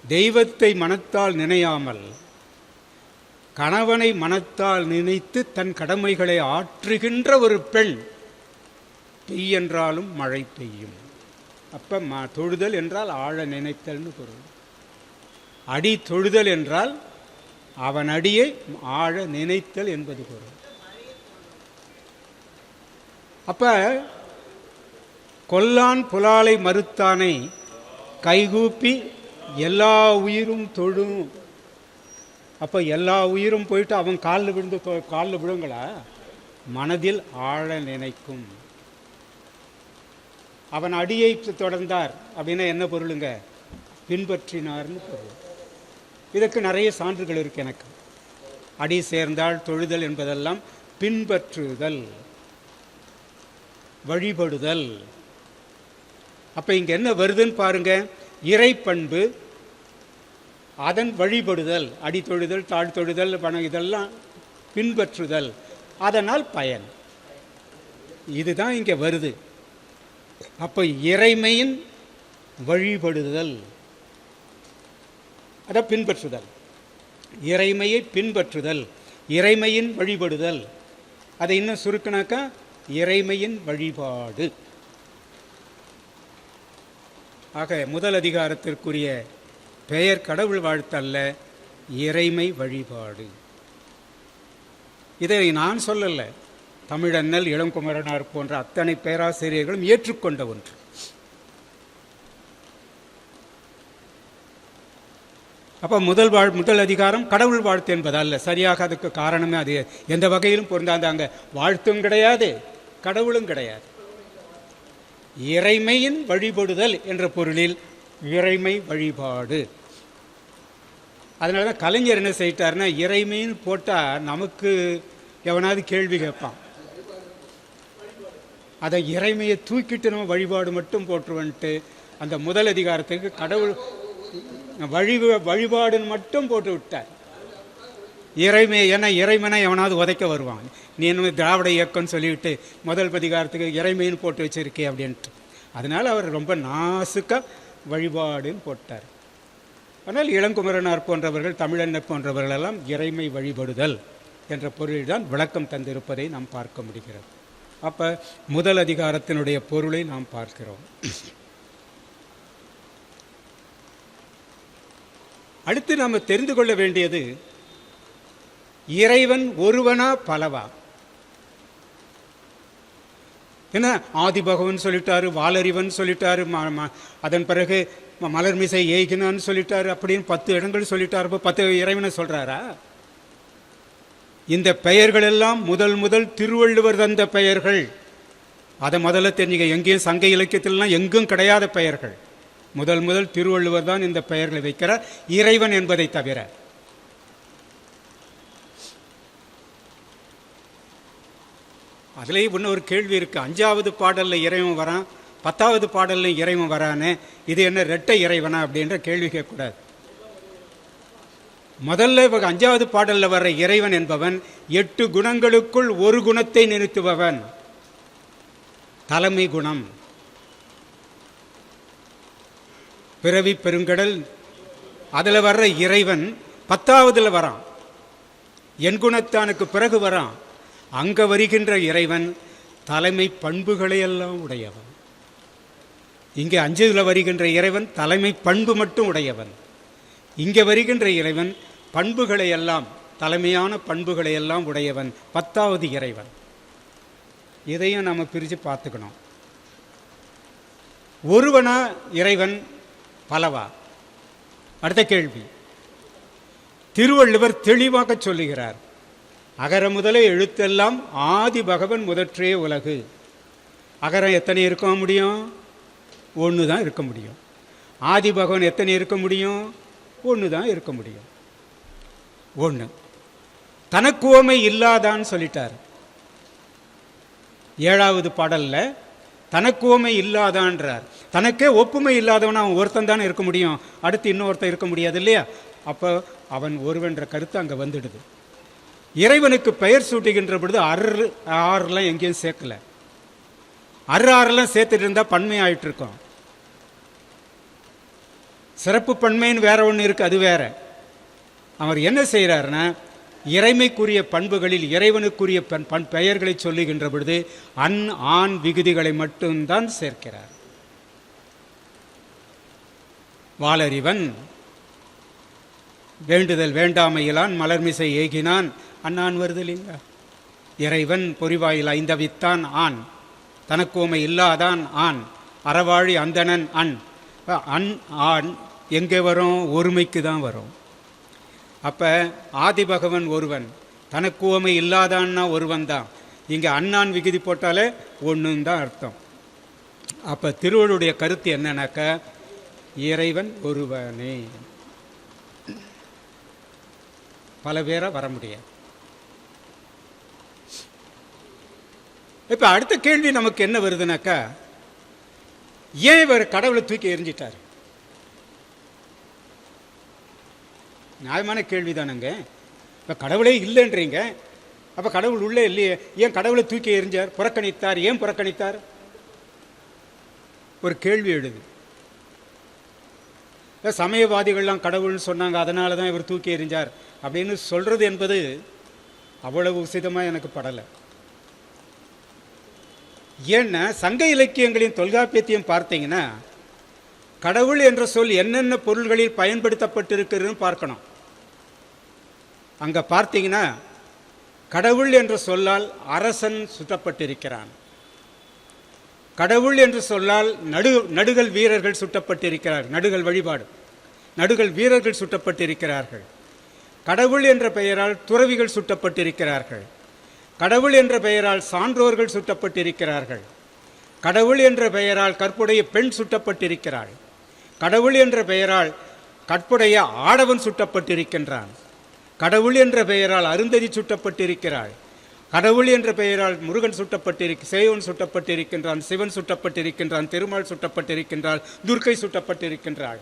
தெய்வத்தை மனத்தால் நினையாமல் கணவனை மனத்தால் நினைத்து தன் கடமைகளை ஆற்றுகின்ற ஒரு பெண் பெய்யென்றாலும் மழை பெய்யும். அப்போ தொழுதல் என்றால் ஆழ நினைத்தல்னு பொருள். அடி தொழுதல் என்றால் அவன் அடியை ஆழ நினைத்தல் என்பது பொருள். அப்ப கொல்லான் புலாலை மறுத்தானை கைகூப்பி எல்லா உயிரும் தொழும். அப்போ எல்லா உயிரும் போயிட்டு அவன் காலில் விழுங்களா? மனதில் ஆழ நினைக்கும். அவன் அடியை தொடர்ந்தார் அப்படின்னா என்ன பொருளுங்க? பின்பற்றினார்னு பொருள். இதற்கு நிறைய சான்றுகள் இருக்கு எனக்கு. அடி சேர்ந்தால் தொழுதல் என்பதெல்லாம் பின்பற்றுதல், வழிபடுதல். அப்ப இங்க என்ன வருதுன்னு பாருங்க. இறை பண்பு, அதன் வழிபடுதல், அடி தொழுதல் தாழ் தொழுதல் இதெல்லாம் பின்பற்றுதல், அதனால் பயன். இதுதான் இங்க வருது. அப்ப இறைமையின் வழிபடுதல், அத பின்பற்றுதல். இறைமையை பின்பற்றுதல், இறைமையின் வழிபடுதல். அதை இன்னும் சுருக்கினாக்கா இறைமையின் வழிபாடு. ஆக முதல் அதிகாரத்திற்குரிய பெயர் கடவுள் வாழ்த்தல்ல, இறைமை வழிபாடு. இதை நான் சொல்லல, தமிழண்ணல் இளங்குமரனார் போன்ற அத்தனை பேராசிரியர்களும் ஏற்றுக்கொண்ட ஒன்று. அப்போ முதல் அதிகாரம் கடவுள் வாழ்த்து என்பதல்ல. சரியாக அதுக்கு காரணமே அது எந்த வகையிலும் பொருந்தாந்தாங்க. வாழ்த்தும் கிடையாது, கடவுளும் கிடையாது. இறைமையின் வழிபடுதல் என்ற பொருளில் இறைமை வழிபாடு. அதனால தான் கலைஞர் என்ன செய்யிட்டாருன்னா, இறைமைன்னு போட்டால் நமக்கு எவனாவது கேள்வி கேட்பான். அதை இறைமையை தூக்கிட்டு நம்ம வழிபாடு மட்டும் போட்டுருவன்ட்டு அந்த முதல் அதிகாரத்துக்கு கடவுள் வழிபாடுன்னு மட்டும் போட்டு விட்டார். இறைமை ஏன்னா இறைமனை எவனாவது உதைக்க வருவான். நீ என்ன திராவிட இயக்கம்னு சொல்லிவிட்டு முதல் அதிகாரத்துக்கு இறைமைன்னு போட்டு வச்சிருக்கே அப்படின்ட்டு. அதனால் அவர் ரொம்ப நாசுக்காக வழிபாடுன்னு போட்டார். ஆனால் இளங்குமரனார் போன்றவர்கள், தமிழன்னர் போன்றவர்கள் எல்லாம் இறைமை வழிபடுதல் என்ற பொருளில்தான் விளக்கம் தந்திருப்பதை நாம் பார்க்க முடிகிறது. அப்போ முதல் அதிகாரத்தினுடைய பொருளை நாம் பார்க்கிறோம். அடுத்து நாம் தெரிந்து கொள்ள வேண்டியது, இறைவன் ஒருவனா பலவா? ஏன்னா ஆதிபகவன் சொல்லிட்டாரு, வாலறிவன் சொல்லிட்டாரு, அதன் பிறகு மலர்மிசை ஏகினான்னு சொல்லிட்டாரு, அப்படின்னு 10 இடங்கள் சொல்லிட்டாரு. 10 இறைவனை சொல்றாரா? இந்த பெயர்கள் எல்லாம் முதல் திருவள்ளுவர் தந்த பெயர்கள். அதை முதல்ல தெரிஞ்சுக்க. எங்கேயும் சங்க இலக்கியத்திலாம் எங்கும் கிடையாத பெயர்கள். முதல் திருவள்ளுவர் தான் இந்த பெயர்களை வைக்கிறார், இறைவன் என்பதை தவிர. அதுலேயே இன்னொரு கேள்வி இருக்கு. 5வது பாடல்ல இறைவன் வரான், 10வது பாடல்ல இறைவன் வரானே, இது என்ன இரட்டை இறைவனா அப்படின்ற கேள்வி கேட்கக்கூடாது. முதல்ல 5வது பாடல்ல வர்ற இறைவன் என்பவன் 8 குணங்களுக்குள் ஒரு குணத்தை நிறுத்துபவன், தலைமை குணம். பிறவி பெருங்கடல் அதில் வர்ற இறைவன் 10வதுல வரான், என் குணத்தானுக்கு பிறகு வரான். அங்க வருகின்ற இறைவன் தலைமை பண்புகளையெல்லாம் உடையவன். இங்கே 5ல் வருகின்ற இறைவன் தலைமை பண்பு மட்டும் உடையவன். இங்கே வருகின்ற இறைவன் பண்புகளையெல்லாம், தலைமையான பண்புகளையெல்லாம் உடையவன், 10வது இறைவன். இதையும் நம்ம பிரித்து பார்த்துக்கணும். ஒருவனா இறைவன் பலவா? அடுத்த கேள்வி. திருவள்ளுவர் தெளிவாக சொல்லுகிறார், அகர முதல எழுத்தெல்லாம் ஆதி பகவன் முதற்றே உலகு. அகரம் எத்தனை இருக்க முடியும்? 1 தான் இருக்க முடியும். ஆதி பகவன் எத்தனை இருக்க முடியும்? 1 தான் இருக்க முடியும். 1. தனக்குவமை இல்லாதான்னு சொல்லிட்டார். 7வது பாடல்ல தனக்குவமை இல்லாதான்றார். தனக்கே ஒப்புமை இல்லாதவன் அவன் ஒருத்தன் தானே இருக்க முடியும், அடுத்து இன்னொருத்தன் இருக்க முடியாது இல்லையா? அப்போ அவன் ஒருவன்ற கருத்து அங்கே வந்துடுது. இறைவனுக்கு பெயர் சூட்டுகின்ற பொழுது ஆறுலாம் எங்கேயும் சேர்க்கல. ஆறுலாம் சேர்த்துட்டு இருந்தால் பன்மை ஆயிட்டு இருக்கோம். சிறப்பு பன்மைன்னு வேற ஒன்று இருக்கு, அது வேற. அவர் என்ன செய்கிறாருன்னா, இறைமைக்குரிய பண்புகளில் இறைவனுக்குரிய பெயர்களை சொல்லுகின்ற பொழுது ஆண் விகுதிகளை மட்டும்தான் சேர்க்கிறார். வாலறிவன் வேண்டுதல் வேண்டாமையிலான் மலர்மிசை ஏகினான் அண்ணான் வருது இல்லைங்களா? இறைவன் பொறிவாயில் ஐந்தவித்தான் ஆண், தனக்குவமை இல்லாதான் ஆண், அறவாழி அந்தணன் ஆண் எங்கே வரும்? ஒருமைக்கு தான் வரும். அப்போ ஆதிபகவன் ஒருவன், தனக்குவமை இல்லாதான்னா ஒருவன் தான். இங்கே அண்ணான் விகுதி போட்டாலே 1 தான் அர்த்தம். அப்போ திருவள்ளுடைய கருத்து என்னன்னாக்கா, இறைவன் ஒருவனே, பல பேராக வர முடியாது. இப்போ அடுத்த கேள்வி நமக்கு என்ன வருதுனாக்கா, ஏன் இவர் கடவுளை தூக்கி எறிஞ்சிட்டார்? நியாயமான கேள்வி தானுங்க. இப்போ கடவுளே இல்லைன்றீங்க, அப்போ கடவுள் உள்ளே இல்லையே, ஏன் கடவுளை தூக்கி எறிஞ்சார், புறக்கணித்தார்? ஏன் புறக்கணித்தார்? ஒரு கேள்வி எழுது. சமயவாதிகள்லாம் கடவுள்னு சொன்னாங்க, அதனால தான் இவர் தூக்கி எறிஞ்சார் அப்படின்னு சொல்கிறது என்பது அவ்வளவு உசிதமாக எனக்கு படலை. ஏன்னா சங்க இலக்கியங்களின் தொல்காப்பியத்தையும் பார்த்தீங்கன்னா, கடவுள் என்ற சொல் என்னென்ன பொருள்களில் பயன்படுத்தப்பட்டிருக்கிறதுன்னு பார்க்கணும். அங்கே பார்த்தீங்கன்னா, கடவுள் என்ற சொல்லால் அரசன் சுட்டப்பட்டிருக்கிறான். கடவுள் என்று சொல்லால் நடுகள் வீரர்கள் சுட்டப்பட்டிருக்கிறார், நடுகள் வழிபாடு. நடுகள் வீரர்கள் சுட்டப்பட்டிருக்கிறார்கள். கடவுள் என்ற பெயரால் துறவிகள் சுட்டப்பட்டிருக்கிறார்கள். கடவுள் என்ற பெயரால் சான்றோர்கள் சுட்டப்பட்டிருக்கிறார்கள். கடவுள் என்ற பெயரால் கற்புடைய பெண் சுட்டப்பட்டிருக்கிறாள். கடவுள் என்ற பெயரால் கற்புடைய ஆடவன் சுட்டப்பட்டிருக்கின்றான். கடவுள் என்ற பெயரால் அருந்ததி சுட்டப்பட்டிருக்கிறாள். கடவுள் என்ற பெயரால் முருகன் சேவன் சுட்டப்பட்டிருக்கின்றான். சிவன் சுட்டப்பட்டிருக்கின்றான். திருமால் சுட்டப்பட்டிருக்கின்றாள். துர்க்கை சுட்டப்பட்டிருக்கின்றாள்.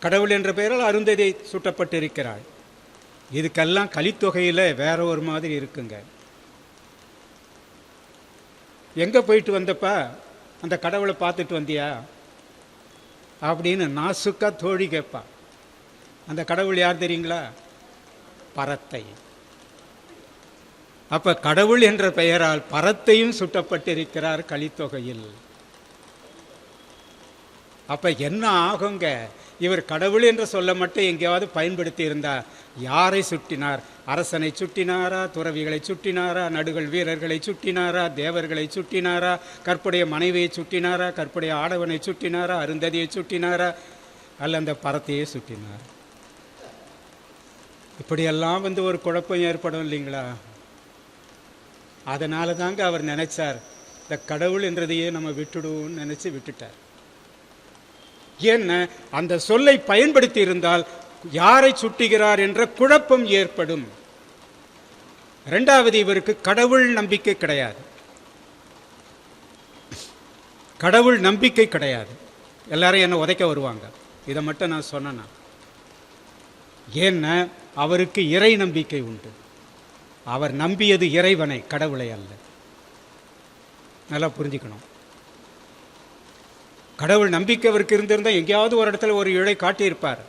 கடவுள் என்ற பெயரால் அருந்ததி சுட்டப்பட்டிருக்கிறாள். இதுக்கெல்லாம் கலித்தொகையில் வேற ஒரு மாதிரி இருக்குங்க. எங்கே போயிட்டு வந்தப்பா அந்த கடவுளை பார்த்துட்டு வந்தியா அப்படின்னு நாசுக்கா தோழி கேட்பா. அந்த கடவுள் யார் தெரியுங்களா? பரத்தை. அப்ப கடவுள் என்ற பெயரால் பரத்தையும் சுட்டப்பட்டிருக்கிறார் கலித்தொகையில். அப்ப என்ன ஆகுங்க? இவர் கடவுள் என்ற சொல்ல மட்டும் எங்கேயாவது பயன்படுத்தி இருந்தார். யாரை சுட்டினார்? அரசனை சுட்டினாரா? துறவிகளை சுட்டினாரா? நடுகள் வீரர்களை சுட்டினாரா? தேவர்களை சுட்டினாரா? கற்புடைய மனைவியை சுட்டினாரா? கற்புடைய ஆடவனை சுட்டினாரா? அருந்ததியை சுட்டினாரா? அல்ல அந்த பரத்தையே சுட்டினார். இப்படியெல்லாம் ஒரு குழப்பம் ஏற்படும் இல்லைங்களா? அதனால தாங்க அவர் நினைச்சார், இந்த கடவுள் என்றதையே நம்ம விட்டுடுவோம்னு நினைச்சு விட்டுட்டார். ஏன்னா அந்த சொல்லை பயன்படுத்தி இருந்தால் யாரை சுட்டுகிறார் என்ற குழப்பம் ஏற்படும். இரண்டாவது, இவருக்கு கடவுள் நம்பிக்கை கிடையாது. கடவுள் நம்பிக்கை கிடையாது. எல்லாரும் என்ன உதைக்க வருவாங்க. இதை மட்டும் நான் சொன்னேன்னா, ஏன்னா அவருக்கு இறை நம்பிக்கை உண்டு. அவர் நம்பியது இறைவனை, கடவுளை அல்ல. நல்லா புரிஞ்சுக்கணும். கடவுள் நம்பிக்கை அவருக்கு இருந்திருந்தால் எங்கேயாவது ஒரு இடத்துல ஒரு இழை காட்டியிருப்பார்.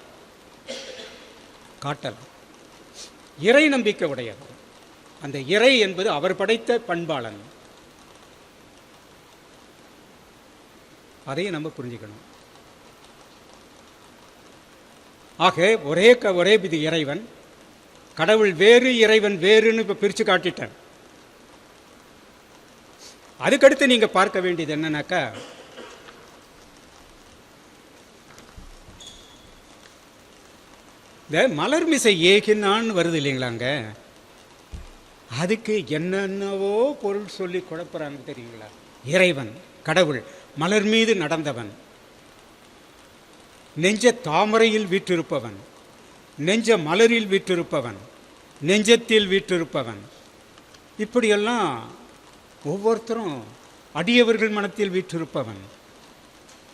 காட்டல். இறை நம்பிக்கை உடையது. அந்த இறை என்பது அவர் படைத்த பண்பாளன். அதையும் நம்ம புரிஞ்சுக்கணும். ஆக ஒரே இது இறைவன். கடவுள் வேறு, இறைவன் வேறுன்னு இப்போ பிரித்து காட்டிட்டேன். அதுக்கடுத்து நீங்கள் பார்க்க வேண்டியது என்னன்னாக்கா, இந்த மலர்மிசை ஏகினான்னு வருது இல்லைங்களாங்க, அதுக்கு என்னென்னவோ பொருள் சொல்லி குழப்புறாங்க தெரியுங்களா? இறைவன் கடவுள் மலர் மீது நடந்தவன், நெஞ்ச தாமரையில் வீற்றிருப்பவன், நெஞ்ச மலரில் வீற்றிருப்பவன், நெஞ்சத்தில் வீற்றிருப்பவன், இப்படியெல்லாம் ஒவ்வொருத்தரும் அடியவர்கள் மனத்தில் வீற்றிருப்பவன்,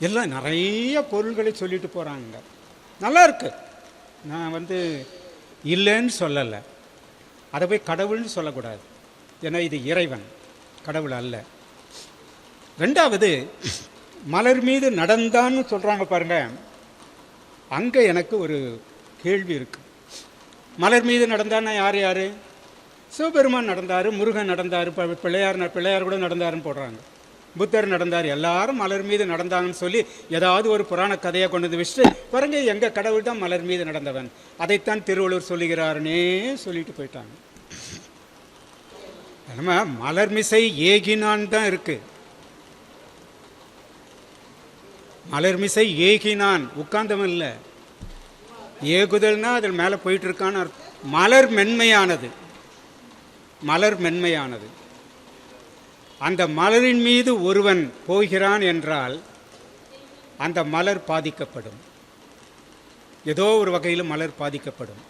எல்லாம் நிறைய பொருள்களை சொல்லிட்டு போகிறாங்க. நல்லா இருக்கு. நான் இல்லைன்னு சொல்லலை. அதை போய் கடவுள்னு சொல்லக்கூடாது. ஏன்னா இது இறைவன், கடவுள் அல்ல. ரெண்டாவது, மலர் மீது நடந்தான்னு சொல்கிறாங்க பாருங்க. அங்கே எனக்கு ஒரு கேள்வி இருக்கு. மலர் மீது நடந்தான்னா யார் யார்? சிவபெருமான் நடந்தார், முருகன் நடந்தார், பிள்ளையார் கூட நடந்தாருன்னு போடுறாங்க, புத்தர் நடந்தார், எல்லாரும் மலர் மீது நடந்தாங்கன்னு சொல்லி ஏதாவது ஒரு புராண கதையை கொண்டு வந்து வச்சுட்டு பாருங்க, எங்கள் கடவுள் தான் மலர் மீது நடந்தவன், அதைத்தான் திருவள்ளுவர் சொல்லுகிறாருன்னே சொல்லிட்டு போயிட்டாங்க. நம்ம மலர்மிசை ஏகினான் தான் இருக்கு. மலர்மிசை ஏகினான், உட்கார்ந்தவன் இல்லை. ஏகுதல்னா அதில் மேலே போயிட்டு இருக்கான்னு அர்த்தம். மலர் மென்மையானது, மலர் மென்மையானது. அந்த மலரின் மீது ஒருவன் போகிறான் என்றால் அந்த மலர் பாதிக்கப்படும். ஏதோ ஒரு வகையில் மலர் பாதிக்கப்படும்.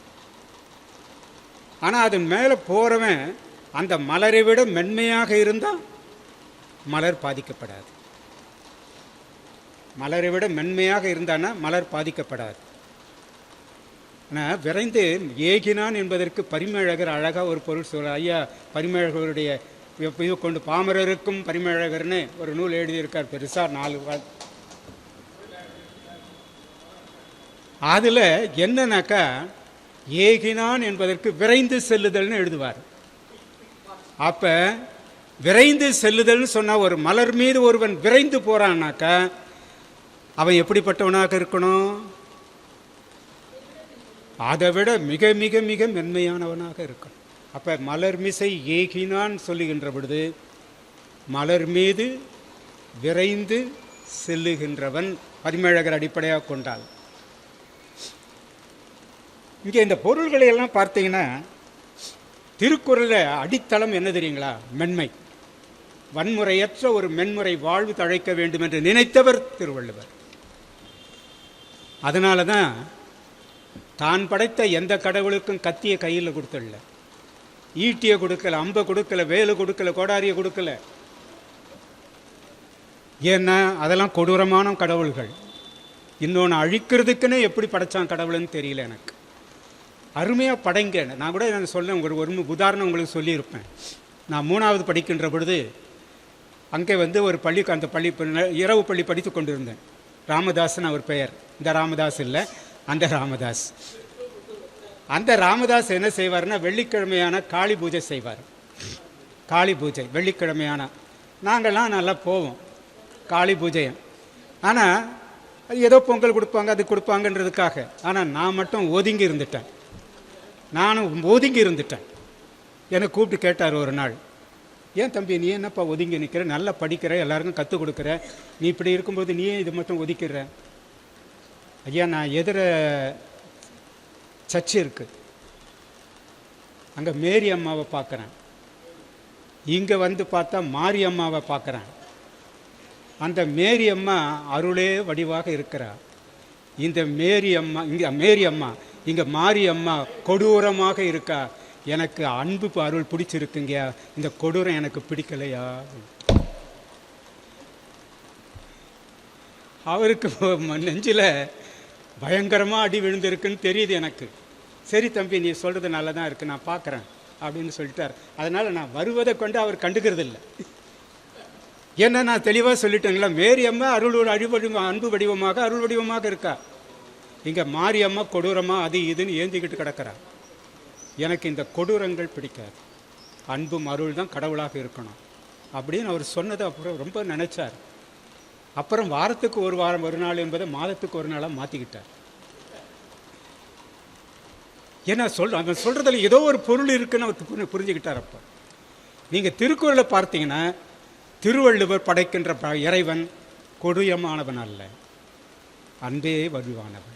ஆனால் அதன் மேலே போகிறவன் அந்த மலரை விட மென்மையாக இருந்தால் மலர் பாதிக்கப்படாது. மலரை விட மென்மையாக இருந்தான்னா மலர் பாதிக்கப்படாது. ஆனால் விரைந்து ஏகினான் என்பதற்கு பரிமேழகர் அழகாக ஒரு பொருள் சொல்ல. ஐயா பரிமேழகருடைய இது கொண்டு பாமரருக்கும் பரிமேழகர்னு ஒரு நூல் எழுதியிருக்கார், பெருசாக 4. அதில் என்னன்னாக்கா, ஏகினான் என்பதற்கு விரைந்து செல்லுதல்னு எழுதுவார். அப்போ விரைந்து செல்லுதல்னு சொன்னால், ஒரு மலர் மீது ஒருவன் விரைந்து போகிறான்னாக்கா அவன் எப்படிப்பட்டவனாக இருக்கணும்? அதை விட மிக மிக மிக மென்மையானவனாக இருக்கணும். அப்போ மலர்மிசை ஏகினான் சொல்லுகின்ற பொழுது மலர் மீது விரைந்து செல்லுகின்றவன் பரிமேழகர் அடிப்படையாக கொண்டால். இங்கே இந்த பொருள்களை எல்லாம் பார்த்தீங்கன்னா திருக்குறளில் அடித்தளம் என்ன தெரியுங்களா? மென்மை. வன்முறையற்ற ஒரு மென்முறை வாழ்வு தழைக்க வேண்டும் என்று நினைத்தவர் திருவள்ளுவர். அதனால தான் தான் படைத்த எந்த கடவுளுக்கும் கத்திய கையில் கொடுத்தல, ஈட்டிய கொடுக்கல, அம்பை கொடுக்கல, வேலு கொடுக்கல, கோடாரிய கொடுக்கல. ஏன்னா அதெல்லாம் கொடூரமான கடவுள்கள். இன்னொன்று அழிக்கிறதுக்குன்னு எப்படி படைச்சான் கடவுள்னு தெரியல எனக்கு. அருமையாக படைங்க. நான் கூட நான் சொல்ல ஒரு உதாரணம் உங்களுக்கு சொல்லியிருப்பேன். நான் 3வது படிக்கின்ற பொழுது அங்கே ஒரு பள்ளிக்கு அந்த பள்ளி இரவு பள்ளி படித்து கொண்டிருந்தேன். ராமதாஸ்ன்னு அவர் பெயர். இந்த ராமதாஸ் இல்லை, அந்த ராமதாஸ். அந்த ராமதாஸ் என்ன செய்வார்னா, வெள்ளிக்கிழமையான காளி பூஜை செய்வார். காளி பூஜை வெள்ளிக்கிழமையான நாங்கள்லாம் நல்லா போவோம் காளி பூஜையை. ஆனால் ஏதோ பொங்கல் கொடுப்பாங்க, அது கொடுப்பாங்கன்றதுக்காக. ஆனால் நான் மட்டும் ஒதுங்கி இருந்துட்டேன். என்னை கூப்பிட்டு கேட்டார் ஒரு நாள், ஏன் தம்பி நீ என்னப்பா ஒதுங்கி நிற்கிற, நல்லா படிக்கிற, எல்லாருக்கும் கற்றுக் கொடுக்குற, நீ இப்படி இருக்கும்போது நீ இது மட்டும் ஒதுக்கிற? ஐயா, நான் எதிர சர்ச்சு இருக்கு, அங்கே மேரி அம்மாவை பார்க்குறேன். இங்கே பார்த்தா மாரி அம்மாவை பார்க்குறேன். அந்த மேரி அம்மா அருளே வடிவாக இருக்கிறார். இந்த மேரி அம்மா இங்கே மாரி அம்மா கொடூரமாக இருக்கா. எனக்கு அன்பு அருள் பிடிச்சிருக்குங்க, இந்த கொடூரம் எனக்கு பிடிக்கலையா? அவருக்கு நெஞ்சில் பயங்கரமாக அடி விழுந்திருக்குன்னு தெரியுது எனக்கு. சரி தம்பி, நீ சொல்கிறது நல்லா தான் இருக்குது, நான் பார்க்குறேன் அப்படின்னு சொல்லிட்டார். அதனால் நான் வருவதை கொண்டு அவர் கண்டுக்கிறது இல்லை. ஏன்னா நான் தெளிவாக சொல்லிட்டேங்களா, மேரி அம்மா அன்பு வடிவமாக அருள் வடிவமாக இருக்கா. இங்கே மாரியம்மா கொடூரமாக அது இதுன்னு ஏந்திக்கிட்டு கிடக்கிறா. எனக்கு இந்த கொடூரங்கள் பிடிக்காது. அன்பும் அருள் தான் கடவுளாக இருக்கணும் அப்படின்னு அவர் சொன்னதை அப்புறம் ரொம்ப நினைச்சார். அப்புறம் வாரத்துக்கு ஒரு நாள் என்பதை மாதத்துக்கு ஒரு நாளாக மாற்றிக்கிட்டார். ஏன்னா அவன் சொல்கிறதுல ஏதோ ஒரு பொருள் இருக்குன்னு அவர் புரிஞ்சுக்கிட்டார். அப்போ நீங்கள் திருக்குறளை பார்த்தீங்கன்னா, திருவள்ளுவர் படைக்கின்ற இறைவன் கொடூரமானவன் அல்ல, அன்பே வடிவானவன்.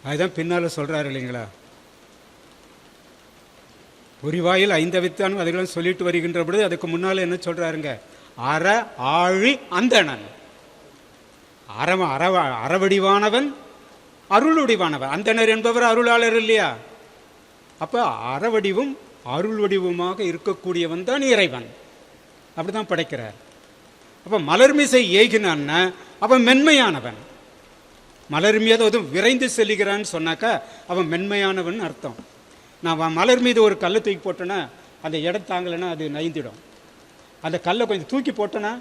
அதுதான் பின்னால் சொல்கிறாரு இல்லைங்களா, பொறிவாயில் ஐந்தவித்தான் அதெல்லாம் சொல்லிட்டு வருகின்ற பொழுது அதுக்கு முன்னால் என்ன சொல்கிறாருங்க, அற ஆழி அந்தணன். அறவடிவானவன் அருள்வடிவானவன். அந்தணர் என்பவர் அருளாளர் இல்லையா? அப்போ அறவடிவும் அருள் வடிவமாக இருக்கக்கூடியவன் தான் இறைவன். அப்படிதான் படைக்கிறார். அப்போ மலர்மிசை ஏகினான்னா அவன் மென்மையானவன். மலர் மீது அதுவும் விரைந்து செல்லுகிறான்னு சொன்னாக்கா அவன் மென்மையானவன் அர்த்தம். நான் மலர் மீது ஒரு கல்லை தூக்கி போட்டேன்னா அந்த இடம் தாங்கலைன்னா அது நைந்திடும். அந்த கல்லை கொஞ்சம் தூக்கி போட்டோன்னா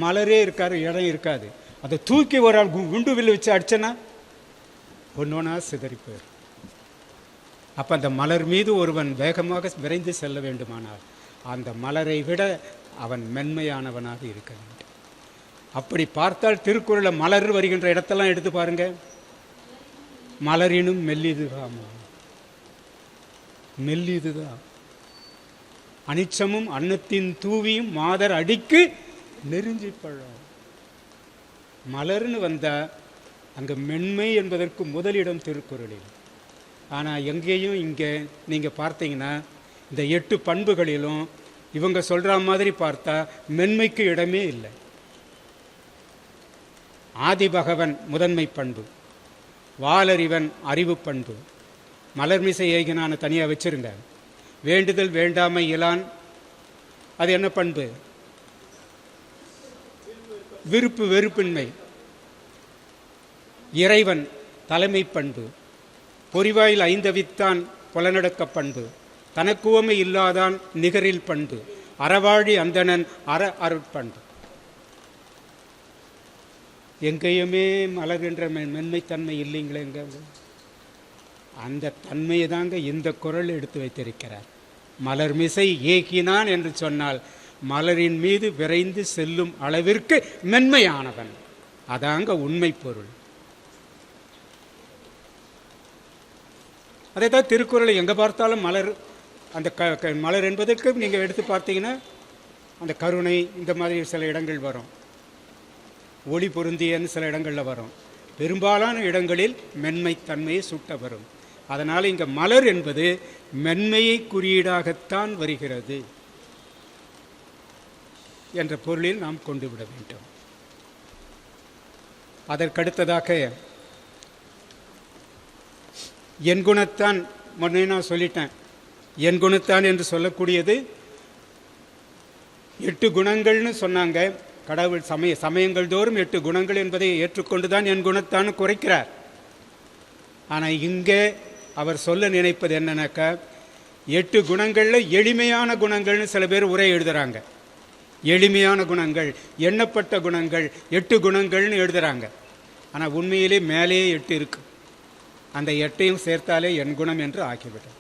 மலரே இருக்காது, இடம் இருக்காது. அதை தூக்கி ஒரு ஆள் குண்டு வில்லு வச்சு அடிச்சேன்னா ஒன்னொன்னா சிதறி போயிடும். அப்போ அந்த மலர் மீது ஒருவன் வேகமாக விரைந்து செல்ல வேண்டுமானால் அந்த மலரை விட அவன் மென்மையானவனாக இருக்க வேண்டும். அப்படி பார்த்தால் திருக்குறளை மலர் வருகின்ற இடத்தெல்லாம் எடுத்து பாருங்க. மலரினும் மெல்லிதுதான், மெல்லிதுதான். அனிச்சமும் அன்னத்தின் தூவியும் மாதர் அடிக்கு நெருஞ்சி பழம். மலர்னு வந்தா அங்கே மென்மை என்பதற்கு முதலிடம் திருக்குறளில். ஆனால் எங்கேயும் இங்கே நீங்கள் பார்த்தீங்கன்னா இந்த 8 பண்புகளிலும் இவங்க சொல்கிற மாதிரி பார்த்தா மென்மைக்கு இடமே இல்லை. ஆதிபகவன் முதன்மை பண்பு, வாலறிவன் அறிவு பண்பு, மலர்மிசை ஏகினான தனியாக வச்சிருங்க. வேண்டுதல் வேண்டாமை இலான் அது என்ன பண்பு? விருப்பு வெறுப்பின்மை. இறைவன் தலைமை பண்பு. பொறிவாயில் ஐந்தவித்தான் புலனடக்க பண்பு. தனக்குவமை இல்லாதான் நிகரில் பண்பு. அறவாழி அந்தணன் அருட்பண்பு. எங்கேயுமே மலர்கின்ற மென்மைத்தன்மை இல்லைங்களேங்க. அந்த தன்மையை தாங்க இந்த குறள் எடுத்து வைத்திருக்கிறார். மலர்மிசை ஏகினான் என்று சொன்னால் மலரின் மீது விரைந்து செல்லும் அளவிற்கு மென்மையானவன். அதாங்க உண்மை பொருள். அதை தான் திருக்குறளை எங்கே பார்த்தாலும் மலர், அந்த மலர் என்பதற்கு நீங்கள் எடுத்து பார்த்தீங்கன்னா அந்த கருணை இந்த மாதிரி சில இடங்கள் வரும். ஒளி பொருந்தியன்னு சில இடங்களில் வரும். பெரும்பாலான இடங்களில் மென்மை தன்மையை சுட்ட வரும். அதனால் இங்கே மலர் என்பது மென்மையை குறியீடாகத்தான் வருகிறது என்ற பொருளில் நாம் கொண்டு விட வேண்டும். அதற்கடுத்ததாக என் குணத்தான், முன்னே நான் சொல்லிட்டேன், என் குணத்தான் என்று சொல்லக்கூடியது 8 குணங்கள்னு சொன்னாங்க. கடவுள் சமயங்கள் தோறும் 8 குணங்கள் என்பதை ஏற்றுக்கொண்டு தான் என் குணத்தான் குறைக்கிறார். ஆனால் இங்கே அவர் சொல்ல நினைப்பது என்னன்னாக்கா, 8 குணங்களில் எளிமையான குணங்கள்னு சில பேர் உரை எழுதுகிறாங்க. எளிமையான குணங்கள், எண்ணப்பட்ட குணங்கள், 8 குணங்கள்னு எழுதுகிறாங்க. ஆனால் உண்மையிலே மேலேயே 8 இருக்கு. அந்த 8ஐயும் சேர்த்தாலே என் குணம் என்று ஆக்கிவிடும்.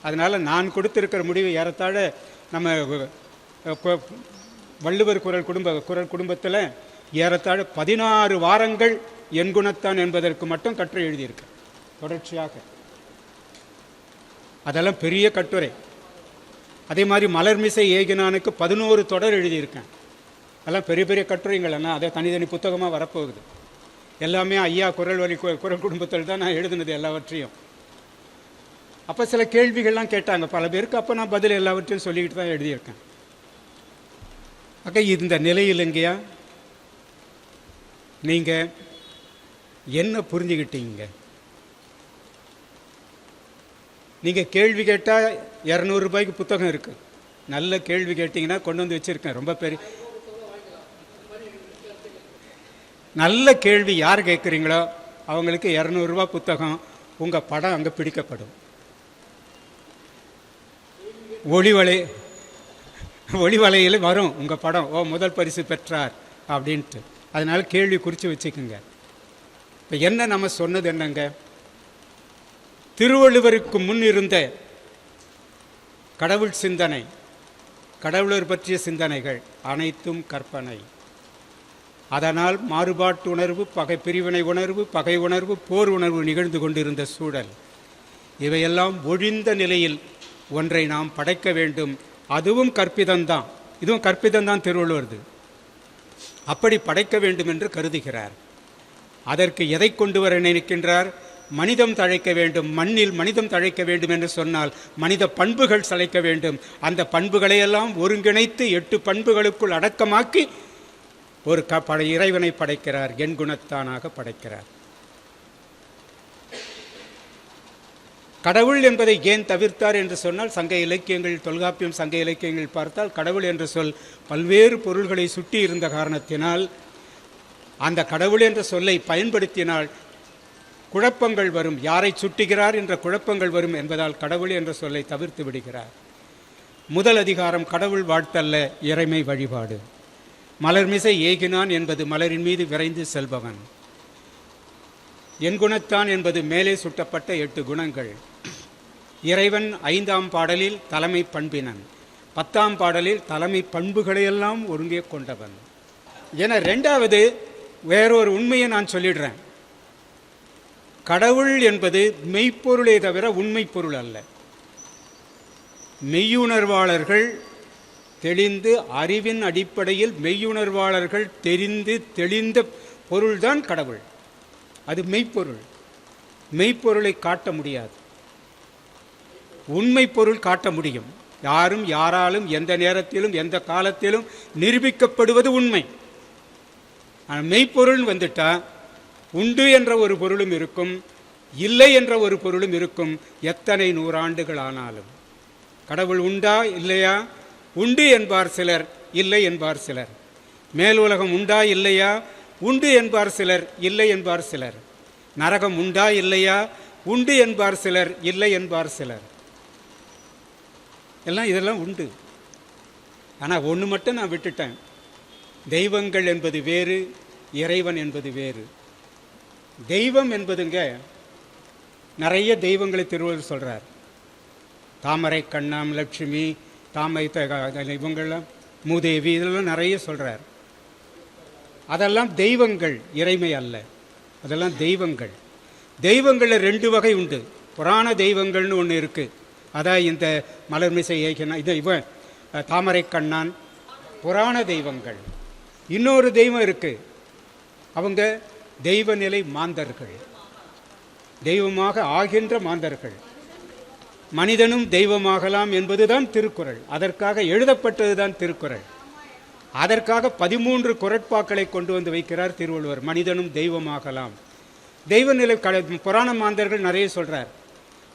அதனால் நான் கொடுத்திருக்கிற முடிவு ஏறத்தாழ நம்ம வள்ளுவர் குரல் குடும்பத்தில் ஏறத்தாழ 16 வாரங்கள் என் குணத்தான் என்பதற்கு மட்டும் கட்டுரை எழுதியிருக்கு தொடர்ச்சியாக. அதெல்லாம் பெரிய கட்டுரை. அதே மாதிரி மலர்மிசை ஏகினானுக்கு 11 தொடர் எழுதியிருக்கேன். அதெல்லாம் பெரிய பெரிய கட்டுரைங்கள். ஆனால் அதை தனித்தனி புத்தகமாக வரப்போகுது. எல்லாமே ஐயா குரல் குடும்பத்தில் தான் நான் எழுதுனது எல்லாவற்றையும். அப்போ சில கேள்விகள்லாம் கேட்டாங்க பல பேருக்கு. அப்போ நான் பதில் எல்லாவற்றையும் சொல்லிக்கிட்டு தான் எழுதியிருக்கேன். இந்த நிலையில் எங்கேயா நீங்கள் என்ன புரிஞ்சுக்கிட்டீங்க? நீங்கள் கேள்வி கேட்டால் 200 ரூபாய்க்கு புத்தகம் இருக்குது. நல்ல கேள்வி கேட்டிங்கன்னா கொண்டு வந்து வச்சுருக்கேன். ரொம்ப பெரிய நல்ல கேள்வி யார் கேட்குறீங்களோ அவங்களுக்கு 200 ரூபா புத்தகம். உங்கள் படம் அங்கே பிடிக்கப்படும். ஒளிவலையில் வரும் உங்கள் படம். முதல் பரிசு பெற்றார் அப்படின்ட்டு. அதனால கேள்வி குறித்து வச்சுக்கோங்க. இப்போ என்ன நம்ம சொன்னது என்னங்க, திருவள்ளுவருக்கு முன் இருந்த கடவுள் சிந்தனை, கடவுளர் பற்றிய சிந்தனைகள் அனைத்தும் கற்பனை. அதனால் மாறுபாட்டு உணர்வு, பிரிவினை உணர்வு, பகை உணர்வு, போர் உணர்வு நிகழ்ந்து கொண்டிருந்த சூழல். இவையெல்லாம் ஒழிந்த நிலையில் ஒன்றை நாம் படைக்க வேண்டும். அதுவும் கற்பிதம்தான், இதுவும் கற்பிதம்தான் திருவள்ளுவரது. அப்படி படைக்க வேண்டும் என்று கருதுகிறார். அதற்கு எதை கொண்டு வர நினைக்கின்றார்? மனிதம் தழைக்க வேண்டும். மண்ணில் மனிதம் தழைக்க வேண்டும் என்று சொன்னால் மனித பண்புகள் சளைக்க வேண்டும். அந்த பண்புகளையெல்லாம் ஒருங்கிணைத்து 8 பண்புகளுக்குள் அடக்கமாக்கி ஒரு இறைவனை படைக்கிறார். என் குணத்தானாக படைக்கிறார். கடவுள் என்பதை ஏன் தவிர்த்தார் என்று சொன்னால், சங்க இலக்கியங்கள், தொல்காப்பியம் சங்க இலக்கியங்கள் பார்த்தால் கடவுள் என்ற சொல் பல்வேறு பொருள்களை சுட்டி இருந்த காரணத்தினால் அந்த கடவுள் என்ற சொல்லை பயன்படுத்தினால் குழப்பங்கள் வரும். யாரை சுட்டுகிறார் என்ற குழப்பங்கள் வரும் என்பதால் கடவுள் என்ற சொல்லை தவிர்த்து விடுகிறார். முதல் அதிகாரம் கடவுள் வாழ்த்தல்ல, இறைமை வழிபாடு. மலர்மிசை ஏகினான் என்பது மலரின் மீது விரைந்து செல்பவன். என் குணத்தான் என்பது மேலே சுட்டப்பட்ட 8 குணங்கள். இறைவன் 5ஆம் பாடலில் தலைமை பண்பினன், 10ஆம் பாடலில் தலைமை பண்புகளையெல்லாம் ஒருங்கே கொண்டவன் என. 2வது வேறொரு உண்மையை நான் சொல்லிடுறேன். கடவுள் என்பது மெய்ப்பொருளே தவிர உண்மை பொருள் அல்ல. மெய்யுணர்வாளர்கள் தெளிந்து, அறிவின் அடிப்படையில் மெய்யுணர்வாளர்கள் தெரிந்து தெளிந்த பொருள்தான் கடவுள். அது மெய்ப்பொருள். மெய்ப்பொருளை காட்ட முடியாது, உண்மை பொருள் காட்ட முடியும். யாரும் யாராலும் எந்த நேரத்திலும் எந்த காலத்திலும் நிரூபிக்கப்படுவது உண்மை. ஆனால் மெய்ப்பொருள் வந்துட்டா உண்டு என்ற ஒரு பொருளும் இருக்கும், இல்லை என்ற ஒரு பொருளும் இருக்கும். எத்தனை நூறாண்டுகள் ஆனாலும் கடவுள் உண்டா இல்லையா? உண்டு என்பார் சிலர், இல்லை என்பார் சிலர். மேல் உலகம் உண்டா இல்லையா? உண்டு என்பார் சிலர், இல்லை என்பார் சிலர். நரகம் உண்டா இல்லையா? உண்டு என்பார் சிலர், இல்லை என்பார் சிலர். இதெல்லாம் உண்டு. ஆனால் ஒன்று மட்டும் நான் விட்டுட்டேன். தெய்வங்கள் என்பது வேறு, இறைவன் என்பது வேறு. தெய்வம் என்பதுங்க, நிறைய தெய்வங்களை திருவள்ளுவர் சொல்கிறார். தாமரை கண்ணாம், லட்சுமி, இவங்கெல்லாம் மூதேவி, இதெல்லாம் நிறைய சொல்கிறார். அதெல்லாம் தெய்வங்கள், இறைமை அல்ல. அதெல்லாம் தெய்வங்கள். தெய்வங்களில் 2 வகை உண்டு. புராண தெய்வங்கள்னு ஒன்று இருக்குது. அதான் இந்த மலர்மிசை ஏகினான், இவன் தாமரை கண்ணான், புராண தெய்வங்கள். இன்னொரு தெய்வம் இருக்குது. அவங்க தெய்வநிலை மாந்தர்கள், தெய்வமாக ஆகின்ற மாந்தர்கள். மனிதனும் தெய்வமாகலாம் என்பதுதான் திருக்குறள். அதற்காக எழுதப்பட்டதுதான் திருக்குறள். அதற்காக 13 குறட்பாக்களை கொண்டு வந்து வைக்கிறார் திருவள்ளுவர். மனிதனும் தெய்வமாகலாம். தெய்வநிலை புராண மாந்தர்கள் நிறைய சொல்றார்.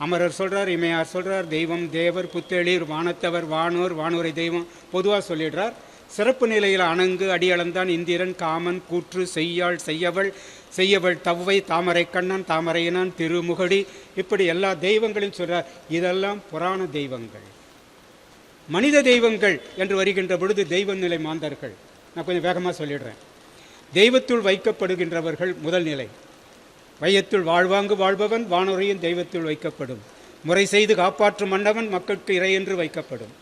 அமரர் சொல்றார், இமையார் சொல்றார், தெய்வம் தேவர் புத்தெளிர் வானத்தவர் வானோர் வானோரை தெய்வம் பொதுவாக சொல்லிடுறார். சிறப்பு நிலையில் அணங்கு அடியளந்தான் இந்திரன் காமன் கூற்று செய்யாள் செய்யவள் செய்யவள் தவ்வை தாமரை கண்ணன் தாமரையினான் திருமுகடி, இப்படி எல்லா தெய்வங்களையும் சொல்றார். இதெல்லாம் புராண தெய்வங்கள். மனித தெய்வங்கள் என்று வருகின்ற பொழுது தெய்வ நிலை மாந்தர்கள். நான் கொஞ்சம் வேகமாக சொல்லிடுறேன். தெய்வத்துள் வைக்கப்படுகின்றவர்கள் முதல் நிலை. வையத்துள் வாழ்வாங்கு வாழ்பவன் வானுரையும் தெய்வத்துள் வைக்கப்படும். முறை செய்து காப்பாற்றும் மன்னவன் மக்களுக்கு இறை என்று வைக்கப்படும்.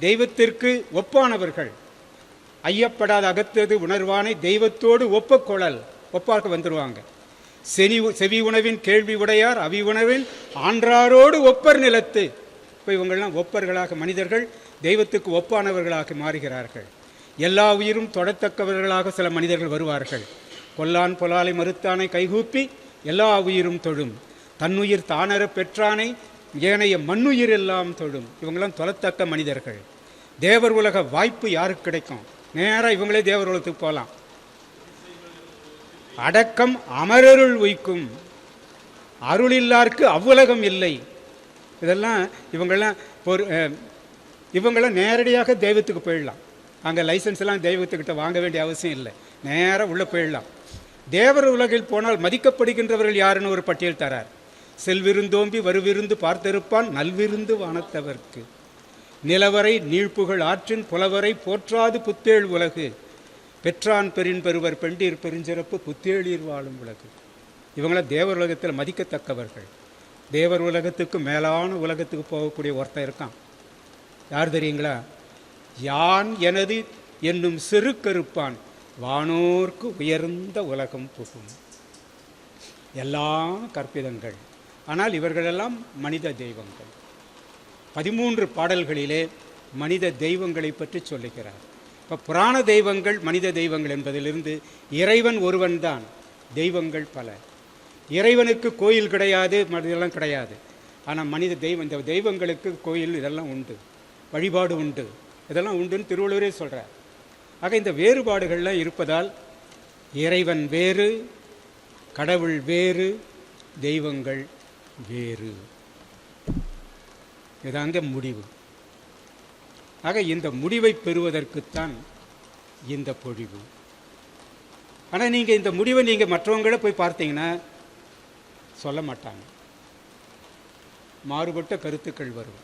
தெய்வத்திற்கு ஒப்பானவர்கள். ஐயப்படாத அகத்தது உணர்வானை தெய்வத்தோடு ஒப்பக்கொழல், ஒப்பாக்க வந்துடுவாங்க. செவி உணவின் கேள்வி உடையார் அவி உணவில் ஆன்றாரோடு ஒப்பர் நிலத்து. இப்போ இவங்கள்லாம் ஒப்பர்களாக மனிதர்கள் தெய்வத்துக்கு ஒப்பானவர்களாக மாறுகிறார்கள். எல்லா உயிரும் தொடத்தக்கவர்களாக சில மனிதர்கள் வருவார்கள். கொல்லான் பொலாலை மறுத்தானை கைகூப்பி எல்லா உயிரும் தொழும். தன்னுயிர் தானற பெற்றானை ஏனைய மண்ணுயிர் எல்லாம் தொழும். இவங்களாம் தொலைத்தக்க மனிதர்கள். தேவர் உலக வாய்ப்பு யாருக்கு கிடைக்கும்? நேராக இவங்களே தேவர் உலகத்துக்கு போகலாம். அடக்கம் அமரருள் உய்க்கும், அருளில்லார்க்கு அவ்வுலகம் இல்லை. இதெல்லாம் இவங்களாம் நேரடியாக தெய்வத்துக்கு போயிடலாம். அங்கே லைசன்ஸ் எல்லாம் தெய்வத்துக்கிட்ட வாங்க வேண்டிய அவசியம் இல்லை, நேராக உள்ளே போயிடலாம். தேவர் உலகில் போனால் மதிக்கப்படுகின்றவர்கள் யாருன்னு ஒரு பட்டியல் தரார். செல்விருந்தோம்பி வருவிருந்து பார்த்திருப்பான் நல்விருந்து வானத்தவர்க்கு. நிலவரை நீழ்ப்புகள் ஆற்றின் புலவரை போற்றாது புத்தேள் உலகு. பெற்றான் பெரின் பெறுவர் பெண்டீர் பெருஞ்சிறப்பு புத்தேளீர் வாழும் உலகு. இவங்களாம் தேவர் உலகத்தில் மதிக்கத்தக்கவர்கள். தேவர் உலகத்துக்கு மேலான உலகத்துக்கு போகக்கூடிய ஒருத்தன் இருக்கான். யார் தெரியுங்களா? யான் எனது என்னும் சிறு கருப்பான் வானோர்க்கு உயர்ந்த உலகம் புகும். எல்லாம் கற்பிதங்கள். ஆனால் இவர்களெல்லாம் மனித தெய்வங்கள். 13 பாடல்களிலே மனித தெய்வங்களை பற்றி சொல்லுகிறார். இப்போ புராண தெய்வங்கள் மனித தெய்வங்கள் என்பதிலிருந்து இறைவன் ஒருவன் தான், தெய்வங்கள் பல. இறைவனுக்கு கோயில் கிடையாது, இதெல்லாம் கிடையாது. ஆனால் மனித தெய்வம், இந்த தெய்வங்களுக்கு கோயில் இதெல்லாம் உண்டு, வழிபாடு உண்டு, இதெல்லாம் உண்டுன்னு திருவள்ளுவரே சொல்கிறார். ஆக இந்த வேறுபாடுகள்லாம் இருப்பதால் இறைவன் வேறு, கடவுள் வேறு, தெய்வங்கள் வேறு. இதாங்க முடிவு. ஆக இந்த முடிவை பெறுவதற்குத்தான் இந்த பொழிவு. ஆனால் நீங்கள் இந்த முடிவை நீங்கள் மற்றவங்கள போய் பார்த்தீங்கன்னா சொல்ல மாட்டாங்க. மாறுபட்ட கருத்துக்கள் வரும்,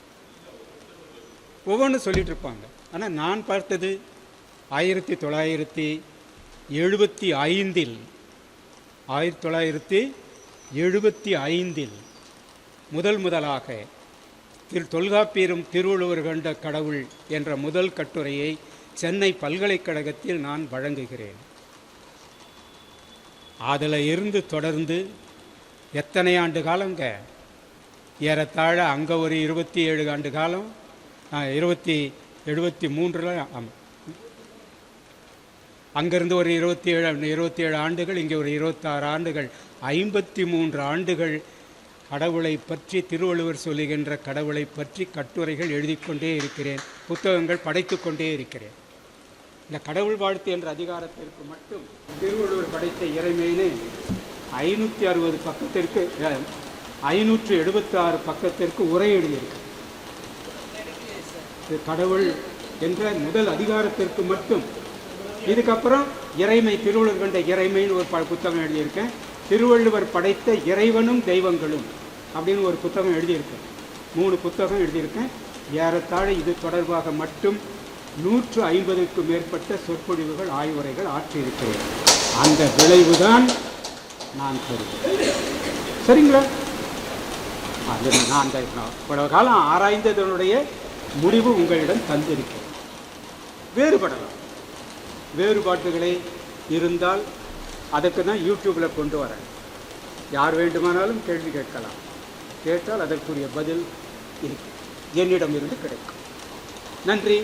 ஒவ்வொன்றும் சொல்லிட்டு இருப்பாங்க. ஆனால் நான் பார்த்தது 1975 முதலாக தொல்காப்பியரும் திருவள்ளுவர் கண்ட கடவுள் என்ற முதல் கட்டுரையை சென்னை பல்கலைக்கழகத்தில் நான் வழங்குகிறேன். அதில் இருந்து தொடர்ந்து எத்தனை ஆண்டு காலங்க, ஏறத்தாழ அங்கே ஒரு 27 ஆண்டு காலம், 73 அங்கேருந்து ஒரு 27 ஆண்டுகள், இங்கே ஒரு 26 ஆண்டுகள், 53 ஆண்டுகள் கடவுளை பற்றி, திருவள்ளுவர் சொல்லுகின்ற கடவுளை பற்றி கட்டுரைகள் எழுதி கொண்டே இருக்கிறேன், புத்தகங்கள் படைத்து கொண்டே இருக்கிறேன். இந்த கடவுள் வாழ்த்து என்ற அதிகாரத்திற்கு மட்டும் திருவள்ளுவர் படைத்த இறைமையினு 560 பக்கத்திற்கு 576 பக்கத்திற்கு உரை எழுதியிருக்கு. கடவுள் என்ற முதல் அதிகாரத்திற்கு மட்டும். இதுக்கப்புறம் இறைமை, திருவள்ளுவர் கண்ட இறைமைன்னு ஒரு புத்தகம் எழுதியிருக்கேன். திருவள்ளுவர் படைத்த இறைவனும் தெய்வங்களும் அப்படின்னு ஒரு புத்தகம் எழுதியிருக்கேன். 3 புத்தகம் எழுதியிருக்கேன். ஏறத்தாழ இது தொடர்பாக மட்டும் 150க்கும் மேற்பட்ட சொற்பொழிவுகள், ஆய்வுரைகள் ஆற்றியிருக்கிறேன். அந்த விளைவுதான் நான் தருவேன். சரிங்களா? அது நான் அந்த பல காலம் ஆராய்ந்ததனுடைய முடிவு உங்களிடம் தந்திருக்கிறேன். வேறுபடலாம், வேறுபாட்டுகளை இருந்தால் அதுக்கு தான் யூடியூப்பில் கொண்டு வரேன். யார் வேண்டுமானாலும் கேள்வி கேட்கலாம். கேட்டால் அதற்குரிய பதில் என்னிடமிருந்து கிடைக்கும். நன்றி.